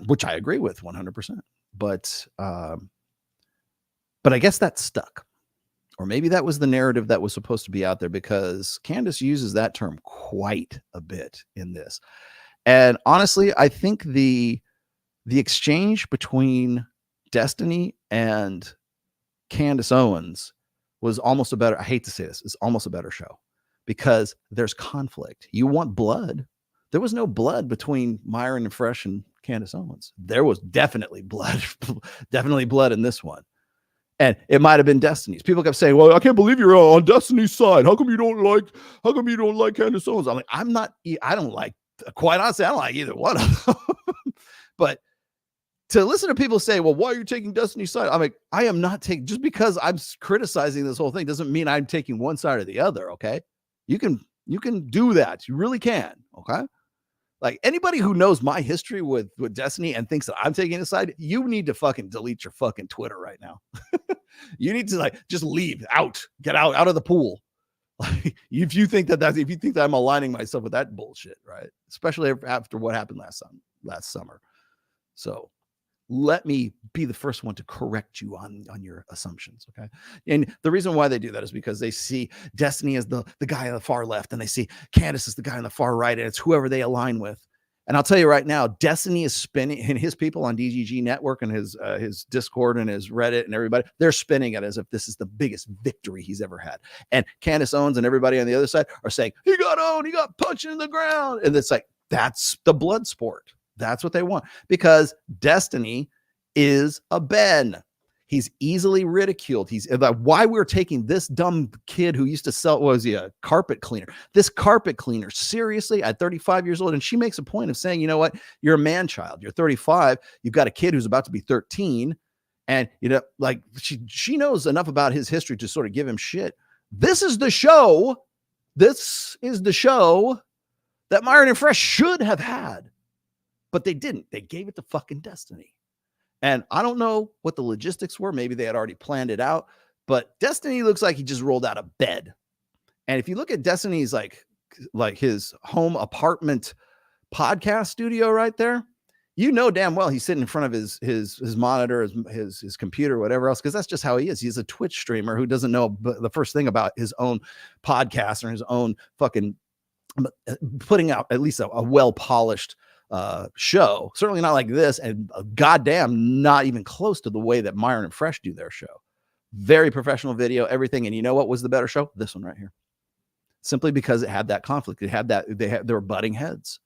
which I agree with 100%. But I guess that stuck. Or maybe that was the narrative that was supposed to be out there because Candace uses that term quite a bit in this. And honestly, I think the exchange between Destiny and Candace Owens was almost a better, I hate to say this, it's almost a better show because there's conflict. You want blood. There was no blood between Myron and Fresh and Candace Owens. There was definitely blood in this one. And it might have been Destiny's. People kept saying, well, I can't believe you're on Destiny's side. How come you don't like Candace Owens? I'm like, quite honestly, I don't like either one of them. But to listen to people say, well, why are you taking Destiny's side? I'm like, I am not taking, just because I'm criticizing this whole thing doesn't mean I'm taking one side or the other. Okay. You can do that. You really can. Okay. Like anybody who knows my history with Destiny and thinks that I'm taking a side, you need to fucking delete your fucking Twitter right now. You need to just leave get out of the pool. Like, if you think that I'm aligning myself with that bullshit, right? Especially after what happened last summer. So let me be the first one to correct you on your assumptions. Okay. And the reason why they do that is because they see Destiny as the guy on the far left, and they see Candace as the guy on the far right, and it's whoever they align with. And I'll tell you right now, Destiny is spinning, and his people on DGG Network and his Discord and his Reddit and everybody, they're spinning it as if this is the biggest victory he's ever had. And Candace Owens and everybody on the other side are saying, he got owned, he got punched in the ground. And it's like, that's the blood sport. That's what they want, because Destiny is a Ben. He's easily ridiculed. He's like, why we're taking this dumb kid who used to sell, was he a carpet cleaner? This carpet cleaner, seriously, at 35 years old. And she makes a point of saying, you know what? You're a man child. You're 35. You've got a kid who's about to be 13. And, you know, like she knows enough about his history to sort of give him shit. This is the show. This is the show that Myron and Fresh should have had, but they didn't. They gave it to fucking Destiny. And I don't know what the logistics were. Maybe they had already planned it out, but Destiny looks like he just rolled out of bed. And if you look at Destiny's like his home apartment podcast studio right there, you know damn well he's sitting in front of his monitor, his computer, whatever else, because that's just how he is. He's a Twitch streamer who doesn't know the first thing about his own podcast or his own fucking putting out at least a well-polished show. Certainly not like this, and goddamn not even close to the way that Myron and Fresh do their show. Very professional video, everything. And you know what was the better show? This one right here. Simply because it had that conflict. It had that they were butting heads.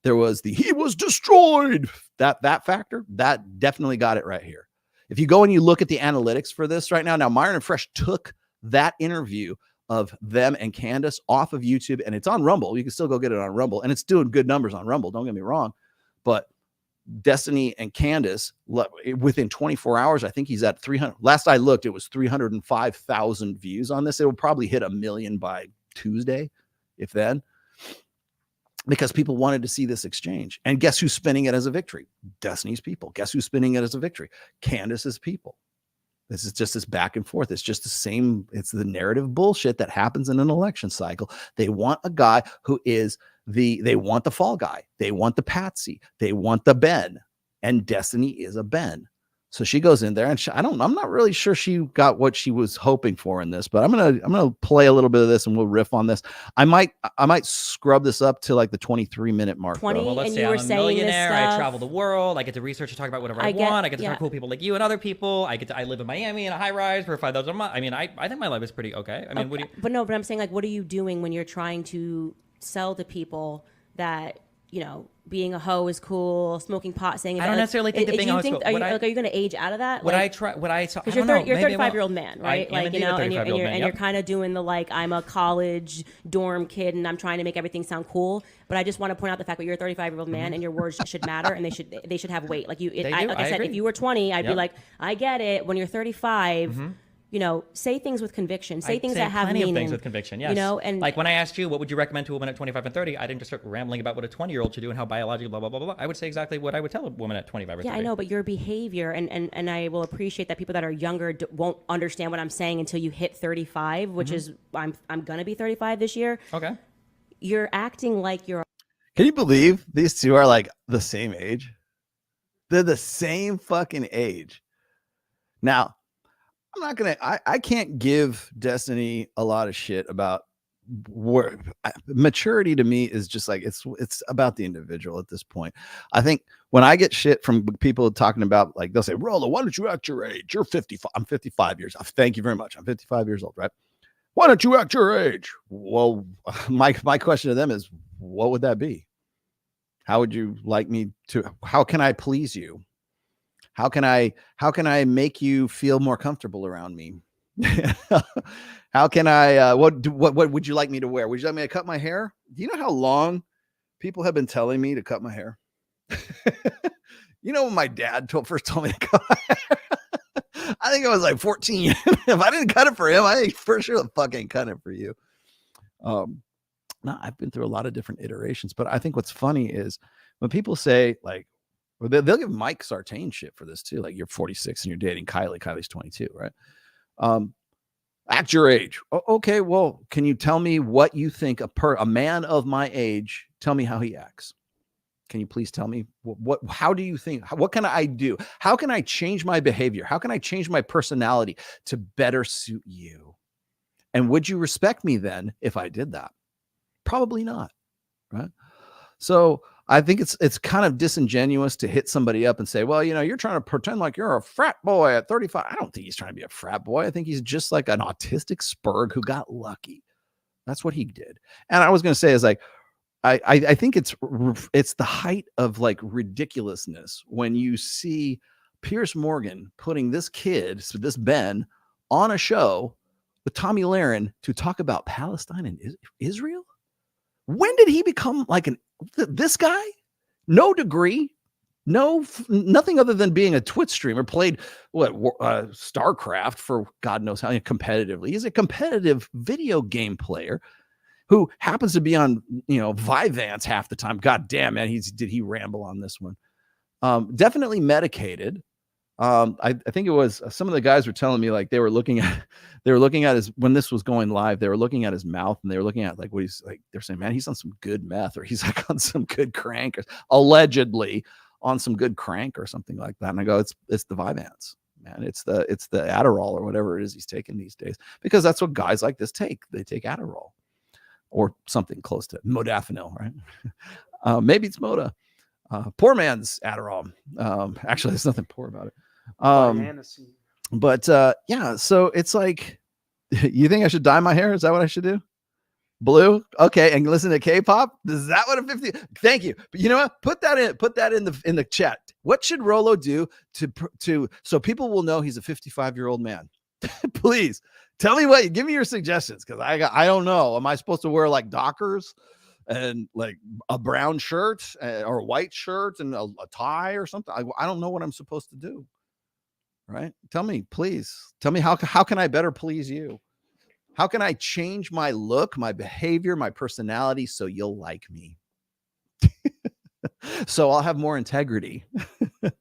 There was he was destroyed. That factor, that definitely got it right here. If you go and you look at the analytics for this right now, Myron and Fresh took that interview of them and Candace off of YouTube, and it's on Rumble. You can still go get it on Rumble, and it's doing good numbers on Rumble. Don't get me wrong, but Destiny and Candace, within 24 hours, I think he's at 300. Last I looked, it was 305,000 views on this. It will probably hit 1 million by Tuesday, if then, because people wanted to see this exchange. And guess who's spinning it as a victory? Destiny's people. Guess who's spinning it as a victory? Candace's people. This is just this back and forth. It's just the same. It's the narrative bullshit that happens in an election cycle. They want a guy who is they want the fall guy. They want the patsy. They want the Ben, and Destiny is a Ben. So she goes in there, and I'm not really sure she got what she was hoping for in this, but I'm gonna play a little bit of this and we'll riff on this. I might scrub this up to like the 23-minute mark. 20, well, let's say I'm a millionaire. I travel the world. I get to research and talk about whatever I want. I get to talk to cool people like you and other people. I live in Miami in a high rise for $5,000 a month. I mean, I think my life is pretty okay. I mean, okay. But I'm saying, like, what are you doing when you're trying to sell to people that, you know, being a hoe is cool, smoking pot, saying I don't necessarily think that being a hoe is cool. Are you going to age out of that? Because you're a 35-year-old man, right? Like, you know, and you're kind of doing the, like, I'm a college dorm kid and I'm trying to make everything sound cool. But I just want to point out the fact that you're a 35-year-old man and your words should matter and they should have weight. Like I said, if you were 20, I'd be like, I get it. When you're 35. You know, say things with conviction. Say things that have meaning. Plenty of things with conviction, yes. You know, and like when I asked you, what would you recommend to a woman at 25 and 30? I didn't just start rambling about what a 20-year-old should do and how biologically blah, blah, blah, blah. I would say exactly what I would tell a woman at 25 or 30. Yeah, I know, but your behavior, and I will appreciate that people that are younger won't understand what I'm saying until you hit 35, which is, I'm going to be 35 this year. Okay. You're acting like you're... Can you believe these two are like the same age? They're the same fucking age. Now, I can't give Destiny a lot of shit about maturity. To me is just like, it's about the individual at this point. I think when I get shit from people talking about, like, they'll say, Rolla, why don't you act your age? You're 55. I'm 55 years. Thank you very much. I'm 55 years old, right? Why don't you act your age? Well, my question to them is, what would that be? How would you like me to, how can I please you? How can I make you feel more comfortable around me? How can I, what would you like me to wear? Would you like me to cut my hair? Do you know how long people have been telling me to cut my hair? You know, when my dad first told me to cut my hair, I think I was like 14. If I didn't cut it for him, I for sure fucking cut it for you. No, I've been through a lot of different iterations, but I think what's funny is when people say, like, well, they'll give Mike Sartain shit for this too. Like, you're 46 and you're dating Kylie. Kylie's 22, right? Act your age. Okay, well, can you tell me what you think a man of my age, tell me how he acts? Can you please tell me how do you think, what can I do? How can I change my behavior? How can I change my personality to better suit you? And would you respect me then if I did that? Probably not, right? So I think it's kind of disingenuous to hit somebody up and say, well, you know, you're trying to pretend like you're a frat boy at 35. I don't think he's trying to be a frat boy. I think he's just like an autistic spurg who got lucky. That's what he did. And I was going to say is like, I think it's the height of like ridiculousness when you see Piers Morgan putting this kid, so this Ben, on a show with Tommy Lahren to talk about Palestine and Israel. When did he become like this guy? No degree, nothing other than being a Twitch streamer. Played StarCraft for God knows how competitively. He's a competitive video game player who happens to be on, Vyvanse half the time. God damn, man, did he ramble on this one? Definitely medicated. I think it was some of the guys were telling me like they were looking at his, when this was going live, they were looking at his mouth and they were looking at like what he's like. They're saying, man, he's on some good meth, or he's like on some good crank, or allegedly on some good crank or something like that. And I go, it's the Vyvanse, man. It's the Adderall or whatever it is he's taking these days, because that's what guys like this take. They take Adderall or something close to modafinil, right? Maybe it's Moda. Poor man's Adderall. Actually, there's nothing poor about it. But yeah, so it's like, you think I should dye my hair? Is that what I should do? Blue? Okay, and listen to K-pop? Is that what a 50? Thank you. But you know what? Put that in the chat. What should Rolo do to so people will know he's a 55-year-old man? Please tell me give me your suggestions, because I don't know. Am I supposed to wear like Dockers and like a brown shirt or a white shirt and a tie or something? I don't know what I'm supposed to do. Right? Tell me, please. Tell me how can I better please you? How can I change my look, my behavior, my personality so you'll like me? So I'll have more integrity.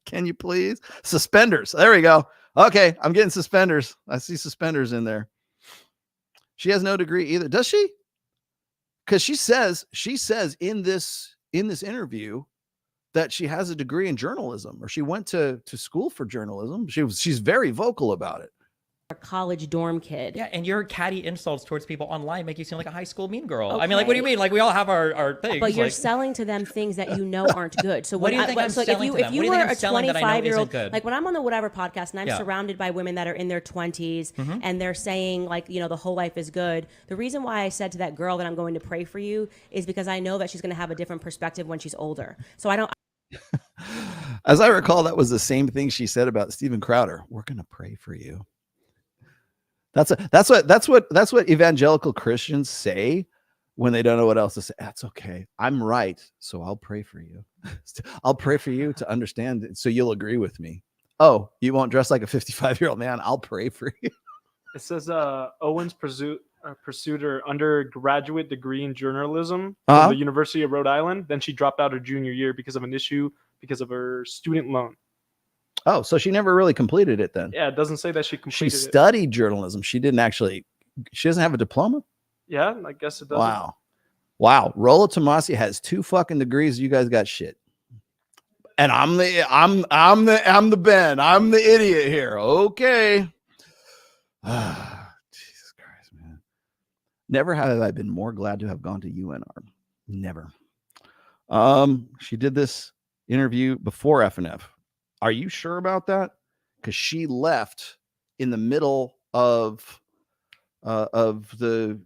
Can you please? Suspenders. There we go. Okay, I'm getting suspenders. I see suspenders in there. She has no degree either. Does she? Because she says in this interview that she has a degree in journalism, or she went to school for journalism. She's very vocal about it. A college dorm kid. Yeah, and your catty insults towards people online make you seem like a high school mean girl. Okay. I mean, like, what do you mean? Like, we all have our things. But you're like, selling to them things that you know aren't good. So what do you think I'm selling to them? If you What do were think I'm a selling that I know 25-year-old, isn't good? like when I'm on the Whatever podcast and I'm Yeah. surrounded by women that are in their 20s and they're saying like, the whole life is good. The reason why I said to that girl that I'm going to pray for you is because I know that she's going to have a different perspective when she's older. So I don't. As I recall, that was the same thing she said about Steven Crowder. We're going to pray for you. That's what evangelical Christians say when they don't know what else to say. That's okay. I'm right, so I'll pray for you. I'll pray for you to understand it, so you'll agree with me. Oh, you won't dress like a 55-year-old man? I'll pray for you. It says Owens pursued her undergraduate degree in journalism from the University of Rhode Island. Then she dropped out her junior year because of an issue because of her student loan. Oh, so she never really completed it then? Yeah, it doesn't say that she completed She studied journalism. She doesn't have a diploma? Yeah, I guess it doesn't. Wow. Rolo Tomasi has 2 fucking degrees. You guys got shit. And I'm the Ben. I'm the idiot here. Okay. Jesus Christ, man. Never have I been more glad to have gone to UNR. Never. She did this interview before FNF. Are you sure about that? Because she left in the middle of the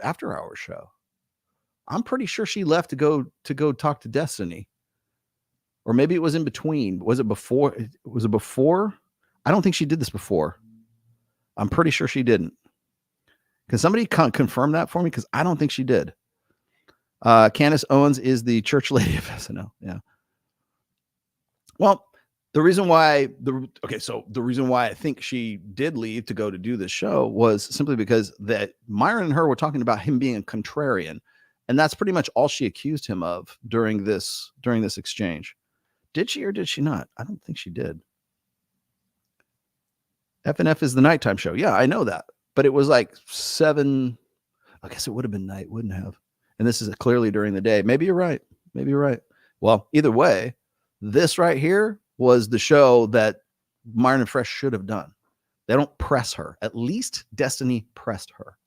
after hour show. I'm pretty sure she left to go talk to Destiny, or maybe it was in between. Was it before? Was it before? I don't think she did this before. I'm pretty sure she didn't. Can somebody confirm that for me? Because I don't think she did. Candace Owens is the church lady of SNL. Yeah. Well, the reason why I think she did leave to go to do this show was simply because that Myron and her were talking about him being a contrarian, and that's pretty much all she accused him of during this exchange. Did she or did she not? I don't think she did. FNF is the nighttime show. Yeah, I know that. But it was like 7. I guess it would have been night, wouldn't have. And this is clearly during the day. Maybe you're right. Maybe you're right. Well, either way, this right here was the show that Myron and Fresh should have done. They don't press her. At least Destiny pressed her.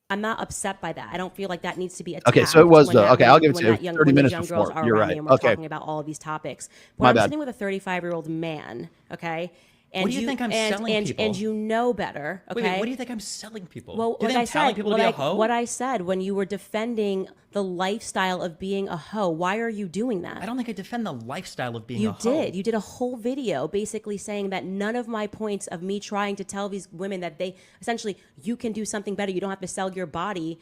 I'm not upset by that. I don't feel like that needs to be attacked. Okay, so it was though. Okay, I'll give it to you. Young, 30 minutes young before. girls are You're around right. me and we're Okay. talking about all of these topics. My When I'm bad. sitting with a 35-year-old man, okay? And What do you think I'm selling people? And you know better, okay? Wait, what do you think I'm selling people? Well, do you think I'm telling people to be a hoe? What I said when you were defending the lifestyle of being a hoe, why are you doing that? I don't think I defend the lifestyle of being a You hoe. did. You did a whole video basically saying that none of my points of me trying to tell these women that they essentially, you can do something better. You don't have to sell your body.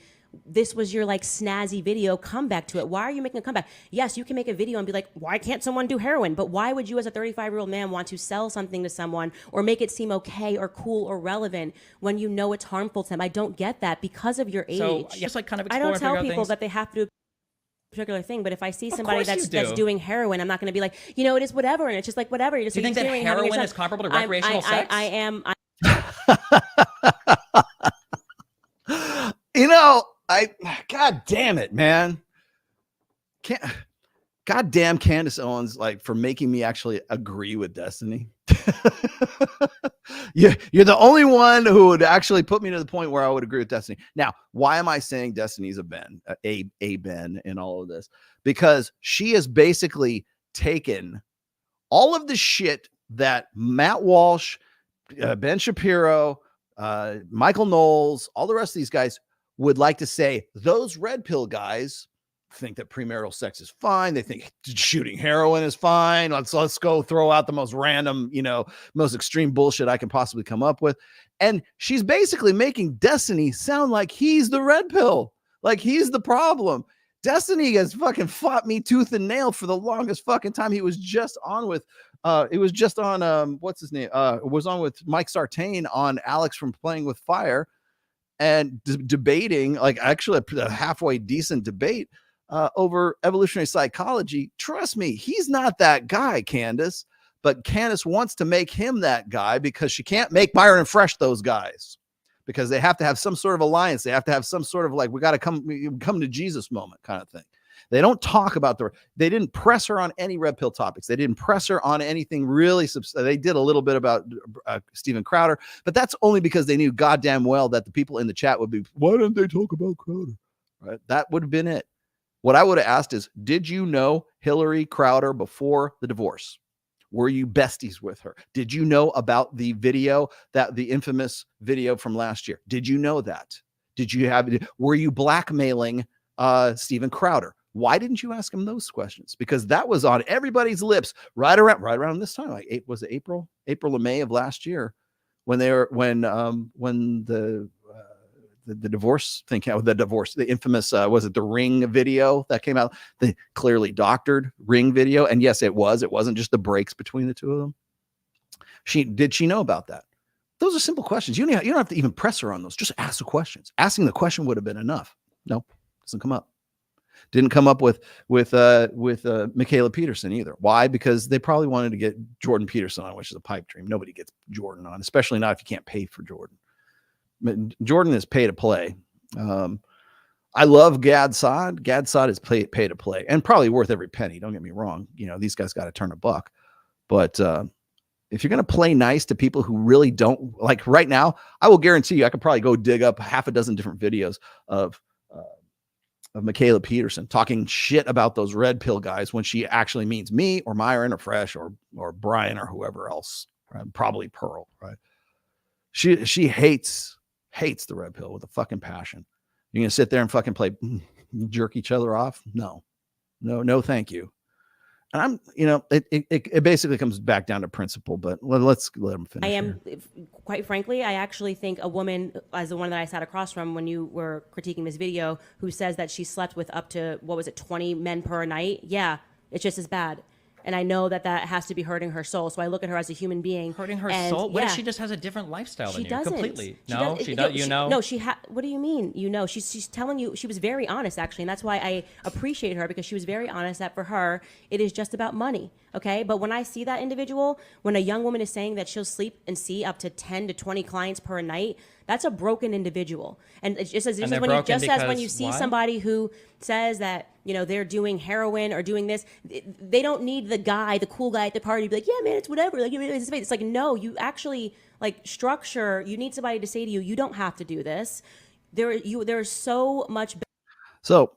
This was your like snazzy video comeback to it. Why are you making a comeback? Yes, you can make a video and be like, why can't someone do heroin? But why would you as a 35-year-old man want to sell something to someone or make it seem okay or cool or relevant when you know it's harmful to them? I don't get that because of your age. So just like kind of I explore don't and tell figure out people things. that they have to do a particular thing, but if I see somebody course you that's do. doing heroin, I'm not going to be like, you know, it is whatever, and it's just like whatever. You're just Do you think that doing, having heroin your is sex. comparable to recreational sex? I am. You know, God damn it, man. God damn Candace Owens, like for making me actually agree with Destiny. You're the only one who would actually put me to the point where I would agree with Destiny. Now, why am I saying Destiny's a Ben, a Ben in all of this? Because she has basically taken all of the shit that Matt Walsh, Ben Shapiro, Michael Knowles, all the rest of these guys would like to say. Those red pill guys think that premarital sex is fine. They think shooting heroin is fine. Let's go throw out the most random, most extreme bullshit I can possibly come up with. And she's basically making Destiny sound like he's the red pill, like he's the problem. Destiny has fucking fought me tooth and nail for the longest fucking time. He was just on with it was just on what's his name? It was on with Mike Sartain on Alex from Playing with Fire, and debating, like actually a halfway decent debate over evolutionary psychology. Trust me, he's not that guy, Candace, but Candace wants to make him that guy because she can't make Myron and Fresh those guys, because they have to have some sort of alliance. They have to have some sort of like, we got to come to Jesus moment kind of thing. They don't talk about they didn't press her on any red pill topics. They didn't press her on anything really. They did a little bit about Steven Crowder, but that's only because they knew goddamn well that the people in the chat would be, why didn't they talk about Crowder? Right? That would have been it. What I would have asked is, did you know Hillary Crowder before the divorce? Were you besties with her? Did you know about the video, the infamous video from last year? Did you know that? Were you blackmailing Steven Crowder? Why didn't you ask him those questions? Because that was on everybody's lips right around this time. Like was it April or May of last year, when the divorce thing came out, the infamous, was it the Ring video that came out, the clearly doctored Ring video? And yes, it wasn't just the breaks between the two of them. Did she know about that? Those are simple questions. You don't have to even press her on those. Just ask the questions. Asking the question would have been enough. No, doesn't come up. Didn't come up with Michaela Peterson either. Why? Because they probably wanted to get Jordan Peterson on, which is a pipe dream. Nobody gets Jordan on, especially not if you can't pay for Jordan. Jordan is pay to play. I love Gad Saad. Gad Saad is pay to play, and probably worth every penny. Don't get me wrong. These guys got to turn a buck. But if you're going to play nice to people who really don't, like right now, I will guarantee you, I could probably go dig up half a dozen different videos of Michaela Peterson talking shit about those red pill guys when she actually means me or Myron or Fresh or Brian or whoever else, right? Probably Pearl, right? She hates the red pill with a fucking passion. You're gonna sit there and fucking play jerk each other off? No, thank you. And it basically comes back down to principle, but let's let them finish. Quite frankly, I actually think a woman, as the one that I sat across from when you were critiquing this video, who says that she slept with up to, 20 men per night. Yeah, it's just as bad. And I know that that has to be hurting her soul. So I look at her as a human being. Hurting her soul? What if she just has a different lifestyle than you? Doesn't. Completely. She No, does, she does. You know? No, what do you mean? You know, she's telling you, she was very honest, actually. And that's why I appreciate her, because she was very honest that for her, it is just about money. Okay. But when I see that individual, when a young woman is saying that she'll sleep and see up to 10 to 20 clients per night, that's a broken individual. And it's just as when you see somebody who says that, you know, they're doing heroin or doing this, they don't need the cool guy at the party to be like, yeah, man, it's whatever. Like, it's like, no, you actually like structure. You need somebody to say to you, you don't have to do this. There's so much. So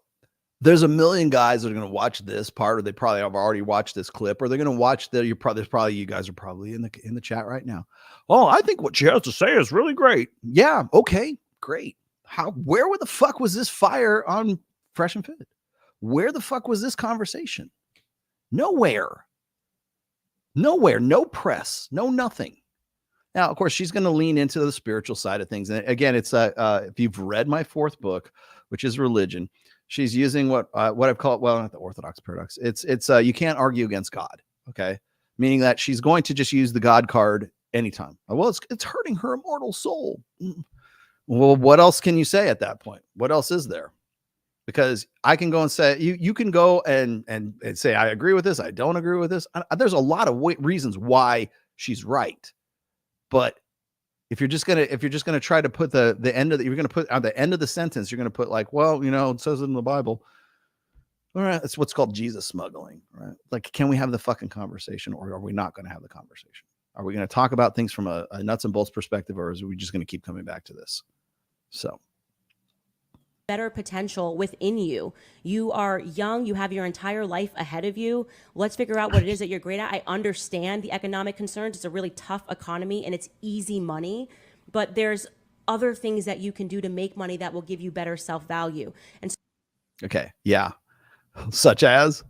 there's a million guys that are going to watch this part, or they probably have already watched this clip, or they're going to watch you guys are probably in the chat right now. Oh, I think what she has to say is really great. Yeah. Okay, great. Where the fuck was this fire on Fresh and Fit? Where the fuck was this conversation? Nowhere. No press, no nothing. Now, of course, she's going to lean into the spiritual side of things. And again, it's if you've read my fourth book, which is Religion, she's using what I've called, well, not the Orthodox paradox. It's you can't argue against God. Okay. Meaning that she's going to just use the God card anytime. Well, it's hurting her immortal soul. Well, what else can you say at that point? What else is there? Because I can go and say, you can go and say, I agree with this. I don't agree with this. There's a lot of reasons why she's right. But if you're just gonna try to put the end of you're gonna put on the end of the sentence, you're gonna put like, well, you know, it says it in the Bible. All right, that's what's called Jesus smuggling, right? Like, can we have the fucking conversation, or are we not going to have the conversation? Are we going to talk about things from a nuts and bolts perspective, or is we just going to keep coming back to this? So. Better potential within you. You are young. You have your entire life ahead of you. Let's figure out what it is that you're great at. I understand the economic concerns. It's a really tough economy and it's easy money, but there's other things that you can do to make money that will give you better self-value. And so okay. Yeah. Such as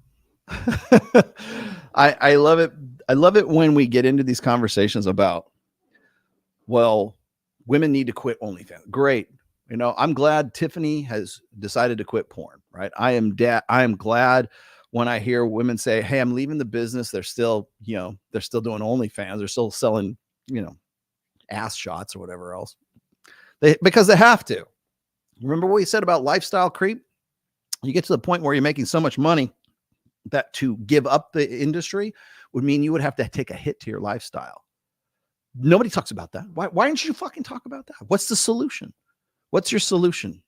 I love it. I love it when we get into these conversations about, well, women need to quit OnlyFans. Great. You know, I'm glad Tiffany has decided to quit porn, right? I am glad when I hear women say, hey, I'm leaving the business. They're still doing OnlyFans. They're still selling, ass shots or whatever else. Because they have to. Remember what we said about lifestyle creep? You get to the point where you're making so much money that to give up the industry would mean you would have to take a hit to your lifestyle. Nobody talks about that. Why didn't you fucking talk about that? What's the solution? What's your solution?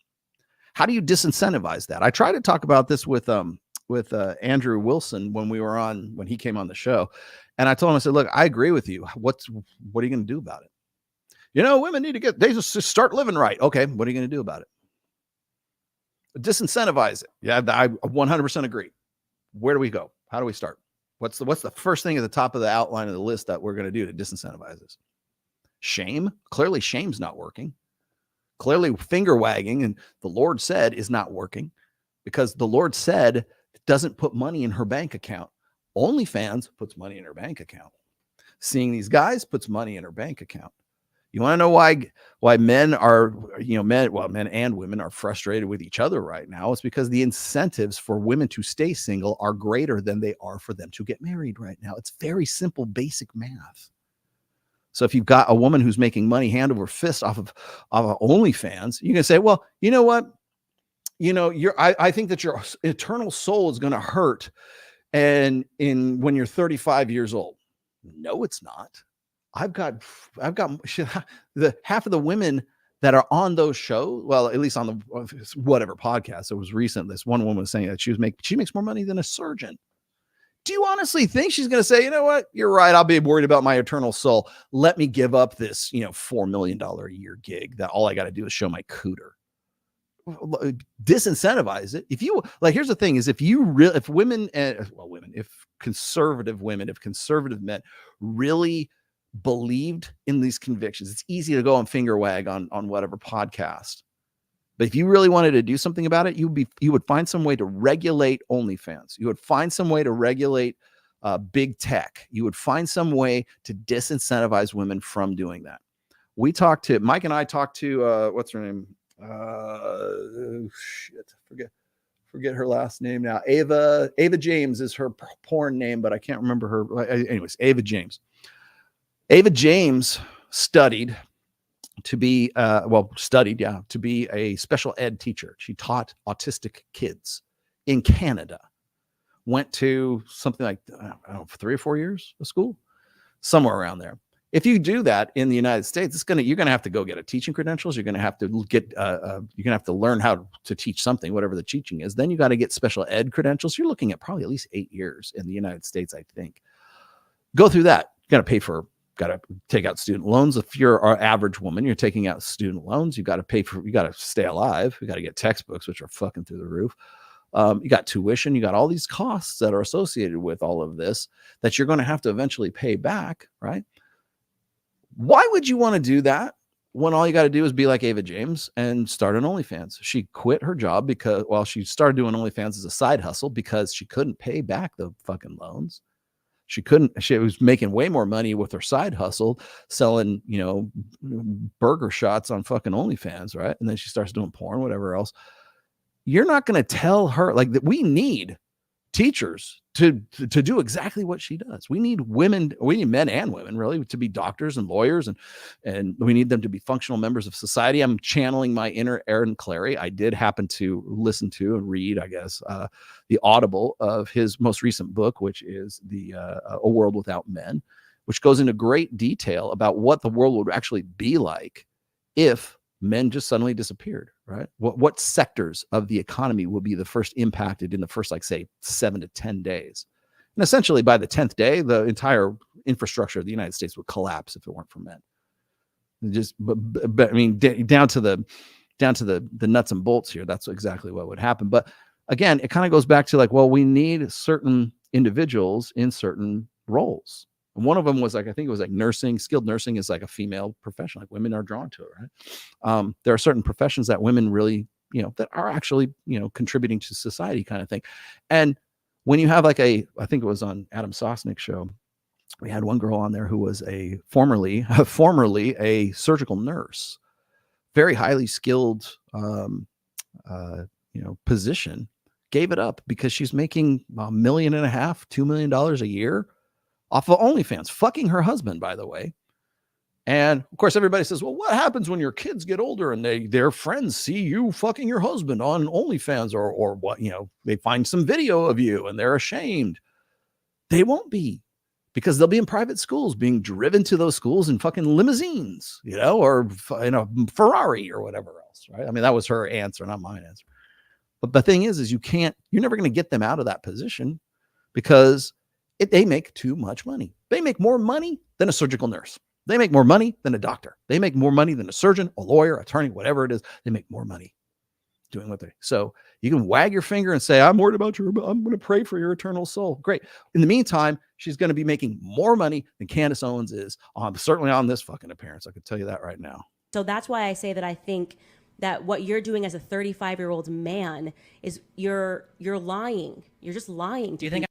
How do you disincentivize that? I tried to talk about this with Andrew Wilson when he came on the show. And I told him, I said, look, I agree with you. What are you going to do about it? Women need to they just start living right. Okay. What are you going to do about it? Disincentivize it. Yeah, I 100% agree. Where do we go? How do we start? What's the first thing at the top of the outline of the list that we're going to do to disincentivize this? Shame. Clearly, shame's not working. Clearly, finger wagging, and the Lord said, is not working, because the Lord said it doesn't put money in her bank account. OnlyFans puts money in her bank account. Seeing these guys puts money in her bank account. You want to know why men are, men and women are frustrated with each other right now? It's because the incentives for women to stay single are greater than they are for them to get married right now. It's very simple, basic math. So if you've got a woman who's making money hand over fist off of OnlyFans, you can say, well, you know what? I think that your eternal soul is going to hurt when you're 35 years old. No, it's not. I've got the half of the women that are on those shows. Well, at least on the whatever podcast. It was recent. This one woman was saying that she makes more money than a surgeon. Do you honestly think she's going to say, you know what? You're right. I'll be worried about my eternal soul. Let me give up this, $4 million a year gig that all I got to do is show my cooter. Disincentivize it. Here's the thing is if conservative women, if conservative men really believed in these convictions, it's easy to go and finger wag on whatever podcast. But if you really wanted to do something about it, you would find some way to regulate OnlyFans. You would find some way to regulate big tech. You would find some way to disincentivize women from doing that. Mike and I talked to what's her name? Forget forget her last name now. Ava James is her porn name, but I can't remember her. Anyways, Ava James. Ava James studied to be to be a special ed teacher. She taught autistic kids in Canada. Went to something like, I don't know, 3 or 4 years of school, somewhere around there. If you do that in the United States, you're gonna have to go get a teaching credentials. You're gonna have to get you're gonna have to learn how to teach something, whatever the teaching is. Then you got to get special ed credentials. You're looking at probably at least 8 years in the United States, I think. Go through that. You got to take out student loans. If you're an average woman, you're taking out student loans. You got to stay alive. You got to get textbooks, which are fucking through the roof. You got tuition. You got all these costs that are associated with all of this that you're going to have to eventually pay back, right? Why would you want to do that when all you got to do is be like Ava James and start an OnlyFans? She quit her job she started doing OnlyFans as a side hustle because she couldn't pay back the fucking loans. She was making way more money with her side hustle, selling, burger shots on fucking OnlyFans, right? And then she starts doing porn, whatever else. You're not going to tell her that we need teachers to do exactly what she does. We need men and women really to be doctors and lawyers, and we need them to be functional members of society. I'm channeling my inner Aaron Clary. I did happen to listen to and read, I guess, the Audible of his most recent book, which is A World Without Men, which goes into great detail about what the world would actually be like if men just suddenly disappeared, right? What sectors of the economy will be the first impacted in the first, say, 7 to 10 days? And essentially by the 10th day, the entire infrastructure of the United States would collapse if it weren't for men. But I mean, down to the nuts and bolts here, that's exactly what would happen. But again, it kind of goes back to we need certain individuals in certain roles. And one of them was I think it was nursing. Skilled nursing is a female profession. Women are drawn to it, right? There are certain professions that women really, that are actually, contributing to society kind of thing. And when you have I think it was on Adam Sosnick's show, we had one girl on there who was formerly a surgical nurse, very highly skilled, position, gave it up because she's making $1.5 million, $2 million a year off of OnlyFans, fucking her husband, by the way. And of course, everybody says, well, what happens when your kids get older and their friends see you fucking your husband on OnlyFans or what, they find some video of you and they're ashamed. They won't be, because they'll be in private schools being driven to those schools in fucking limousines, or in a Ferrari or whatever else, right? I mean, that was her answer, not mine answer. But the thing is you're never going to get them out of that position because they make too much money. They make more money than a surgical nurse. They make more money than a doctor. They make more money than a surgeon, a lawyer, attorney, whatever it is. They make more money doing what they. So you can wag your finger and say, I'm worried about I'm going to pray for your eternal soul. Great. In the meantime, she's going to be making more money than Candace Owens is certainly on this fucking appearance. I can tell you that right now. So that's why I say that I think that what you're doing as a 35-year-old man is you're lying. You're just lying. Do you think?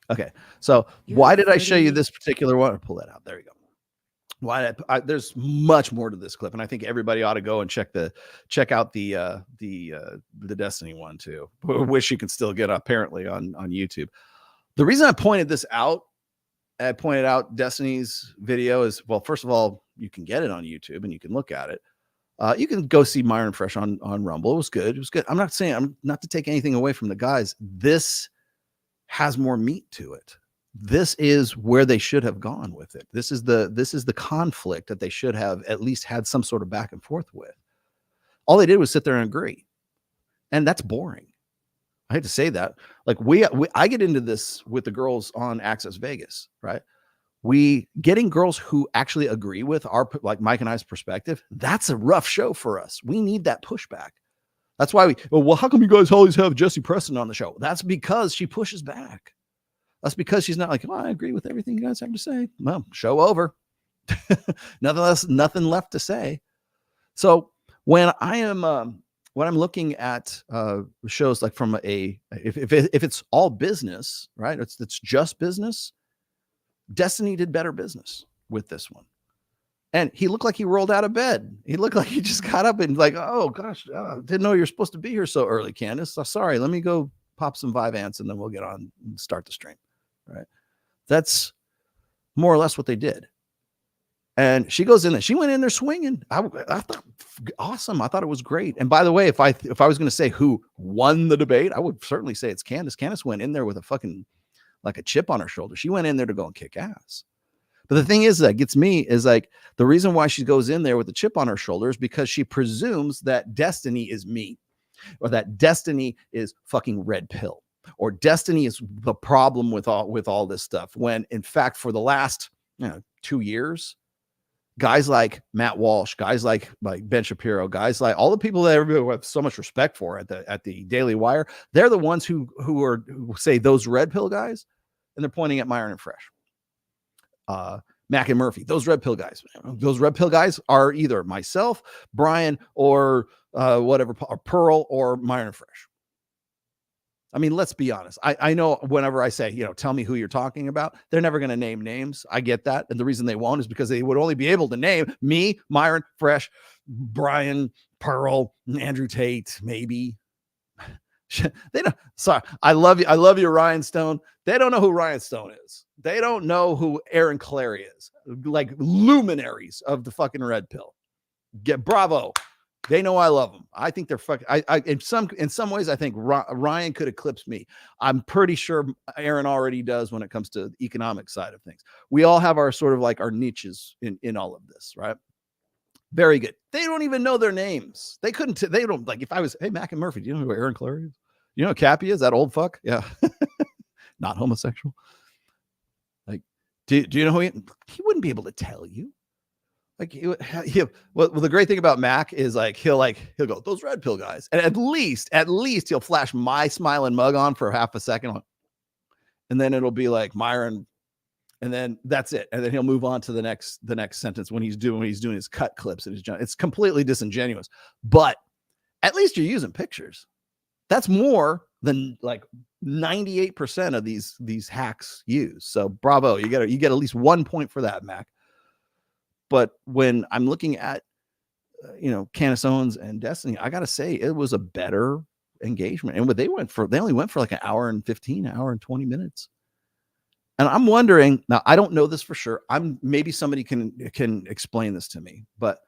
Okay, so why did I show you this particular one? I'll pull that out. There you go. There's much more to this clip, and I think everybody ought to go and check out the Destiny one too, which you can still get apparently on YouTube. The reason I pointed out Destiny's video is, well, first of all, you can get it on YouTube and you can look at it. You can go see Myron Fresh on Rumble. It was good. I'm not to take anything away from the guys. This has more meat to it. This is where they should have gone with it. This is the conflict that they should have at least had some sort of back and forth with. All they did was sit there and agree. And that's boring. I hate to say that. I get into this with the girls on Access Vegas, right? Getting girls who actually agree with our, Mike and I's perspective, that's a rough show for us. We need that pushback. That's why how come you guys always have Jesse Preston on the show? That's because she pushes back. That's because she's not I agree with everything you guys have to say. Well, show over. Nothing left to say. So when I'm looking at shows from if it's all business, right? It's just business. Destiny did better business with this one. And he looked like he rolled out of bed. He looked like he just got up and like, oh gosh, didn't know you're supposed to be here so early, Candace. Sorry, let me go pop some Vyvanse and then we'll get on and start the stream. Right. That's more or less what they did. And she goes in there. She went in there swinging. I thought awesome. I thought it was great. And by the way, if I was going to say who won the debate, I would certainly say it's Candace. Candace went in there with a fucking like a chip on her shoulder. She went in there to go and kick ass. But the thing is that gets me is like the reason why she goes in there with a chip on her shoulder is because she presumes that destiny is me, or that destiny is fucking red pill, or destiny is the problem with all this stuff. When in fact, for the last 2 years, guys like Matt Walsh, guys like Ben Shapiro, guys like all the people that everybody have so much respect for at the Daily Wire, they're the ones who say those red pill guys, and they're pointing at Myron and Fresh. Mac and Murphy, those red pill guys are either myself, Brian, or whatever, or Pearl, or Myron and Fresh. I mean, let's be honest. I know whenever I say, tell me who you're talking about, they're never going to name names. I get that. And the reason they won't is because they would only be able to name me, Myron, Fresh, Brian, Pearl, Andrew Tate, maybe. They don't. Sorry, I love you. I love you, Ryan Stone. They don't know who Ryan Stone is. They don't know who Aaron Clary is. Like luminaries of the fucking red pill. Bravo. They know I love them. I think they're fucking. In some ways, I think Ryan could eclipse me. I'm pretty sure Aaron already does when it comes to the economic side of things. We all have our sort of like our niches in all of this, right? Very good. They don't even know their names. They couldn't. They don't like. If I was, hey, Mac and Murphy, do you know who Aaron Clary is? You know who Cappy is? That old fuck? Yeah. Not homosexual. Like, do you know who he wouldn't be able to tell you? Like, well, the great thing about Mac is like he'll go, those red pill guys, and at least he'll flash my smiling mug on for half a second, and then it'll be like Myron, and then that's it, and then he'll move on to the next sentence when he's doing his cut clips and it's completely disingenuous, but at least you're using pictures. That's more than like 98% of these hacks use. So bravo, you get at least 1 point for that, Mac. But when I'm looking at, Candace Owens and Destiny, I got to say it was a better engagement. And they only went for like an hour and 15, hour and 20 minutes. And I'm wondering, now I don't know this for sure. Maybe somebody can explain this to me, but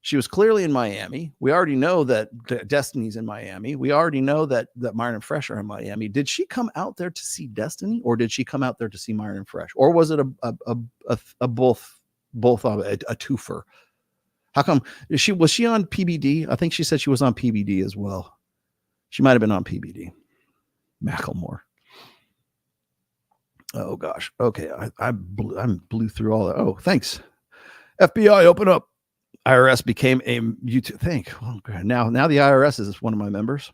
she was clearly in Miami. We already know that Destiny's in Miami. We already know that Myron and Fresh are in Miami. Did she come out there to see Destiny, or did she come out there to see Myron and Fresh? Or was it a both a twofer? How come was she on PBD? I think she said she was on PBD as well. She might have been on PBD. Macklemore. Oh gosh. Okay. I blew through all that. Oh, thanks. FBI, open up. IRS became a YouTube thing. Oh, now the IRS is one of my members.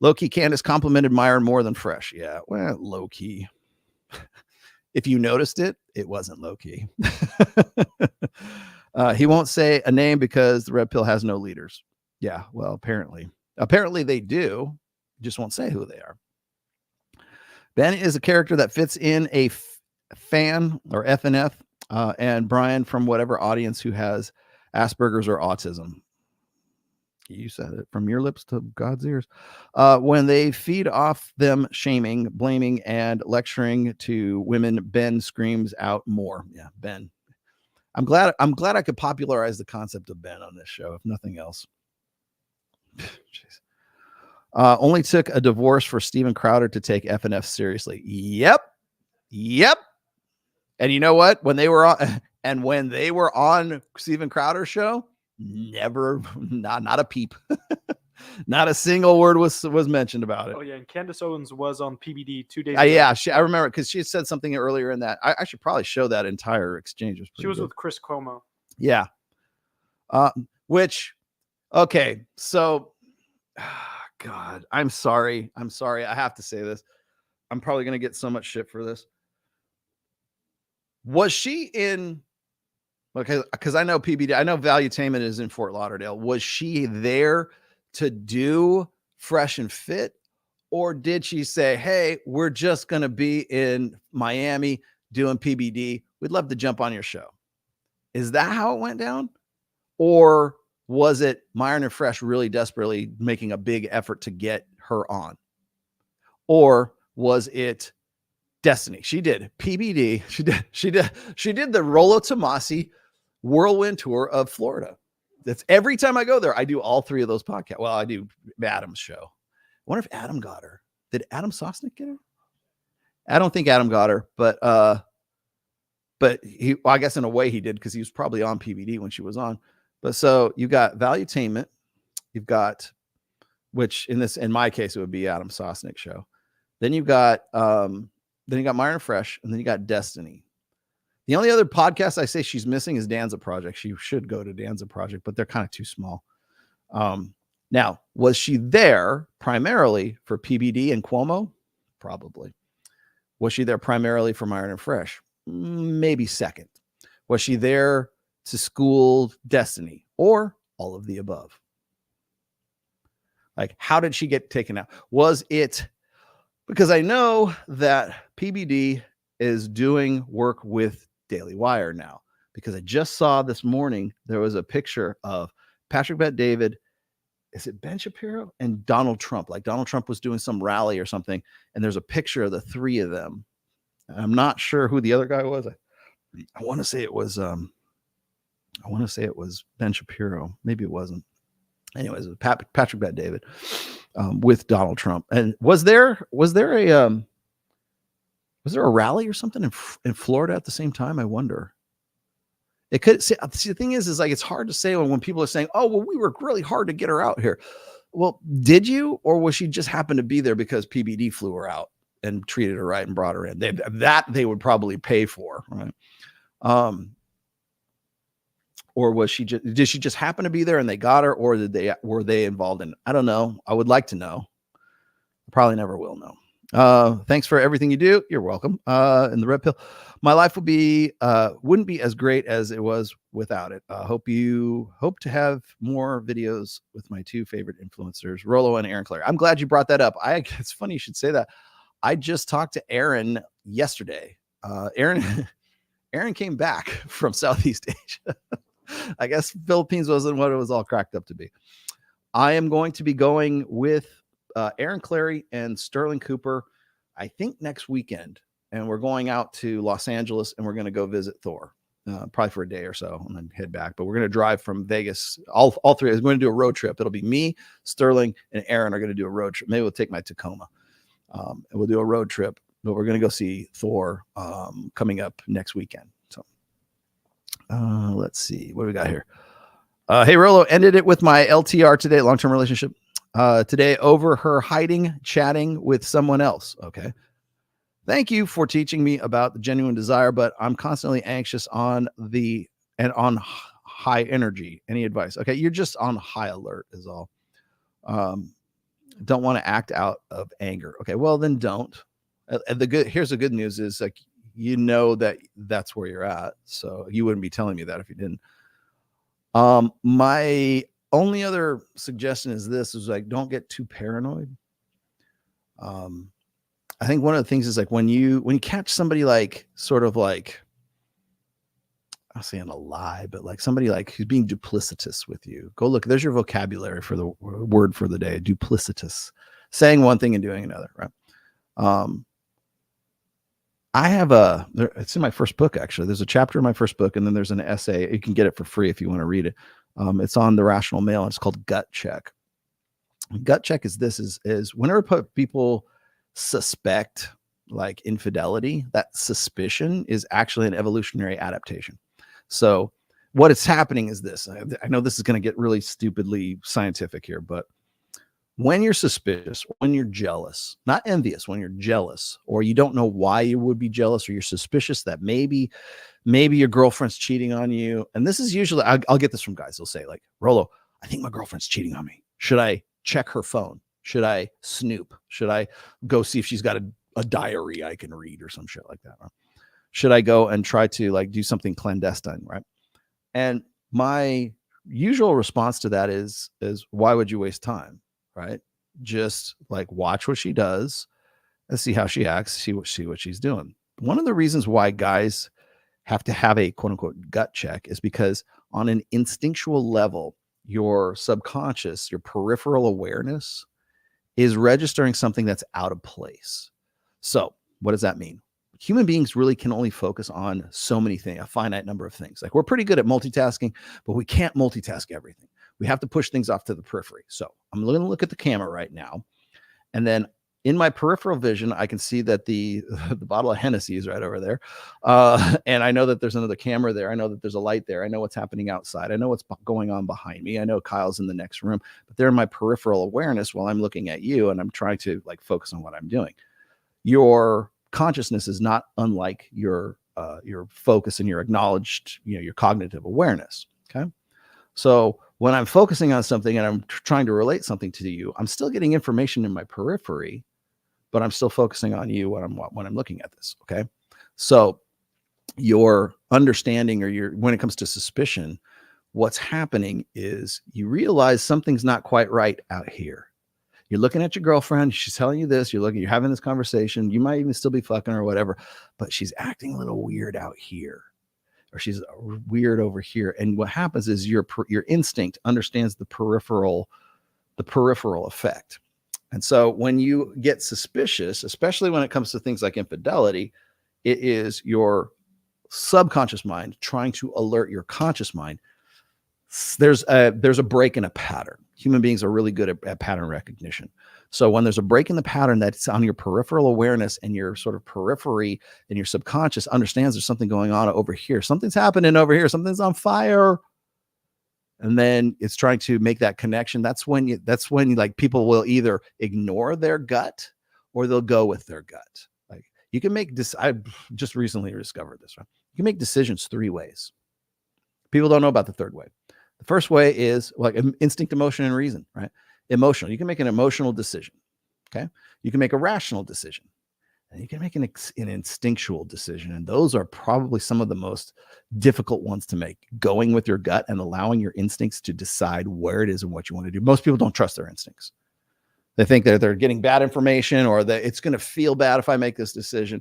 Low-key Candace complimented Myron more than Fresh. Yeah. Well, low-key. If you noticed it, it wasn't low-key. He won't say a name because the red pill has no leaders. Yeah, well, apparently they do. Just won't say who they are. Ben is a character that fits in a fan or FNF, and Brian from whatever audience who has Asperger's or autism. You said it, from your lips to God's ears. When they feed off them shaming, blaming, and lecturing to women, Ben screams out more. Yeah, Ben. I'm glad I could popularize the concept of Ben on this show, if nothing else. Jeez. Only took a divorce for Steven Crowder to take FNF seriously. Yep. And you know what? When they were on Steven Crowder's show, never, not a peep. Not a single word was mentioned about it. Oh yeah, and Candace Owens was on PBD 2 days ago. Yeah, I remember because she had said something earlier in that. I should probably show that entire exchange. She was with Chris Cuomo. Yeah. Okay, so God, I'm sorry. I have to say this. I'm probably going to get so much shit for this. Was she in? Okay, because I know PBD. I know Valuetainment is in Fort Lauderdale. Was she there to do Fresh and Fit, or did she say, "Hey, we're just going to be in Miami doing PBD. We'd love to jump on your show"? Is that how it went down? Or was it Myron and Fresh really desperately making a big effort to get her on? Or was it Destiny? She did PBD. She did the Rollo Tomasi whirlwind tour of Florida. That's every time I go there, I do all 3 of those podcasts. Well, I do Adam's show. I wonder if Adam got her. Did Adam Sosnick get her? I don't think Adam got her, but he, well, I guess in a way he did, because he was probably on PBD when she was on. But so you got Valuetainment, you've got, which in my case it would be Adam Sosnick show. Then you got Myron Fresh, and then you got Destiny. The only other podcast I say she's missing is Danza Project. She should go to Danza Project, but they're kind of too small. Now, was she there primarily for PBD and Cuomo? Probably. Was she there primarily for Myron and Fresh? Maybe second. Was she there to school Destiny, or all of the above? Like, how did she get taken out? Was it because I know that PBD is doing work with Daily Wire now, because I just saw this morning there was a picture of Patrick Bet-David, is it Ben Shapiro, and Donald Trump. Like Donald Trump was doing some rally or something, and there's a picture of the 3 of them. I'm not sure who the other guy was. I want to say it was Ben Shapiro. Maybe it wasn't. Anyways, it was Patrick Bet-David with Donald Trump. And was there a rally or something in Florida at the same time? I wonder. It could see the thing is like, it's hard to say when people are saying, oh, well, we worked really hard to get her out here. Well, did you, or was she just happened to be there because PBD flew her out and treated her right and brought her in? They would probably pay for, right? Or did she just happen to be there and they got her, or were they involved in it? I don't know. I would like to know. I probably never will know. Thanks for everything you do. You're welcome. In the red pill, my life wouldn't be as great as it was without it. Hope to have more videos with my 2 favorite influencers, Rollo and Aaron Clary. I'm glad you brought that up. It's funny you should say that. I just talked to Aaron yesterday. Aaron came back from Southeast Asia. I guess Philippines wasn't what it was all cracked up to be. I am going to be going with Aaron Clary and Sterling Cooper, I think next weekend, and we're going out to Los Angeles, and we're going to go visit Thor, probably for a day or so, and then head back. But we're going to drive from Vegas. All 3. We're going to do a road trip. It'll be me, Sterling, and Aaron are going to do a road trip. Maybe we'll take my Tacoma, and we'll do a road trip. But we're going to go see Thor coming up next weekend. So let's see what do we got here. Hey, Rollo, ended it with my LTR today, long-term relationship. Today over her chatting with someone else. Okay. Thank you for teaching me about the genuine desire, but I'm constantly anxious on high energy. Any advice? Okay. You're just on high alert is all. Don't want to act out of anger. Okay. Well, then don't. Here's the good news is like, you know that's where you're at. So you wouldn't be telling me that if you didn't. My only other suggestion is like, don't get too paranoid. I think one of the things is like when you catch somebody like sort of like, I'm saying a lie, but like somebody like who's being duplicitous with you, go look, there's your vocabulary for the word for the day, duplicitous, saying one thing and doing another, right? I have it's in my first book, actually. There's a chapter in my first book, and then there's an essay. You can get it for free if you want to read it. It's on the rational male, and it's called Gut Check. Gut check is whenever people suspect like infidelity, that suspicion is actually an evolutionary adaptation. So what is happening is this. I know this is going to get really stupidly scientific here, but when you're suspicious, when you're jealous, not envious, when you're jealous, or you don't know why you would be jealous, or you're suspicious that maybe your girlfriend's cheating on you. And this is usually, I'll get this from guys. They'll say like, Rollo, I think my girlfriend's cheating on me. Should I check her phone? Should I snoop? Should I go see if she's got a diary I can read or some shit like that? Right? Should I go and try to like do something clandestine? Right. And my usual response to that is why would you waste time? Right. Just like watch what she does and see how she acts, see what she's doing. One of the reasons why guys have to have a quote unquote gut check is because on an instinctual level, your subconscious, your peripheral awareness is registering something that's out of place. So what does that mean? Human beings really can only focus on so many things, a finite number of things. Like we're pretty good at multitasking, but we can't multitask everything. We have to push things off to the periphery. So I'm going to look at the camera right now. And then in my peripheral vision, I can see that the bottle of Hennessy is right over there. And I know that there's another camera there. I know that there's a light there. I know what's happening outside. I know what's going on behind me. I know Kyle's in the next room, but they're in my peripheral awareness while I'm looking at you and I'm trying to like focus on what I'm doing. Your consciousness is not unlike your focus and your acknowledged, your cognitive awareness. Okay. So when I'm focusing on something and I'm trying to relate something to you, I'm still getting information in my periphery, but I'm still focusing on you when I'm looking at this. Okay. So your understanding when it comes to suspicion, what's happening is you realize something's not quite right out here. You're looking at your girlfriend. She's telling you this. You're having this conversation. You might even still be fucking or whatever, but she's acting a little weird out here, or she's weird over here. And what happens is your instinct understands the peripheral effect. And so when you get suspicious, especially when it comes to things like infidelity, it is your subconscious mind trying to alert your conscious mind. There's a break in a pattern. Human beings are really good at pattern recognition. So when there's a break in the pattern that's on your peripheral awareness and your sort of periphery and your subconscious understands there's something going on over here. Something's happening over here. Something's on fire. And then it's trying to make that connection. That's when like people will either ignore their gut or they'll go with their gut. Like you can make this. I just recently discovered this, right? You can make decisions 3 ways. People don't know about the third way. The first way is like instinct, emotion, and reason, right? Emotional. You can make an emotional decision. Okay. You can make a rational decision, and you can make an instinctual decision. And those are probably some of the most difficult ones to make, going with your gut and allowing your instincts to decide where it is and what you want to do. Most people don't trust their instincts. They think that they're getting bad information or that it's going to feel bad if I make this decision.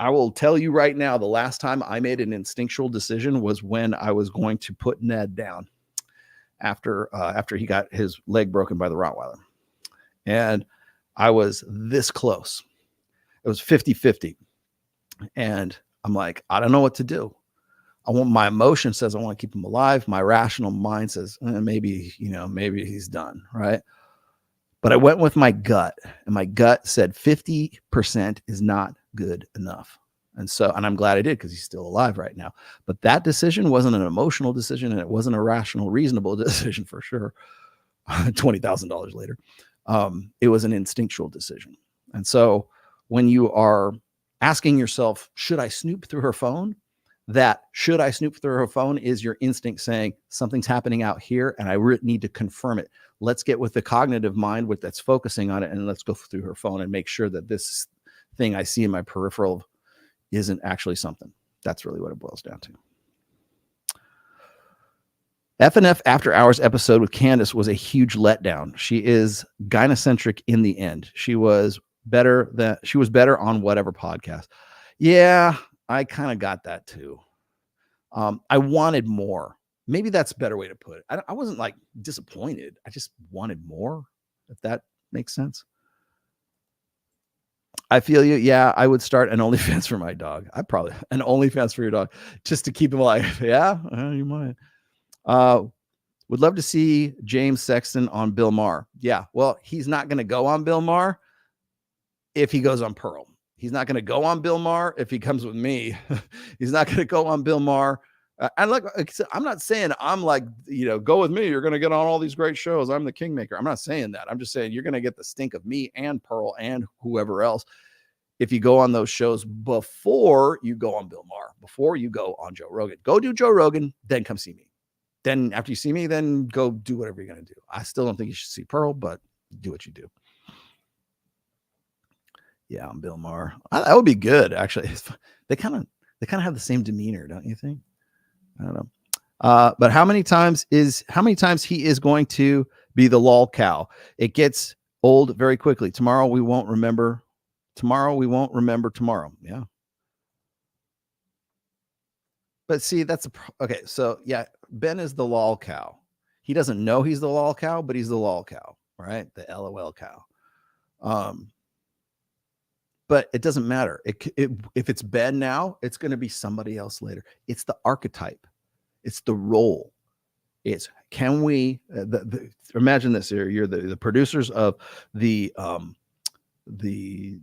I will tell you right now, the last time I made an instinctual decision was when I was going to put Ned down after he got his leg broken by the Rottweiler. And I was this close. It was 50-50. And I'm like, I don't know what to do. My emotion says I want to keep him alive. My rational mind says maybe he's done, right? But I went with my gut, and my gut said 50% is not good enough. And I'm glad I did, because he's still alive right now. But that decision wasn't an emotional decision, and it wasn't a rational, reasonable decision for sure. $20,000 later. It was an instinctual decision. And so when you are asking yourself, should I snoop through her phone? That should I snoop through her phone is your instinct saying something's happening out here and I need to confirm it. Let's get with the cognitive mind that's focusing on it, and let's go through her phone and make sure that this thing I see in my peripheral isn't actually something. That's really what it boils down to. F&F After Hours episode with Candace was a huge letdown. She is gynocentric in the end. She was better on whatever podcast. Yeah, I kind of got that too. I wanted more. Maybe that's a better way to put it. I wasn't like disappointed. I just wanted more, if that makes sense. I feel you. Yeah, I would start an OnlyFans for my dog. An OnlyFans for your dog just to keep him alive. Yeah, you might. Would love to see James Sexton on Bill Maher. Yeah, well, he's not going to go on Bill Maher if he goes on Pearl. He's not going to go on Bill Maher if he comes with me. He's not going to go on Bill Maher. And look, I'm not saying I'm like, go with me. You're going to get on all these great shows. I'm the kingmaker. I'm not saying that. I'm just saying you're going to get the stink of me and Pearl and whoever else if you go on those shows before you go on Bill Maher, before you go on Joe Rogan. Go do Joe Rogan, then come see me. Then after you see me, then go do whatever you're going to do. I still don't think you should see Pearl, but do what you do. Yeah, I'm Bill Maher. That would be good, actually. They kind of have the same demeanor, don't you think? I don't know. But how many times he is going to be the lol cow? It gets old very quickly. Tomorrow we won't remember tomorrow. Yeah. But see, that's okay. So yeah, Ben is the lol cow. He doesn't know he's the lol cow, but he's the lol cow, right? The LOL cow. But it doesn't matter. If it's Ben now, it's going to be somebody else later. It's the archetype. It's the role. It's can we imagine this here? You're the producers of the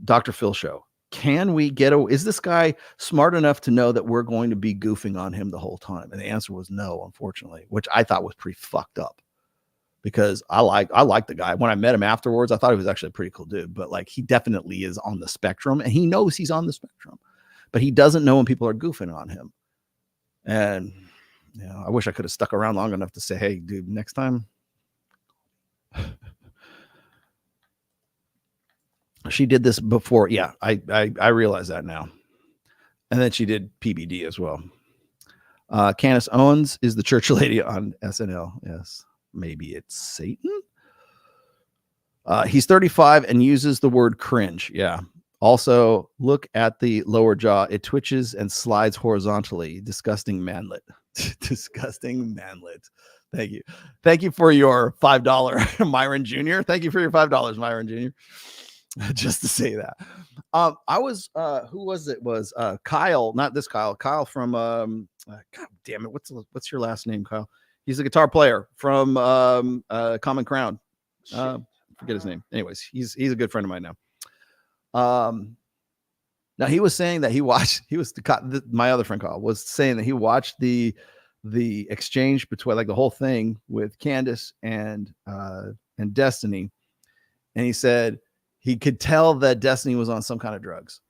Dr. Phil show. Can we is this guy smart enough to know that we're going to be goofing on him the whole time? And the answer was no, unfortunately, which I thought was pretty fucked up. Because I like the guy. When I met him afterwards, I thought he was actually a pretty cool dude. But like, he definitely is on the spectrum, and he knows he's on the spectrum, but he doesn't know when people are goofing on him. And you know, I wish I could have stuck around long enough to say, "Hey, dude, next time." She did this before. Yeah, I realize that now. And then she did PBD as well. Candace Owens is the church lady on SNL. Yes. Maybe it's Satan. He's 35 and uses the word cringe. Yeah. Also, look at the lower jaw. It twitches and slides horizontally. Disgusting manlet. Disgusting manlet. Thank you. Thank you for your $5, Myron Jr. Thank you for your $5, Myron Jr. Just to say that. I was who was it? Was Kyle, not this Kyle, Kyle from God damn it. What's your last name, Kyle? He's a guitar player from Common Crown. Forget his name. Anyways, he's a good friend of mine now. Now he was saying that my other friend Kyle was saying that he watched the exchange between like the whole thing with Candace and Destiny, and he said he could tell that Destiny was on some kind of drugs.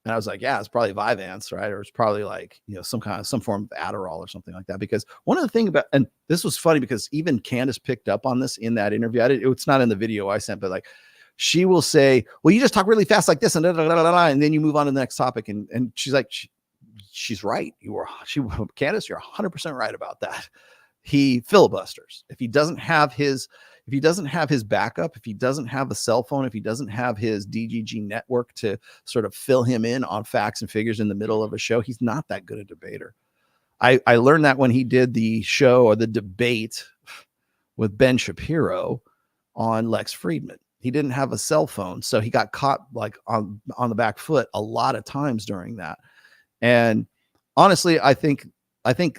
And I was like, yeah, it's probably Vyvanse, right? Or it's probably like, you know, some form of Adderall or something like that. Because one of the things about, and this was funny because even Candace picked up on this in that interview. It's not in the video I sent, but like, she will say, well, you just talk really fast like this and and then you move on to the next topic. And she's like, she's right. Candace, you're 100% right about that. He filibusters. If he doesn't have his backup, if he doesn't have a cell phone, if he doesn't have his DGG network to sort of fill him in on facts and figures in the middle of a show, he's not that good a debater. I learned that when he did the show or the debate with Ben Shapiro on Lex Friedman. He didn't have a cell phone, so he got caught like on the back foot a lot of times during that. And honestly, I think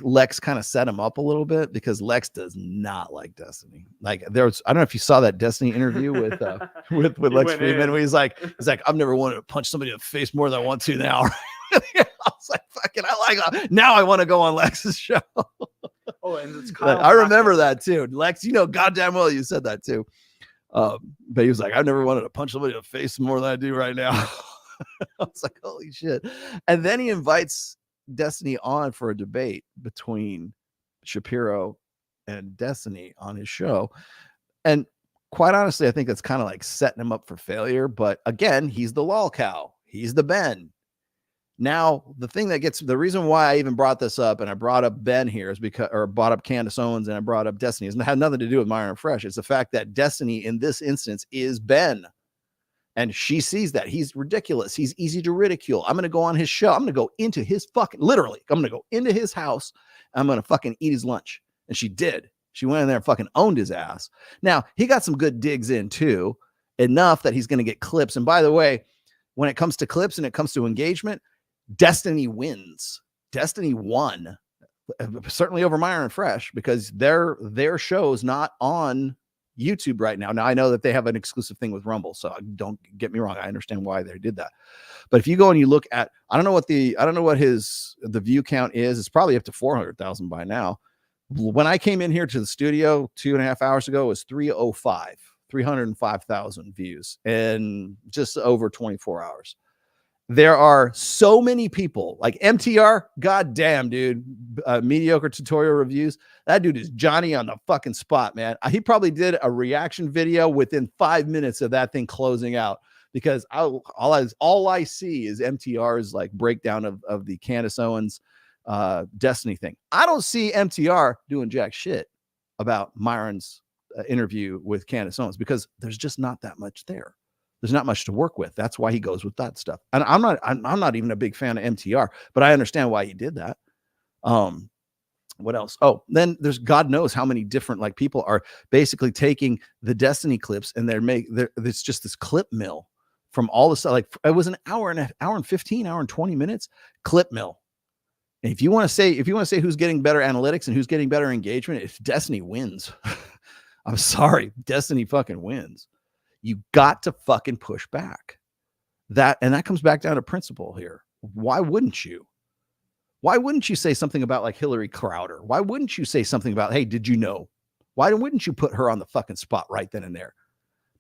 Lex kind of set him up a little bit because Lex does not like Destiny. Like I don't know if you saw that Destiny interview with Lex Friedman, where he's like, I've never wanted to punch somebody in the face more than I want to now. I was like, fucking, now I want to go on Lex's show. Oh, and it's Kyle. I remember that too. Lex, you know, goddamn well you said that too. But he was like, I've never wanted to punch somebody in the face more than I do right now. I was like, holy shit. And then he invites Destiny on for a debate between Shapiro and Destiny on his show. And quite honestly, I think that's kind of like setting him up for failure. But again, he's the lol cow. He's the Ben. Now, the reason why I even brought this up and I brought up Ben here is brought up Candace Owens and I brought up Destiny. It had nothing to do with Myron Fresh. It's the fact that Destiny in this instance is Ben. And she sees that he's ridiculous. He's easy to ridicule. I'm going to go on his show. I'm going to go into his literally, I'm going to go into his house. I'm going to fucking eat his lunch. And she did. She went in there and fucking owned his ass. Now, he got some good digs in too, enough that he's going to get clips. And by the way, when it comes to clips and it comes to engagement, Destiny wins. Destiny won, certainly over Myron Fresh, because their show's not on YouTube right now. Now I know that they have an exclusive thing with Rumble, so don't get me wrong. I understand why they did that. But if you go and you look at, I don't know what the view count is. It's probably up to 400,000 by now. When I came in here to the studio 2.5 hours ago, it was 305,000 views in just over 24 hours. There are so many people like MTR. Goddamn, dude. Mediocre tutorial reviews. That dude is Johnny on the fucking spot, man. He probably did a reaction video within 5 minutes of that thing closing out, because all I see is MTR's like breakdown of the Candace Owens Destiny thing. I don't see MTR doing jack shit about Myron's interview with Candace Owens, because there's just not that much there. There's not much to work with. That's why he goes with that stuff. And I'm not even a big fan of MTR, but I understand why he did that. What else? Oh, then there's God knows how many different like people are basically taking the Destiny clips and it's just this clip mill from all the stuff. Like it was an hour and 15, hour and 20 minutes clip mill. And if you want to say who's getting better analytics and who's getting better engagement, if Destiny wins, I'm sorry, Destiny fucking wins. You got to fucking push back. That comes back down to principle here. Why wouldn't you? Why wouldn't you say something about like Hillary Crowder? Why wouldn't you say something about, hey, did you know? Why wouldn't you put her on the fucking spot right then and there?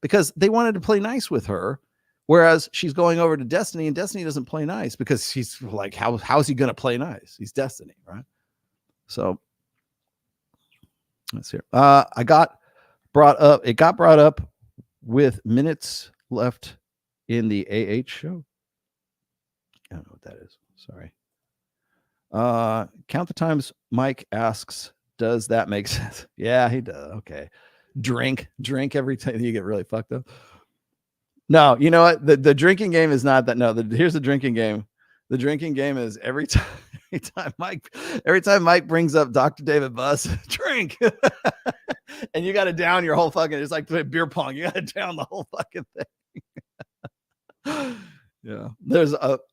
Because they wanted to play nice with her, whereas she's going over to Destiny and Destiny doesn't play nice because he's like, how's he going to play nice? He's Destiny, right? So let's hear. It got brought up with minutes left in the AH show. I don't know what that is. Sorry. Count the times Mike asks, does that make sense? Yeah, he does. Okay. Drink every time you get really fucked up. No, you know what? The drinking game is not that. No, here's the drinking game. The drinking game is every time Mike brings up Dr. David Buss, drink. And you got to down your whole fucking, it's like beer pong. You got to down the whole fucking thing. Yeah,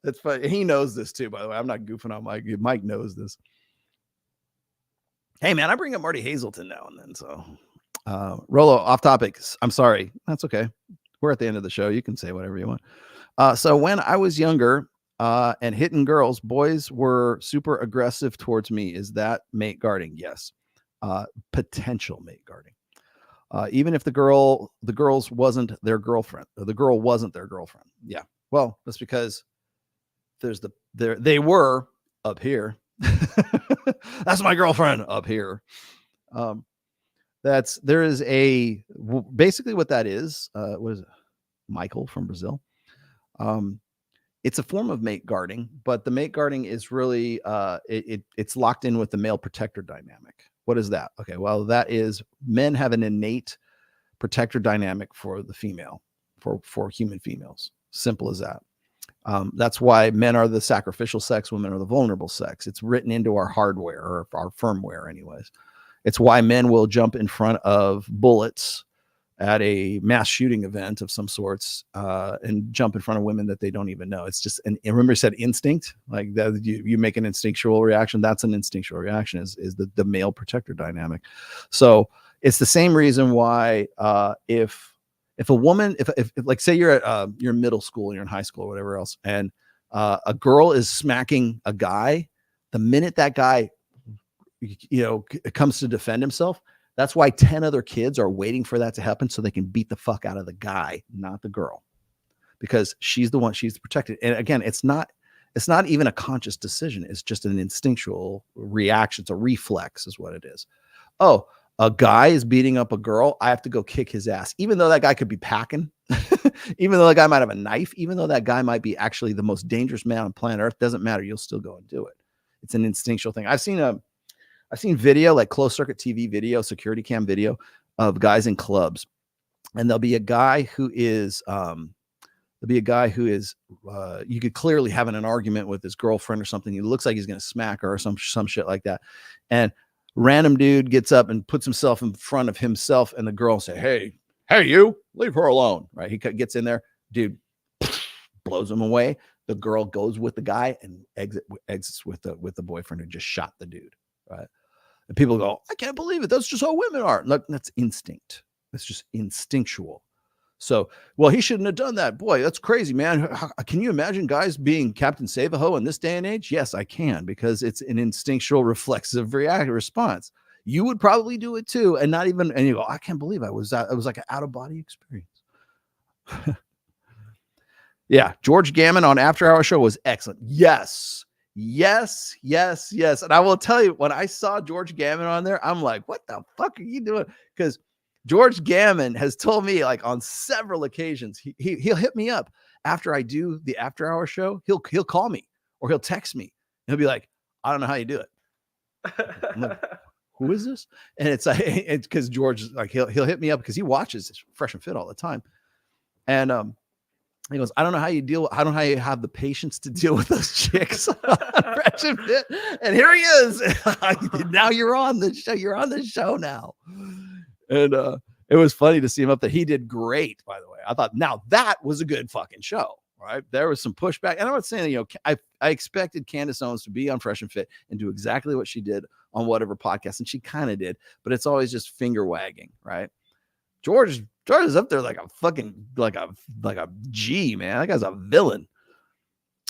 it's funny. He knows this too, by the way. I'm not goofing on Mike. Mike knows this. Hey man, I bring up Marty Hazelton now and then. So Rolo, off topic. I'm sorry. That's okay. We're at the end of the show. You can say whatever you want. So when I was younger and hitting girls, boys were super aggressive towards me. Is that mate guarding? Yes. Potential mate guarding. Even if the girls wasn't their girlfriend, or the girl wasn't their girlfriend. Yeah. Well, that's because they were up here. That's my girlfriend up here. Basically what that is. Was Michael from Brazil? It's a form of mate guarding, but the mate guarding is really it's locked in with the male protector dynamic. What is that? Okay, well, that is men have an innate protector dynamic for the female, for human females. Simple as that. That's why men are the sacrificial sex, women are the vulnerable sex. It's written into our hardware or our firmware anyways. It's why men will jump in front of bullets at a mass shooting event of some sorts and jump in front of women that they don't even know. It's just, and remember I said instinct, like that you make an instinctual reaction. That's an instinctual reaction is the male protector dynamic. So it's the same reason why if a woman, if like say you're at you're in middle school, you're in high school or whatever else, and a girl is smacking a guy, the minute that guy, comes to defend himself, that's why 10 other kids are waiting for that to happen so they can beat the fuck out of the guy, not the girl, because she's protected. And again, it's not even a conscious decision. It's just an instinctual reaction. It's a reflex is what it is. Oh, a guy is beating up a girl, I have to go kick his ass, even though that guy could be packing, even though that guy might have a knife, even though that guy might be actually the most dangerous man on planet Earth, doesn't matter. You'll still go and do it. It's an instinctual thing. I've seen video, like closed circuit TV video, security cam video of guys in clubs, and there'll be a guy who is you could clearly having an argument with his girlfriend or something. He looks like he's going to smack her or some shit like that, and random dude gets up and puts himself in front of himself, and the girl say, hey, you leave her alone. Right? He gets in there, dude blows him away. The girl goes with the guy and exits with the boyfriend who just shot the dude. Right? And people go, I can't believe it. That's just how women are. Look, that's instinct. That's just instinctual. So, well, he shouldn't have done that. Boy, that's crazy, man. Can you imagine guys being Captain Save-A-Ho in this day and age? Yes, I can, because it's an instinctual reflexive response. You would probably do it too. And you go, I can't believe it was like an out-of-body experience. Yeah. George Gammon on After Hour Show was excellent. Yes. And I will tell you, when I saw George Gammon on there, I'm like, what the fuck are you doing? Because George Gammon has told me, like, on several occasions, he'll hit me up after I do the After Hour Show. He'll call me or he'll text me. He'll be like, I don't know how you do it. I'm like, who is this? And it's like, it's because George, like, he'll hit me up because he watches Fresh and Fit all the time. And He goes, I don't know how you have the patience to deal with those chicks. And here he is. Now you're on the show. You're on the show now. And it was funny to see him up there. He did great, by the way. I thought, now that was a good fucking show, right? There was some pushback. And I'm not saying, I expected Candace Owens to be on Fresh and Fit and do exactly what she did on whatever podcast. And she kind of did, but it's always just finger wagging, right? George is up there like a fucking like a G, man. That guy's a villain.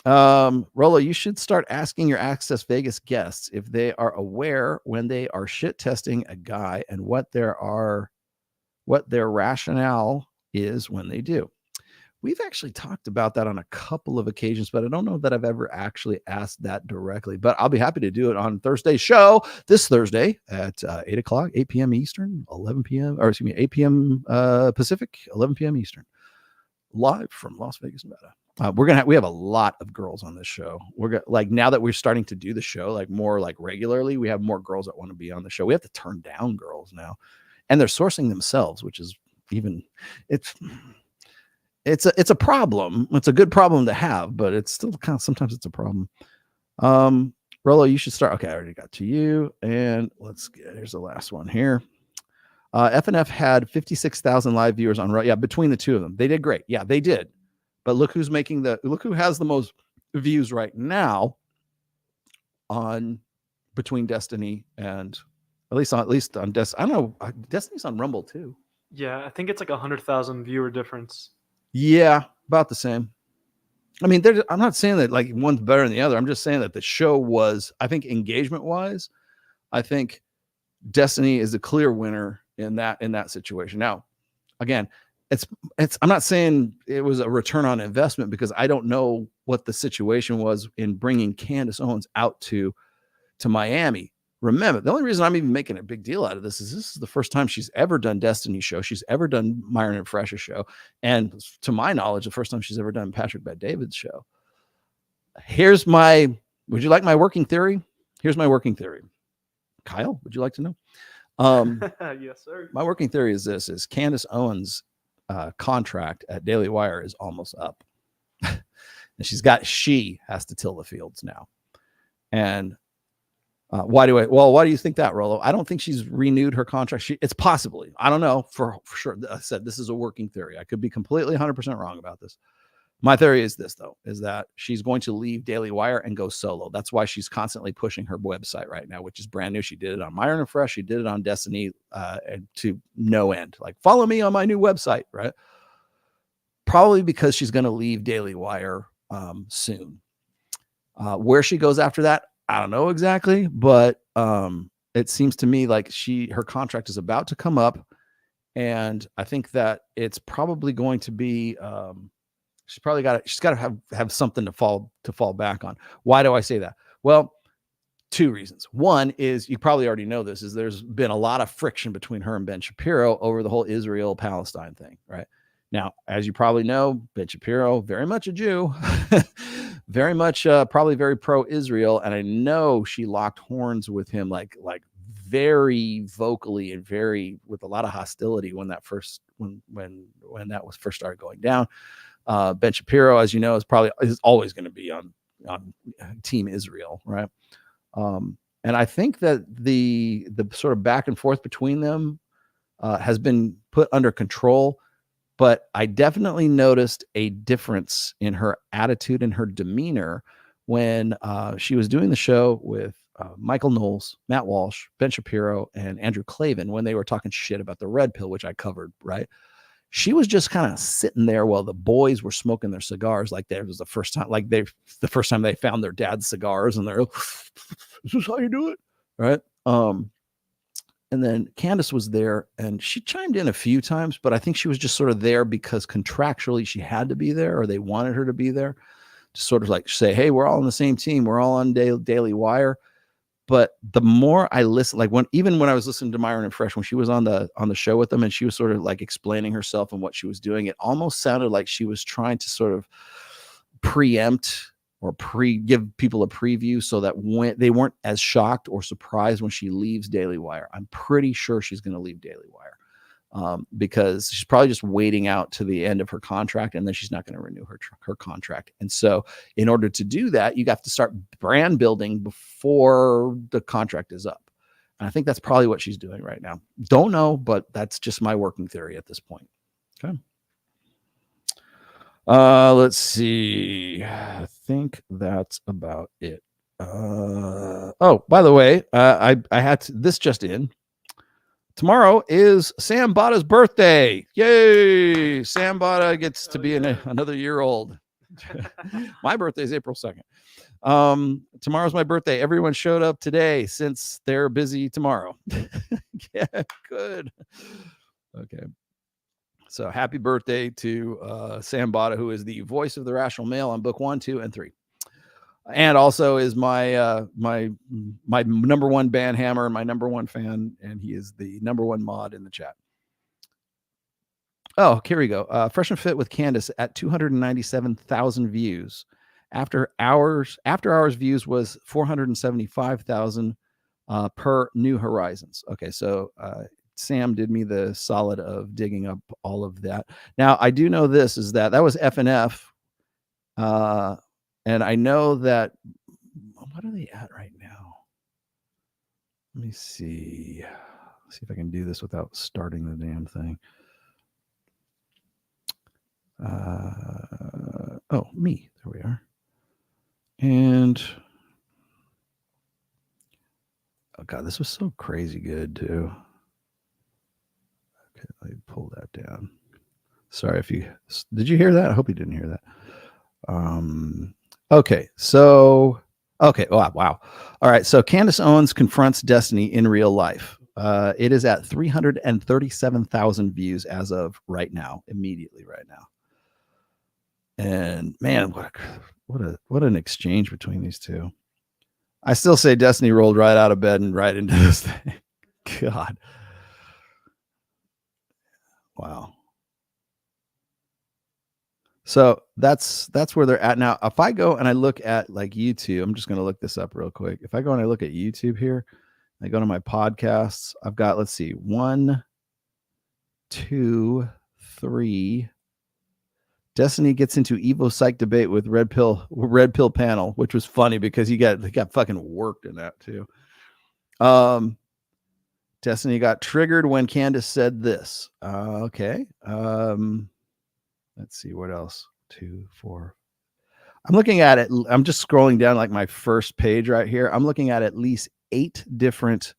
Rollo, you should start asking your Access Vegas guests if they are aware when they are shit testing a guy and what their rationale is when they do. We've actually talked about that on a couple of occasions, but I don't know that I've ever actually asked that directly. But I'll be happy to do it on Thursday's show this Thursday at 8 o'clock, 8 p.m. Eastern, 11 p.m. or excuse me, 8 p.m. Pacific, 11 p.m. Eastern, live from Las Vegas, Nevada. We have a lot of girls on this show. Now that we're starting to do the show more regularly, we have more girls that want to be on the show. We have to turn down girls now, and they're sourcing themselves, which is it's a problem. It's a good problem to have, but it's still sometimes it's a problem. Rollo, you should start. Okay, I already got to you, and here's the last one here. FNF had 56,000 live viewers on Raw. Yeah, between the two of them, they did great. Yeah, they did. But look who has the most views right now between Destiny and at least on Destiny. I don't know. Destiny's on Rumble too. Yeah, I think it's like 100,000 viewer difference. Yeah, about the same. I mean, I'm not saying that one's better than the other. I'm just saying that the show was, I think, engagement wise, I think Destiny is a clear winner in that situation. Now, again, I'm not saying it was a return on investment because I don't know what the situation was in bringing Candace Owens out to Miami. Remember, the only reason I'm even making a big deal out of this is the first time she's ever done Destiny's show. She's ever done Myron and Fresh's show. And to my knowledge, the first time she's ever done Patrick Bet-David's show. Would you like my working theory? Here's my working theory. Kyle, would you like to know? Yes, sir. My working theory is is Candace Owens' contract at Daily Wire is almost up. And she has to till the fields now. And why do you think that, Rollo? I don't think she's renewed her contract. It's possibly, I don't know for sure. I said this is a working theory. I could be completely 100% wrong about this. My theory is this, though, is that she's going to leave Daily Wire and go solo. That's why she's constantly pushing her website right now, which is brand new. She did it on Myron and Fresh. She did it on Destiny to no end. Follow me on my new website, right? Probably because she's going to leave Daily Wire soon. Where she goes after that, I don't know exactly, but it seems to me like her contract is about to come up, and I think that it's probably going to be she's got to have something to fall back on. Why do I say that? Well, two reasons. One is, you probably already know this, is there's been a lot of friction between her and Ben Shapiro over the whole Israel-Palestine thing, right? Now, as you probably know, Ben Shapiro, very much a Jew, very much probably very pro-Israel, and I know she locked horns with him like very vocally and with a lot of hostility when that first started going down. Ben Shapiro, as you know, is always going to be on Team Israel, right? And I think that the sort of back and forth between them has been put under control. But I definitely noticed a difference in her attitude and her demeanor when she was doing the show with Michael Knowles, Matt Walsh, Ben Shapiro, and Andrew Klavan, when they were talking shit about the red pill, which I covered, right? She was just kind of sitting there while the boys were smoking their cigars, like there was the first time they found their dad's cigars, and they're, "Is this how you do it?" Right? And then Candace was there, and she chimed in a few times, but I think she was just sort of there because contractually she had to be there, or they wanted her to be there to sort of say, "Hey, we're all on the same team. We're all on Daily Wire." But the more I listen, even when I was listening to Myron and Fresh, when she was on the show with them, and she was sort of explaining herself and what she was doing, it almost sounded like she was trying to sort of preempt or give people a preview so that when they weren't as shocked or surprised when she leaves Daily Wire. I'm pretty sure she's going to leave Daily Wire. because she's probably just waiting out to the end of her contract, and then she's not going to renew her contract. And so in order to do that, you have to start brand building before the contract is up. And I think that's probably what she's doing right now. Don't know, but that's just my working theory at this point. Okay. Let's see. I think that's about it. Oh, by the way, I had this just in. Tomorrow is Sam Bada's birthday. Yay! Sam Bada gets to be another year old. My birthday is April 2nd. Tomorrow's my birthday. Everyone showed up today since they're busy tomorrow. Yeah, good. Okay. So happy birthday to Sam Bada, who is the voice of the Rational Male on book 1, 2, and 3. And also is my my number one band hammer, my number one fan, and he is the number one mod in the chat. Oh, here we go. Fresh and Fit with Candace at 297,000 views. After hours views was 475,000 per New Horizons. Okay, so Sam did me the solid of digging up all of that. Now I do know this is that was FNF. And I know that, what are they at right now? Let me see. See if I can do this without starting the damn thing. Oh, me. There we are. And, oh God, this was so crazy good too. Okay, let me pull that down. Sorry if did you hear that? I hope you didn't hear that. Okay, so, wow. All right, so Candace Owens confronts Destiny in real life. It is at 337,000 views as of right now, immediately right now. And man, what an exchange between these two. I still say Destiny rolled right out of bed and right into this thing. God. Wow. So that's where they're at now. If I go and I look at like YouTube, I'm just going to look this up real quick. If I go and I look at YouTube here, I go to my podcasts. I've got, let's see, 1, 2, 3. Destiny gets into Evo Psych debate with Red Pill panel, which was funny because he got fucking worked in that too. Destiny got triggered when Candace said this. Okay. Let's see what else. 2, 4. I'm looking at it. I'm just scrolling down like my first page right here. I'm looking at least 8 different,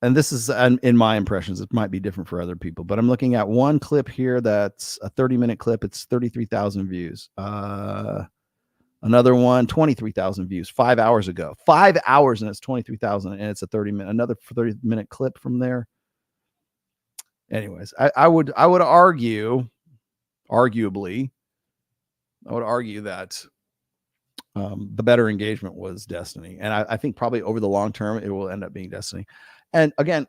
and this is in my impressions. It might be different for other people, but I'm looking at one clip here that's a 30-minute clip. It's 33,000 views. Another one, 23,000 views 5 hours ago. 5 hours and it's 23,000, and it's a 30-minute, another 30-minute clip from there. Anyways, I would argue. Arguably, I would argue that the better engagement was Destiny. And I think probably over the long term, it will end up being Destiny. And again,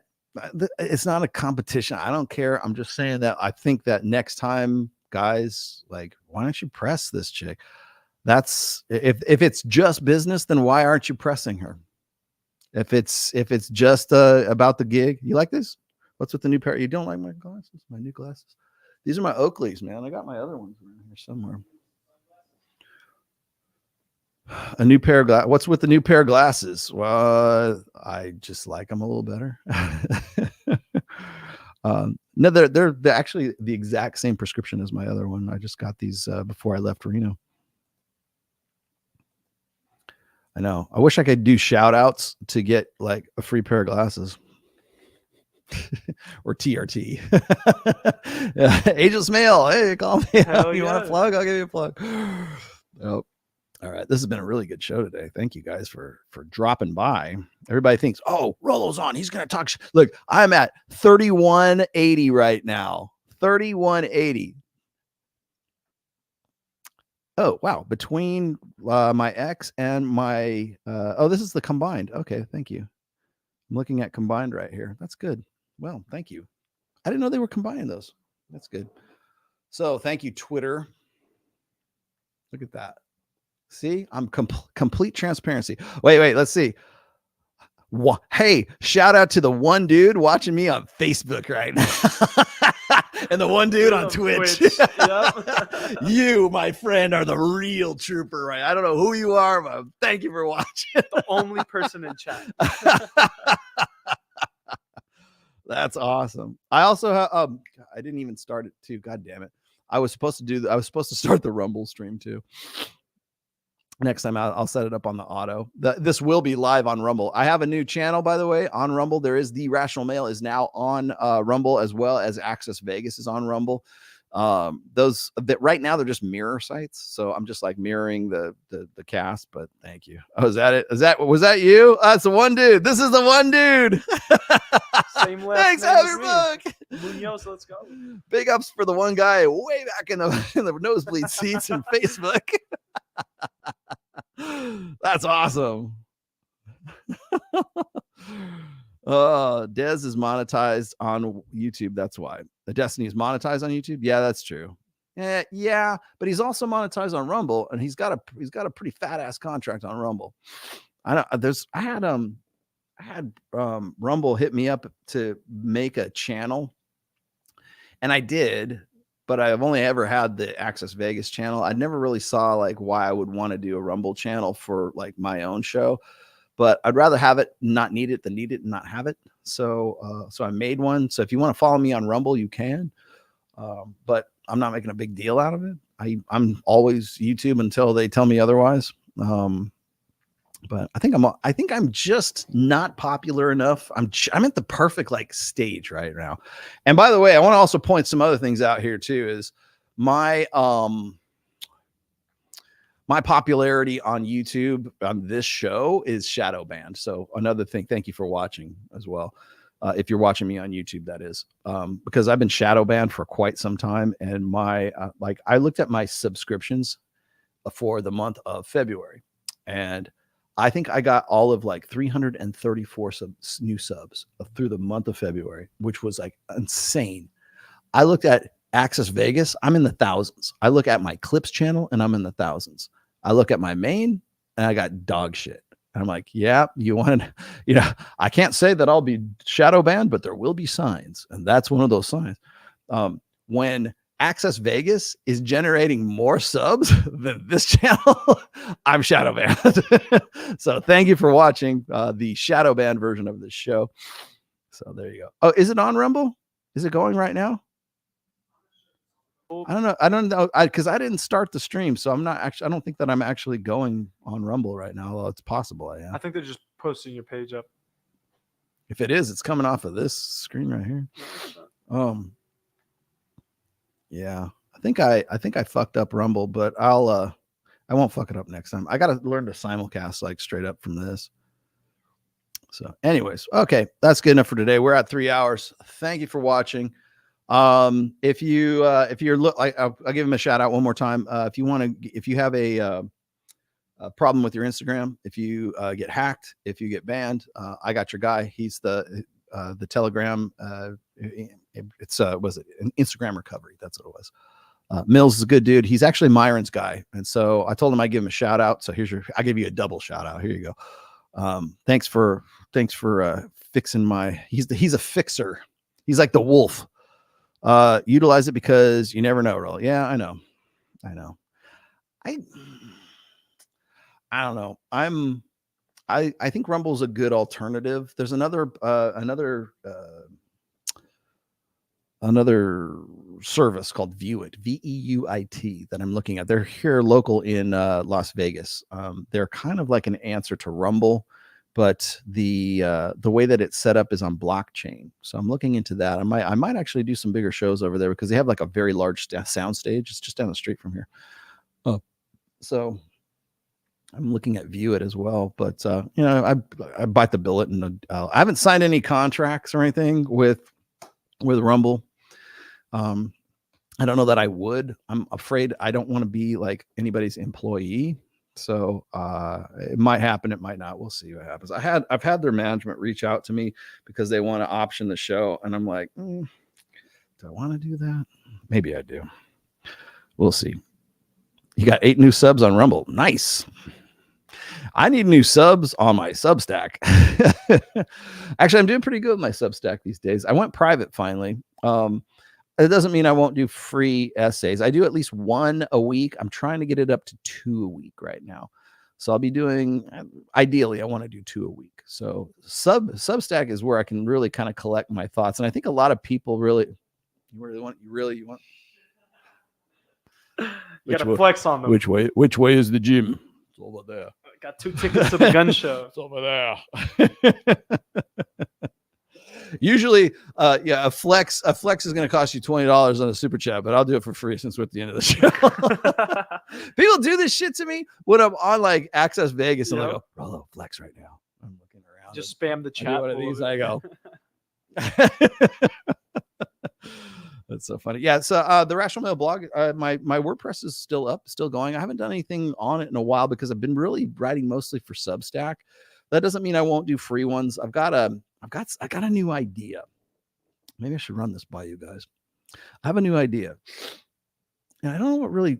it's not a competition. I don't care. I'm just saying that I think that next time, guys, like, why don't you press this chick? That's if it's just business, then why aren't you pressing her? If it's just about the gig, you like this? What's with the new pair? You don't like my glasses? My new glasses? These are my Oakleys, man. I got my other ones around here somewhere. A new pair of glasses. What's with the new pair of glasses? Well, I just like them a little better. No, they're actually the exact same prescription as my other one. I just got these before I left Reno. I know. I wish I could do shout outs to get like a free pair of glasses. Or TRT. Ageless Male. Hey, call me. You want a plug? I'll give you a plug. Oh, all right. This has been a really good show today. Thank you guys for dropping by. Everybody thinks, oh, Rollo's on. He's going to talk. Look, I'm at 3180 right now. 3180. Oh, wow. Between my ex and my, this is the combined. Okay. Thank you. I'm looking at combined right here. That's good. Well, thank you. I didn't know they were combining those. That's good. So thank you, Twitter. Look at that. See, I'm complete transparency. Wait, let's see. Hey, shout out to the one dude watching me on Facebook right now. And the one dude on Twitch. Yep. You, my friend, are the real trooper, right? I don't know who you are, but thank you for watching. The only person in chat. That's awesome. I also have I didn't even start it too. God damn it. I was supposed to start the Rumble stream too. Next time I'll set it up on the auto. This will be live on Rumble. I have a new channel, by the way, on Rumble. There is The Rational Male is now on Rumble, as well as Access Vegas is on Rumble. Those that right now they're just mirror sites, so I'm just like mirroring the cast. But thank you. Oh, is that it? Was that you? That's the one dude. This is the one dude. Same last Thanks, name as Haverbook. Munoz, let's go. Big ups for the one guy way back in the nosebleed seats in Facebook. That's awesome. Dez is monetized on YouTube. That's why. The Destiny is monetized on YouTube. Yeah, that's true. Yeah, but he's also monetized on Rumble, and he's got a pretty fat ass contract on Rumble. I had Rumble hit me up to make a channel, and I did, but I've only ever had the Access Vegas channel. I never really saw like why I would want to do a Rumble channel for like my own show, but I'd rather have it, not need it, than need it and not have it. So I made one. So if you want to follow me on Rumble, you can, but I'm not making a big deal out of it. I'm always YouTube until they tell me otherwise. But I think I'm just not popular enough. I'm at the perfect like stage right now. And by the way, I want to also point some other things out here too. Is my my popularity on YouTube on this show is shadow banned. So another thing. Thank you for watching as well. If you're watching me on YouTube, that is, because I've been shadow banned for quite some time. And my I looked at my subscriptions for the month of February, and I think I got all of like 334 new subs through the month of February, which was like insane. I looked at Access Vegas. I'm in the thousands. I look at my clips channel and I'm in the thousands. I look at my main and I got dog shit. And I'm like, yeah, you want to, I can't say that I'll be shadow banned, but there will be signs. And that's one of those signs. When Access Vegas is generating more subs than this channel, I'm shadow banned. So thank you for watching the shadow banned version of this show. So there you go. Oh, is it on Rumble? Is it going right now? I don't know. Because I didn't start the stream, so I'm not actually. I don't think that I'm actually going on Rumble right now. Well, it's possible I am. I think they're just posting your page up. If it is, it's coming off of this screen right here. Yeah, I think I fucked up Rumble, but I won't fuck it up next time. I got to learn to simulcast like straight up from this. So anyways, okay, that's good enough for today. We're at 3 hours. Thank you for watching. If you're I'll give him a shout out one more time. If you have a problem with your Instagram, if you get hacked, if you get banned, I got your guy. He's the Telegram. Was it an Instagram recovery? That's what it was. Mills is a good dude. He's actually Myron's guy. And so I told him I'd give him a shout out. So I give you a double shout out. Here you go. Thanks for fixing he's a fixer. He's like the wolf. Utilize it because you never know, really. Yeah, I know. I don't know. I think Rumble's a good alternative. There's another service called Viewit, VEUIT, that I'm looking at. They're here local in Las Vegas. They're kind of like an answer to Rumble, but the way that it's set up is on blockchain. So I'm looking into that. I might actually do some bigger shows over there because they have like a very large sound stage. It's just down the street from here. So I'm looking at Viewit as well, but I bite the bullet, and I haven't signed any contracts or anything with Rumble. I don't know that I would. I'm afraid I don't want to be like anybody's employee. So it might happen, it might not. We'll see what happens. I've had their management reach out to me because they want to option the show, and I'm like, do I want to do that? Maybe I do. We'll see. You got 8 new subs on Rumble. Nice. I need new subs on my Substack. Actually, I'm doing pretty good with my Substack these days. I went private finally. It doesn't mean I won't do free essays. I do at least one a week. I'm trying to get it up to 2 a week right now. So I'll be doing, ideally, I want to do 2 a week. So Substack is where I can really kind of collect my thoughts. And I think a lot of people really want. You gotta flex on them. Which way is the gym? It's over there. Got 2 tickets to the gun show. It's over there. Usually, a flex is going to cost you $20 on a super chat, but I'll do it for free since we're at the end of the show. People do this shit to me when I'm on like Access Vegas and I go, Rollo, flex right now. I'm looking around. Just spam the chat. One of these, I go. That's so funny. Yeah. So the Rational Male blog, my WordPress is still up, still going. I haven't done anything on it in a while because I've been really writing mostly for Substack. That doesn't mean I won't do free ones. I got a new idea. Maybe I should run this by you guys. I have a new idea. And I don't know what really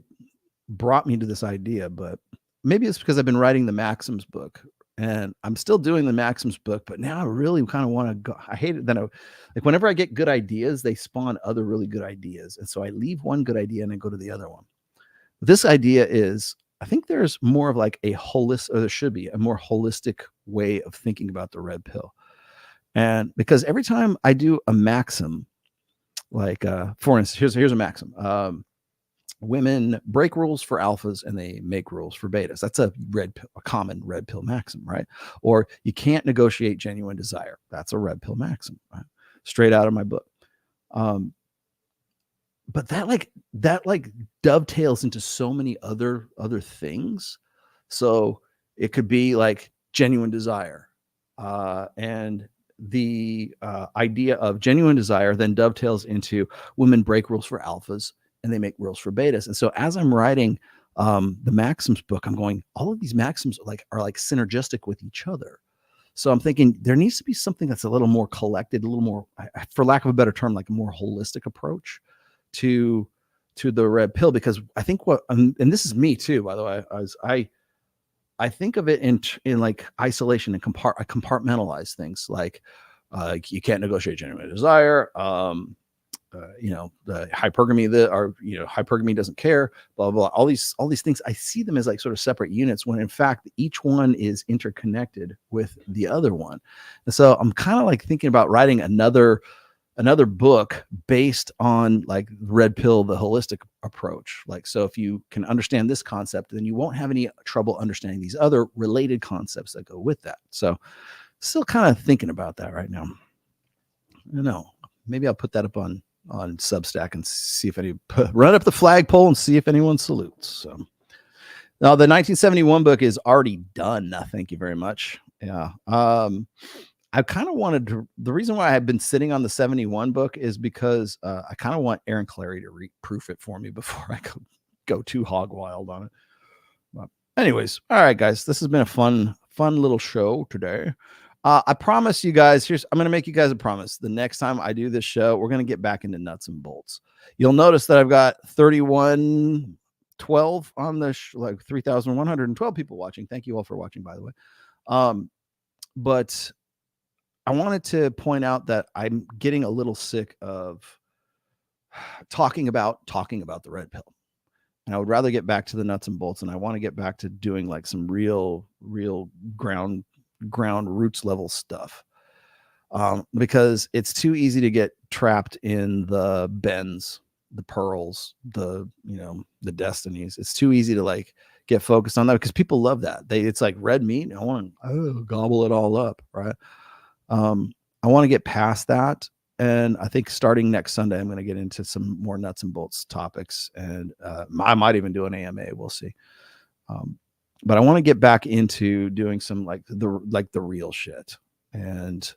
brought me to this idea, but maybe it's because I've been writing the Maxims book and I'm still doing the Maxims book, but now I really kind of want to go. I hate it. Then like whenever I get good ideas, they spawn other really good ideas. And so I leave one good idea and I go to the other one. This idea is, I think there's more of like a holistic, or there should be a more holistic way of thinking about the red pill. And because every time I do a maxim, like for instance, here's a maxim. Women break rules for alphas and they make rules for betas. That's a common red pill maxim, right? Or you can't negotiate genuine desire. That's a red pill maxim, right? Straight out of my book. But that dovetails into so many other things. So it could be like genuine desire, and the idea of genuine desire then dovetails into women break rules for alphas and they make rules for betas. And so as I'm writing the Maxims book, I'm going, all of these maxims are like synergistic with each other. So I'm thinking there needs to be something that's a little more collected, a little more, for lack of a better term, like a more holistic approach to the red pill, because I think and this is me too, by the way, I think of it in like isolation and compartmentalize things like you can't negotiate genuine desire, the hypergamy hypergamy doesn't care, blah, blah, blah. All these things, I see them as like sort of separate units when in fact each one is interconnected with the other one. And so I'm kind of like thinking about writing another book based on like red pill, the holistic approach. Like, so if you can understand this concept, then you won't have any trouble understanding these other related concepts that go with that. So still kind of thinking about that right now. I don't know. Maybe I'll put that up on Substack and see if run up the flagpole and see if anyone salutes. So now the 1971 book is already done. Thank you very much. Yeah. I kind of wanted to, the reason why I've been sitting on the 71 book is because I kind of want Aaron Clary to reproof it for me before I go too hog wild on it. But anyways, all right, guys, this has been a fun little show today. I promise you guys, I'm going to make you guys a promise. The next time I do this show, we're going to get back into nuts and bolts. You'll notice that I've got 3112 on the like 3,112 people watching. Thank you all for watching, by the way. But I wanted to point out that I'm getting a little sick of talking about the red pill. And I would rather get back to the nuts and bolts, and I want to get back to doing like some real ground roots level stuff. Because it's too easy to get trapped in the bends, the pearls, the destinies. It's too easy to like get focused on that because people love that. It's like red meat. I want to gobble it all up, right? I want to get past that. And I think starting next Sunday, I'm going to get into some more nuts and bolts topics. And I might even do an AMA. We'll see. But I want to get back into doing some like the real shit. And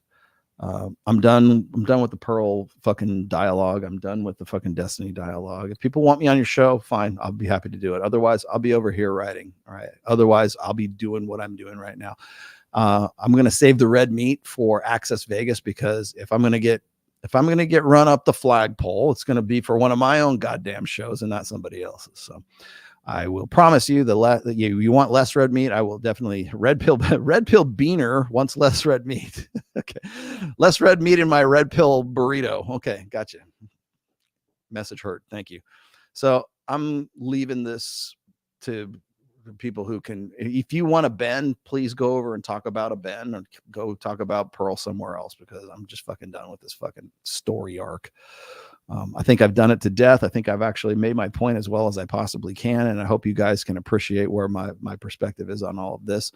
I'm done with the Pearl fucking dialogue. I'm done with the fucking Destiny dialogue. If people want me on your show, fine. I'll be happy to do it. Otherwise, I'll be over here writing. All right. Otherwise, I'll be doing what I'm doing right now. I'm going to save the red meat for Access Vegas, because if I'm going to get If I'm going to get run up the flagpole, it's going to be for one of my own goddamn shows and not somebody else's. So I will promise you that you want less red meat. I will definitely red pill beaner wants less red meat. Okay. Less red meat in my red pill burrito. Okay. Gotcha. Message heard. Thank you. So I'm leaving this to people who can, if you want a Ben, please go over and talk about a Ben, or go talk about Pearl somewhere else, because I'm just fucking done with this fucking story arc. I think I've done it to death. I think I've actually made my point as well as I possibly can. And I hope you guys can appreciate where my perspective is on all of this.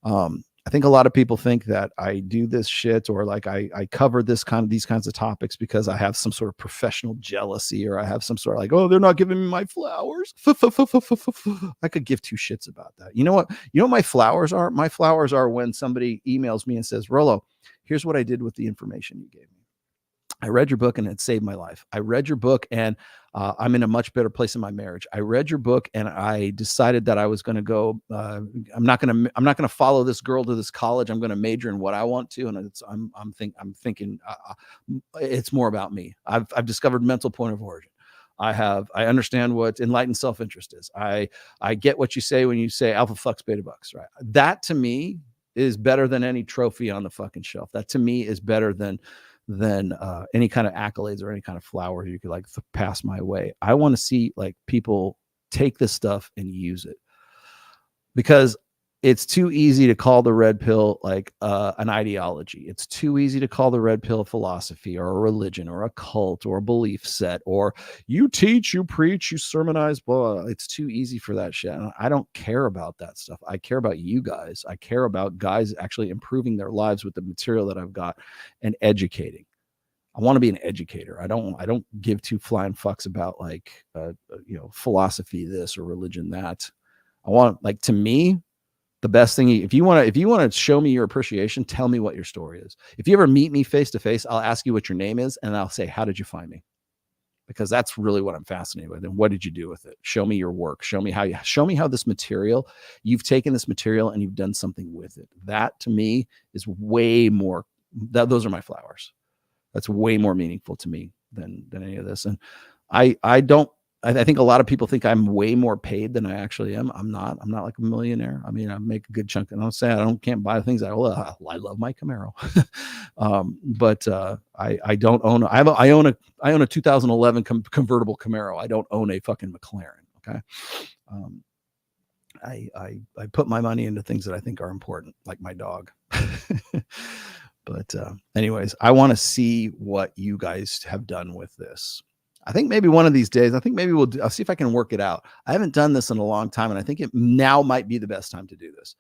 I think a lot of people think that I do this shit, or like I cover these kinds of topics because I have some sort of professional jealousy, or I have some sort of like, oh, they're not giving me my flowers. I could give two shits about that. You know what my flowers are? My flowers are when somebody emails me and says, Rollo, here's what I did with the information you gave me. I read your book and it saved my life. I read your book and I'm in a much better place in my marriage. I read your book and I decided that I was going to go. I'm not going to follow this girl to this college. I'm going to major in what I want to. And I'm thinking it's more about me. I've discovered mental point of origin. I understand what enlightened self-interest is. I get what you say when you say alpha fucks beta bucks, right? That to me is better than any trophy on the fucking shelf. That to me is better than any kind of accolades or any kind of flowers you could like pass my way. I want to see like people take this stuff and use it, because it's too easy to call the red pill like an ideology. It's too easy to call the red pill philosophy or a religion or a cult or a belief set, or you teach, you preach, you sermonize, blah. It's too easy for that shit. And I don't care about that stuff. I care about you guys. I care about guys actually improving their lives with the material that I've got and educating. I want to be an educator. I don't give two flying fucks about like philosophy this or religion that. I want, like, to me, the best thing, if you want to show me your appreciation, tell me what your story is. If you ever meet me face to face, I'll ask you what your name is and I'll say, how did you find me? Because that's really what I'm fascinated with. And what did you do with it? Show me your work. Show me how this material, you've taken this material and you've done something with it. That to me is way more, those are my flowers. That's way more meaningful to me than any of this. And I think a lot of people think I'm way more paid than I actually am. I'm not like a millionaire. I mean, I make a good chunk, and I'm saying I can't buy things I love. I love my Camaro. But I don't own, I own a 2011 convertible Camaro. I don't own a fucking McLaren. Okay. I put my money into things that I think are important, like my dog. But anyways, I want to see what you guys have done with this. I think maybe one of these days, I'll see if I can work it out. I haven't done this in a long time, and I think it now might be the best time to do this.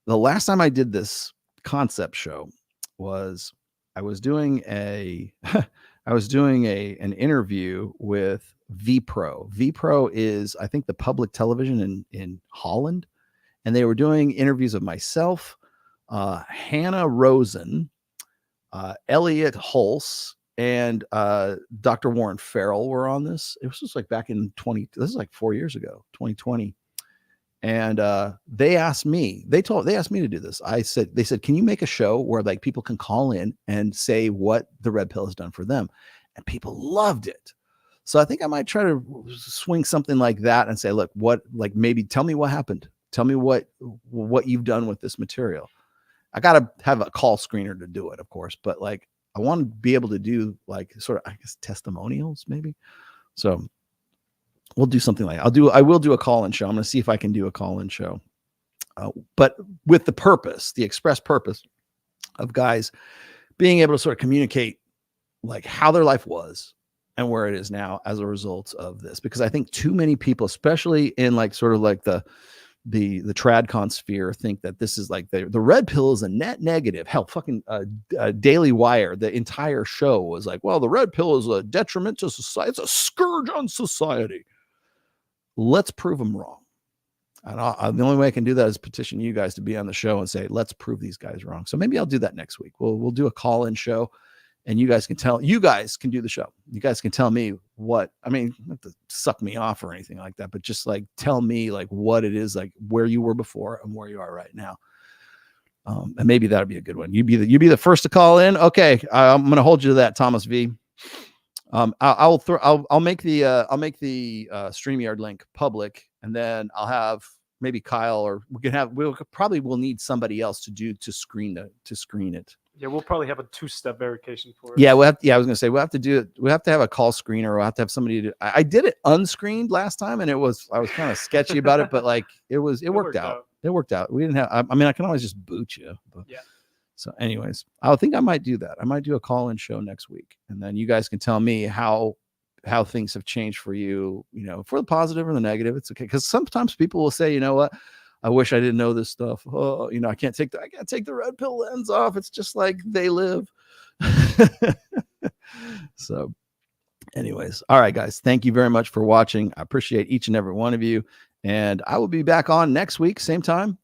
The last time I did this concept show was I was doing an interview with VPRO. VPRO is, I think, the public television in Holland, and they were doing interviews of myself, Hannah Rosen, Elliot Hulse, and Dr. Warren Farrell were on this. It was just like back in this is like 4 years ago, 2020. And they asked me to do this. They said, can you make a show where like people can call in and say what the red pill has done for them? And people loved it. So I think I might try to swing something like that and say, look, maybe tell me what happened. Tell me what you've done with this material. I got to have a call screener to do it, of course, but like, I want to be able to do like sort of, I guess, testimonials maybe. So we'll do something like I will do a call-in show. I'm going to see if I can do a call-in show, but with the express purpose of guys being able to sort of communicate like how their life was and where it is now as a result of this. Because I think too many people, especially in like sort of like the tradcon sphere, think that this is like the red pill is a net negative. Hell, fucking Daily Wire, the entire show was like, well, the red pill is a detriment to society. It's a scourge on society. Let's prove them wrong. And the only way I can do that is petition you guys to be on the show and say, let's prove these guys wrong. So maybe I'll do that next week. We'll do a call-in show. And you guys can do the show. You guys can tell me what, I mean, not to suck me off or anything like that, but just like tell me like what it is, like where you were before and where you are right now. And maybe that'll be a good one. You be the first to call in. Okay, I'm going to hold you to that, Thomas V. I'll make the StreamYard link public, and then I'll have maybe Kyle, or we'll probably need somebody else to screen it. Yeah, we'll probably have a 2-step verification for it. Yeah, I was going to say we'll have to do it. We have to have a call screener. We'll have to have somebody do. I did it unscreened last time, and I was kind of sketchy about it, but like it worked out. It worked out. We didn't have. I mean, I can always just boot you. But, yeah. So, anyways, I think I might do that. I might do a call-in show next week, and then you guys can tell me how things have changed for you. You know, for the positive or the negative. It's okay, because sometimes people will say, you know what, I wish I didn't know this stuff. Oh, you know, I can't take the red pill lens off. It's just like they live. So, anyways, all right, guys, thank you very much for watching. I appreciate each and every one of you, and I will be back on next week, same time.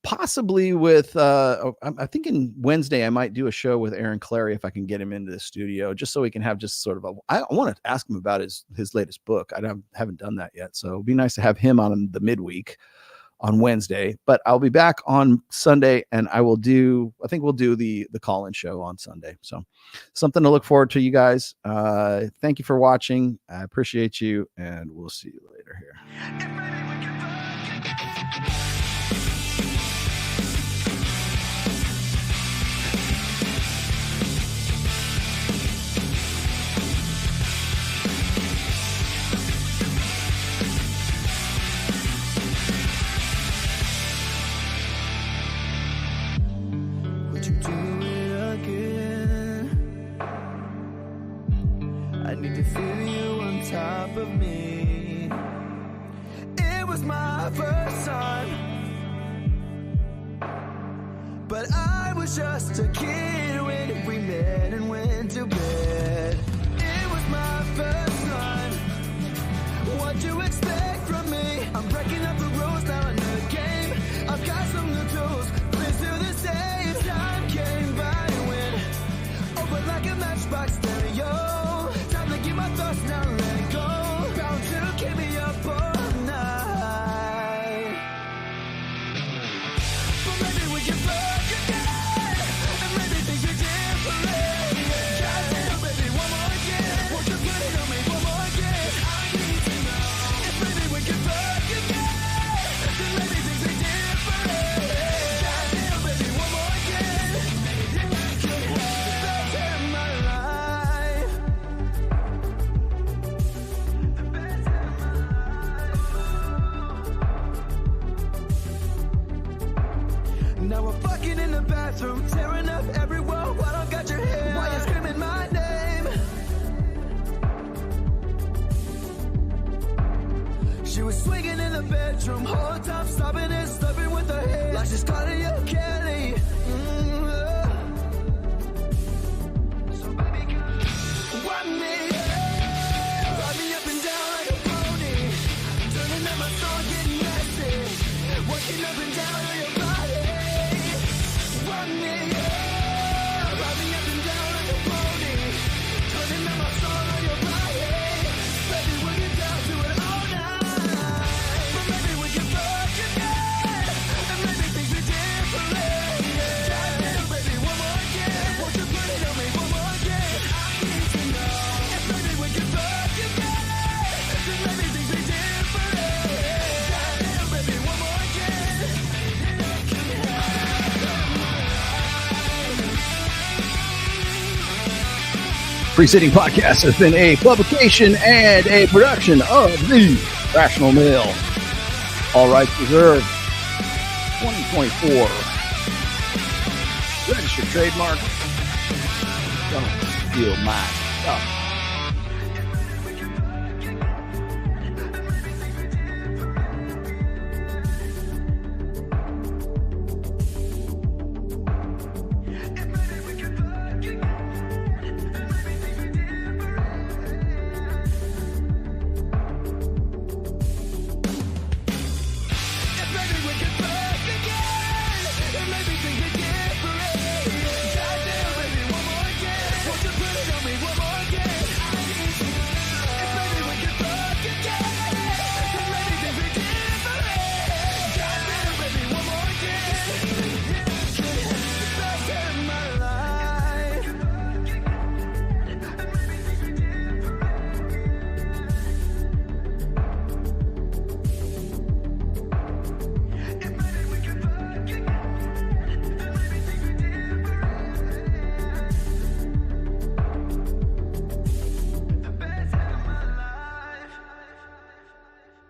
Possibly with I'm thinking Wednesday I might do a show with Aaron Clary if I can get him into the studio, just so we can have just sort of I want to ask him about his latest book. I haven't done that yet, so it'd be nice to have him on the midweek on Wednesday. But I'll be back on Sunday, and I think we'll do the call-in show on Sunday. So something to look forward to, you guys. Thank you for watching. I appreciate you, and we'll see you later here. I need to feel you on top of me. It was my first time, but I was just a kid when we met and went to bed. It was my first time. What you expect from me? I'm breaking up the rules now in the game. I've got some new tools. Please do the same. Time came by when open like a matchbox stereo. My thoughts now let go. Bound to keep me up all night. But maybe we can fuck again, and maybe things are different. Goddamn, baby, one more again. Won't you put it on me one more again? I need to know if maybe we can fuck again, then maybe things are different. Goddamn, baby, one more again. You could have the best time of my life. Now we're fucking in the bathroom, tearing up every wall. Why don't got your hair? Why you screaming my name? She was swinging in the bedroom, whole time stopping and stuffing with her hair, like she's calling you Kelly. So baby, come run me, ride me up and down like a pony, turning up my song, getting nasty, working up and down on your body. Run me, ride me up and down like a pony, turning up my song on your body. Baby, we'll get down to it all night. But maybe we can fuck again, and maybe things are different. Goddamn, baby, one more again. Won't you put it on me one more again? I need to know if maybe we can fuck again, then maybe things are different. Goddamn, baby, one more again. Preceding podcast has been a publication and a production of the Rational Male. All rights reserved. 2024. Registered trademark. Don't steal my stuff.